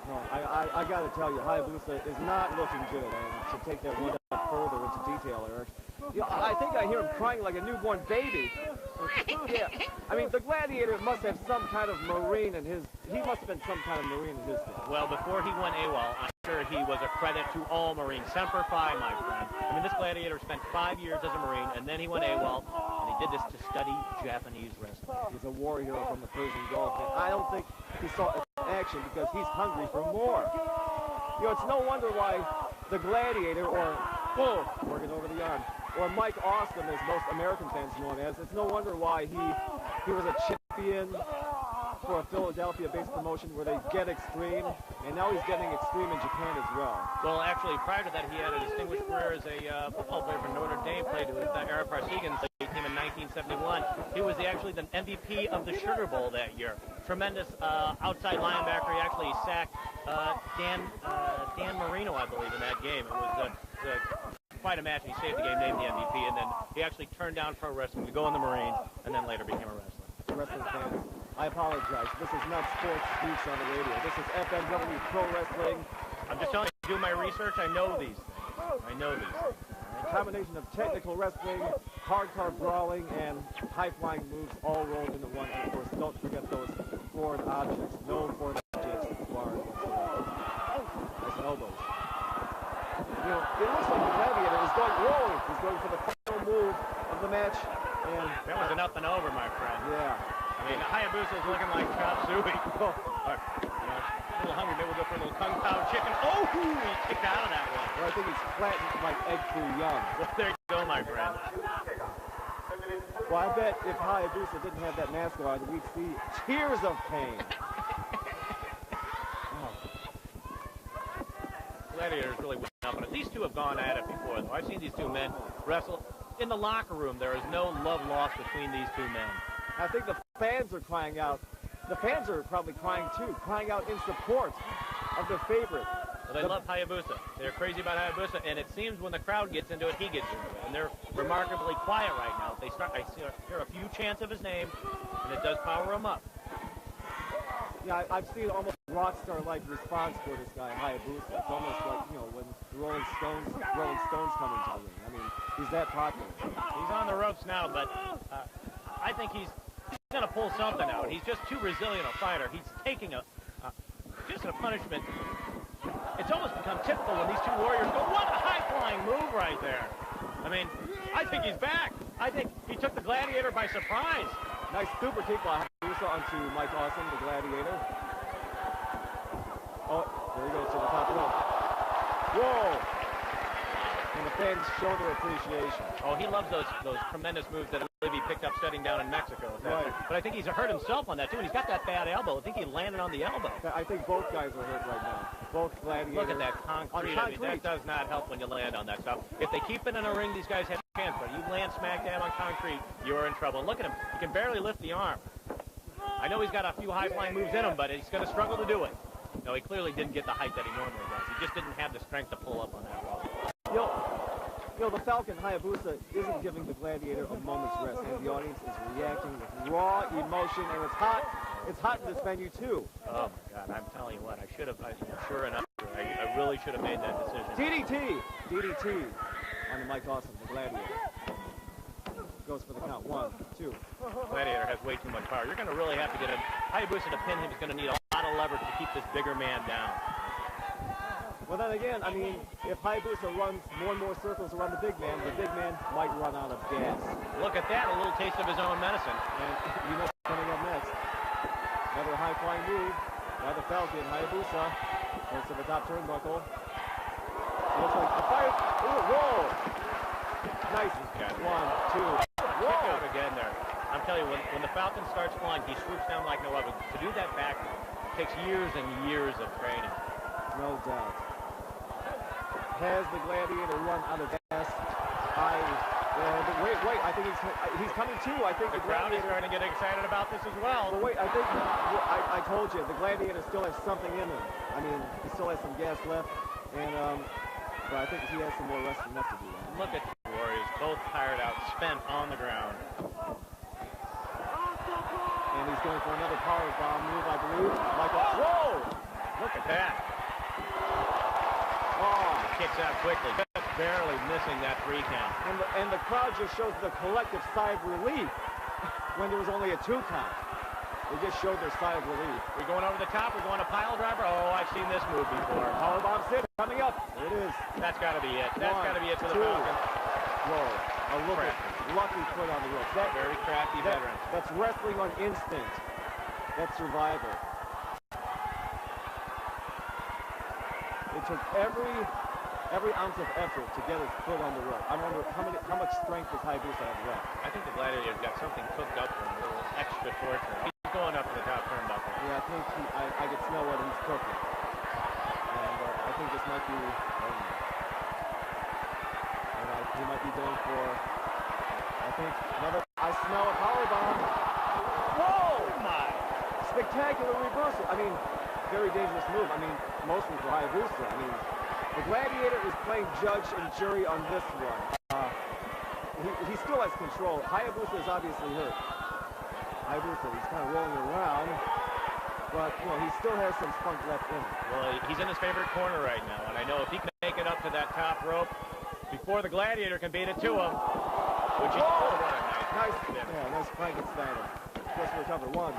No, I got to tell you, Hayabusa is not looking good, and to take that one step further into detail, Eric. I think I hear him crying like a newborn baby. Yeah, I mean, the Gladiator must have some kind of Marine in his... He must have been some kind of Marine in his day. Well, before he went AWOL, I'm sure he was a credit to all Marines. Semper Fi, my friend. I mean, this Gladiator spent 5 years as a Marine, and then he went AWOL, and he did this to study Japanese wrestling. He's a war hero from the Persian Gulf, and I don't think he saw it in action because he's hungry for more. It's no wonder why the Gladiator, or working over the arm, or Mike Awesome, as most American fans know him as. It's no wonder why he was a champion for a Philadelphia-based promotion where they get extreme, and now he's getting extreme in Japan as well. Well, actually, prior to that, he had a distinguished career as a football player for Notre Dame, played with Ara Parsegan's team in 1971. He was actually the MVP of the Sugar Bowl that year. Tremendous outside linebacker. He actually sacked Dan Marino, I believe, in that game. It was quite a match, and he saved the game, named the MVP, and then he actually turned down pro wrestling to go in the Marines, and then later became a wrestler. Wrestling fans, I apologize. This is not sports speaks on the radio. This is FMW Pro Wrestling. I'm just telling you, do my research. I know these things. I know these things. A combination of technical wrestling, hardcore brawling, and high-flying moves all rolled into one. And of course, don't forget those foreign objects. No foreign objects required whatsoever. Nice elbows. You know, it looks like the Gladiator is going, whoa! He's going for the final move of the match. And that was enough and over, my friend. Yeah. I mean, Hayabusa is looking like chop suey. Oh. Right. A little hungry, maybe we'll go for a little kung pao chicken. Oh, he kicked out of that one. Well, I think he's flattened like egg foo young. Well, there you go, my friend. Well, I bet if Hayabusa didn't have that mask on, we'd see tears of pain. Gladiators really went up on it. These two have gone at it before, though. I've seen these two men wrestle. In the locker room, there is no love lost between these two men. I think the fans are crying out. The fans are probably crying, too, crying out in support of their favorite. Well, they love Hayabusa. They're crazy about Hayabusa, and it seems when the crowd gets into it, he gets into it. And they're remarkably quiet right now. They start. I hear a few chants of his name, and it does power him up. Yeah, I've seen almost rock star-like response for this guy, Hayabusa. It's almost like, you know, when the Rolling Stones come into the ring. I mean, he's that popular. He's on the ropes now, but I think he's going to pull something out. He's just too resilient a fighter. He's taking just a punishment. It's almost become typical when these two warriors go, what a high-flying move right there. I mean, I think he's back. I think he took the Gladiator by surprise. Nice super kick by Hayabusa onto Mike Awesome, the Gladiator. Oh, there he goes to the top rope. Whoa! And the fans show their appreciation. Oh, he loves those tremendous moves that he picked up setting down in Mexico. Right. But I think he's hurt himself on that, too, and he's got that bad elbow. I think he landed on the elbow. I think both guys are hurt right now. Both Gladiators. Look at that concrete. I mean, that does not help when you land on that stuff. If they keep it in a ring, these guys have a chance, but you land smack dab on concrete, you're in trouble. And look at him. He can barely lift the arm. I know he's got a few high-flying moves in him, but he's going to struggle to do it. No, he clearly didn't get the height that he normally does. He just didn't have the strength to pull up on that wall. You know, the Falcon Hayabusa isn't giving the Gladiator a moment's rest, and the audience is reacting with raw emotion, and it's hot. It's hot in this venue, too. Oh, my God, I'm telling you what, sure enough, I really should have made that decision. DDT on the Mike Awesome, the Gladiator. Goes for the count. 1, 2. Gladiator has way too much power. You're going to really have to get Hayabusa to pin him. He's going to need a lot of leverage to keep this bigger man down. Well, then again, I mean, if Hayabusa runs more and more circles around the big man might run out of gas. Look at that, a little taste of his own medicine. And you know what's coming up next. Another high-flying move by the Falcon, Hayabusa. Goes to the top turnbuckle. Looks like the fight. Ooh, whoa! Nice. 1, 2. Whoa! Kick out again there. I'm telling you, when the Falcon starts flying, he swoops down like no other. To do that back takes years and years of training. No doubt. Has the Gladiator run out of gas? Wait, I think he's coming too. I think the crowd is starting to get excited about this as well. But wait, I think, I told you, the Gladiator still has something in him. I mean, he still has some gas left, and but I think he has some more wrestling left to do. Look at the Warriors, both tired out, spent on the ground. And he's going for another power bomb move, I believe. Whoa! Look at that. Oh, kicks out quickly, just barely missing that 3 count. And the crowd just shows the collective sigh of relief when there was only a 2 count. They just showed their sigh of relief. We're going over the top. We're going to pile driver. Oh, I've seen this move before. Powerbomb sit coming up. There it is. That's got to be it. That's got to be it for the Falcon. Whoa, a lucky foot on the ropes. That very crafty veteran. That's wrestling on instinct. That's survival. It took every every ounce of effort to get his foot on the rope. I wonder how much strength does Hayabusa have left? I think the Gladiator's got something cooked up for him, a little extra torture. He's going up to the top turnbuckle. Yeah, I think I can smell what he's cooking. And I think this might be, he might be going for, I think, I smell a powerbomb. Whoa! My! Spectacular reversal. I mean, very dangerous move. I mean, mostly for Hayabusa. I mean, the Gladiator is playing judge and jury on this one. He still has control. Hayabusa is obviously hurt. Hayabusa, he's kind of rolling around, but you know, he still has some spunk left in him. Well, he's in his favorite corner right now, and I know if he can make it up to that top rope before the Gladiator can beat it to him, which is nice Frankensteiner. Just recover. 1, 2.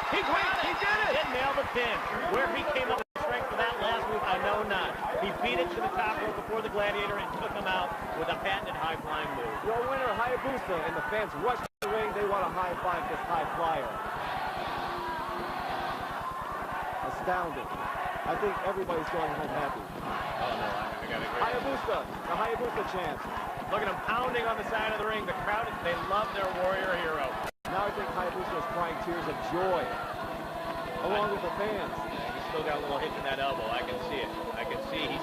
He did it! Didn't nail the pin. Where he came up with strength for that last move, I know not. He beat it to the top rope before the Gladiator and took him out with a patented high-flying move. Your winner, Hayabusa, and the fans rush to the ring. They want to high-five this high flyer. Astounding. I think everybody's going home happy. Oh, no, I got to agree. Hayabusa, the Hayabusa chant. Look at him pounding on the side of the ring. The crowd, they love their warrior hero. Now I think Hayabusa is crying tears of joy, along with the fans. Yeah, he's still got a little hitch in that elbow. I can see it. I can see he's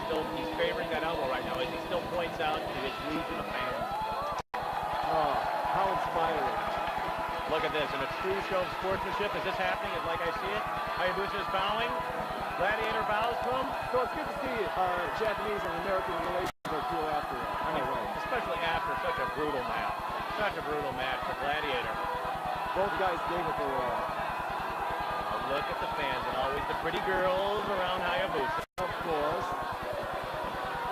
favoring that elbow right now as he still points out to his legion of fans. Oh, how inspiring. Look at this, and a true show of sportsmanship. Is this happening? Like I see it? Hayabusa is bowing. Gladiator bows to him. So it's good to see Japanese and American relations are cool after that. Especially after such a brutal match. Such a brutal match for Gladiator. Both guys gave it their all. Look at the fans and always the pretty girls around Hayabusa. Of course.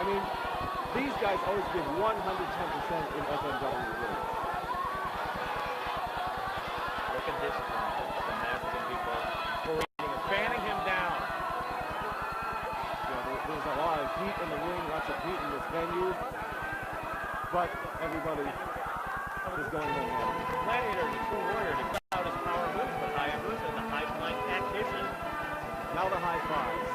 I mean, these guys always give 110% in FMW rings. Look at this. The Mexican people parading and fanning him down. Yeah, there's a lot of heat in the ring, lots of heat in this venue. But everybody is going home happy. Gladiator is a true warrior to cut out his power moves, but Hayabusa is a high-flying tactician. Now the high fives.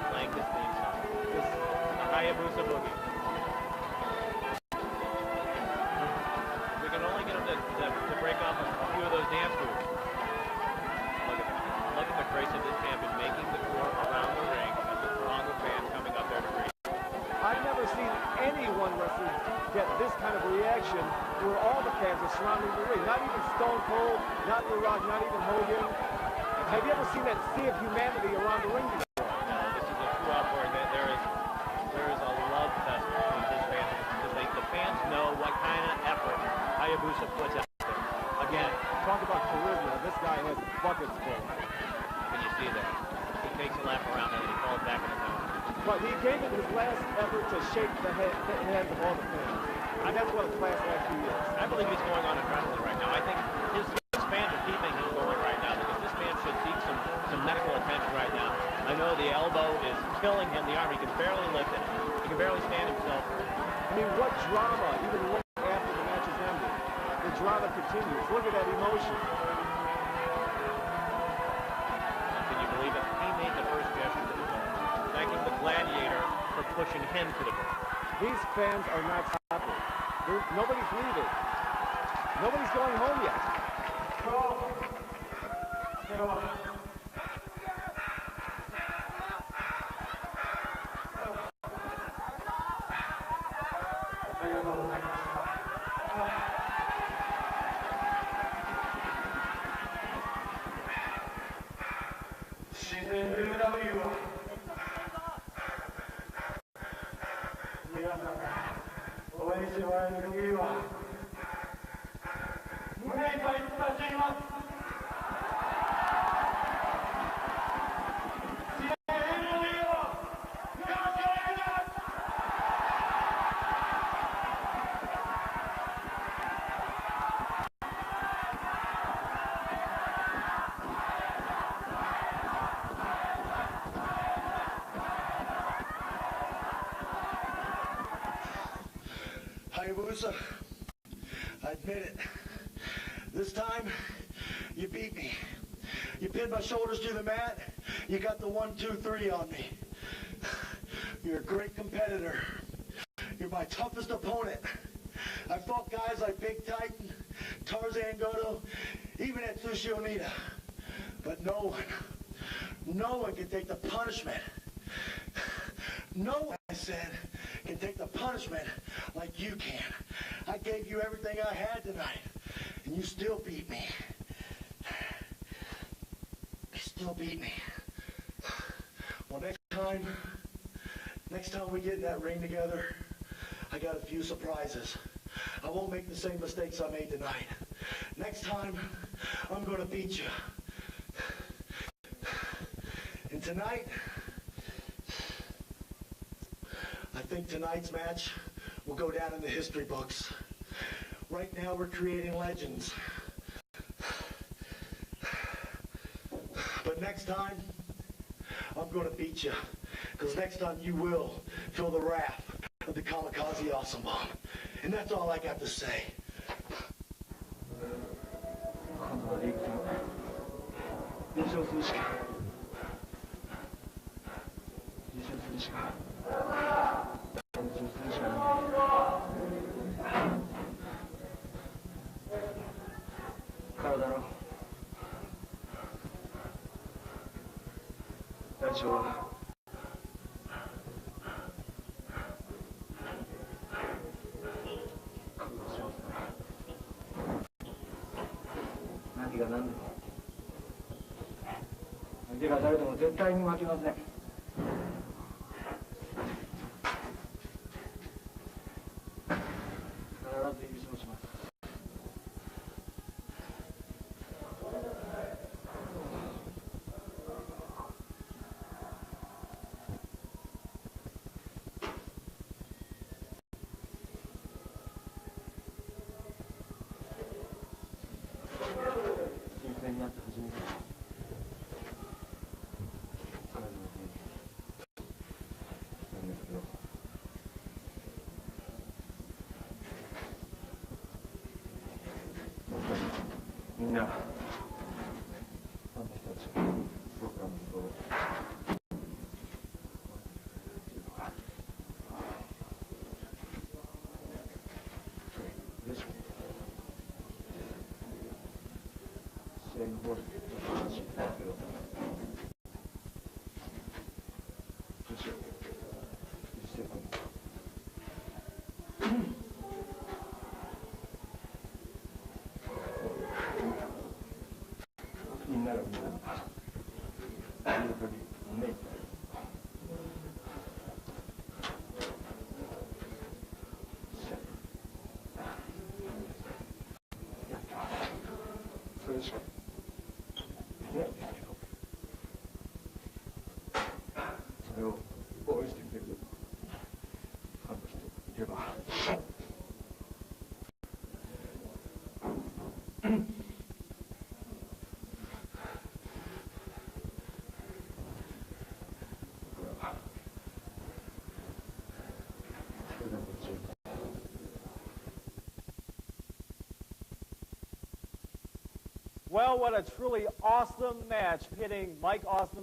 Playing this theme song. This is the Hayabusa boogie. We can only get him to break off a few of those dance moves. Look at that. Look at the grace of this champion making the tour around the ring as the throng of fans coming up there to greet. I've never seen anyone wrestling get this kind of reaction where all the fans are surrounding the ring. Not even Stone Cold, not The Rock, not even Hogan. Have you ever seen that sea of humanity around the ring before? No, this is a true outpouring. There is a love fest between his fans. The fans know what kind of effort Hayabusa puts out there. Again, talk about charisma. This guy has buckets full. Can you see that? He takes a lap around and he falls back in his own. But he gave it his last effort to shake the heads of all the fans. And that's what a class act he is. I believe he's going on adrenaline right now. I think his fans are keeping him going right now because this man should seek some medical attention right now. I know the elbow is killing him, the arm. He can barely lift it. He can barely stand himself. I mean, what drama, even long after the match is ended. The drama continues. Look at that emotion. Can you believe it? He made the first gesture to the ring, thanking the Gladiator for pushing him to the ring. These fans are not happy. Nobody's leaving. Nobody's going home yet. Hayabusa, I admit it. This time, you beat me. You pinned my shoulders to the mat. You got the 1, 2, 3 on me. You're a great competitor. You're my toughest opponent. I fought guys like Big Titan, Tarzan Goto, even Atsushi Onita. But no one can take the punishment. No one, I said, can take the punishment like you can. I gave you everything I had tonight, and you still beat me. You still beat me. Well, next time we get in that ring together, I got a few surprises. I won't make the same mistakes I made tonight. Next time, I'm gonna beat you. And tonight, I think tonight's match will go down in the history books. Right now, we're creating legends. But next time, I'm gonna beat you. Because next time you will feel the wrath of the Kamikaze Awesome Bomb. And that's all I got to say.何が何でも相手が誰でも絶対に負けません。必ず優勝します。になって初めてなんですけど、みんなファンの人たち僕らのことを嬉しくて試合の方でちょっと話してたんですけど、どうしようしてるかも。みんながみんな言う限りね。それしかね、それを応援してくれるファンの人いれば。Well, what a truly awesome match pitting Mike Awesome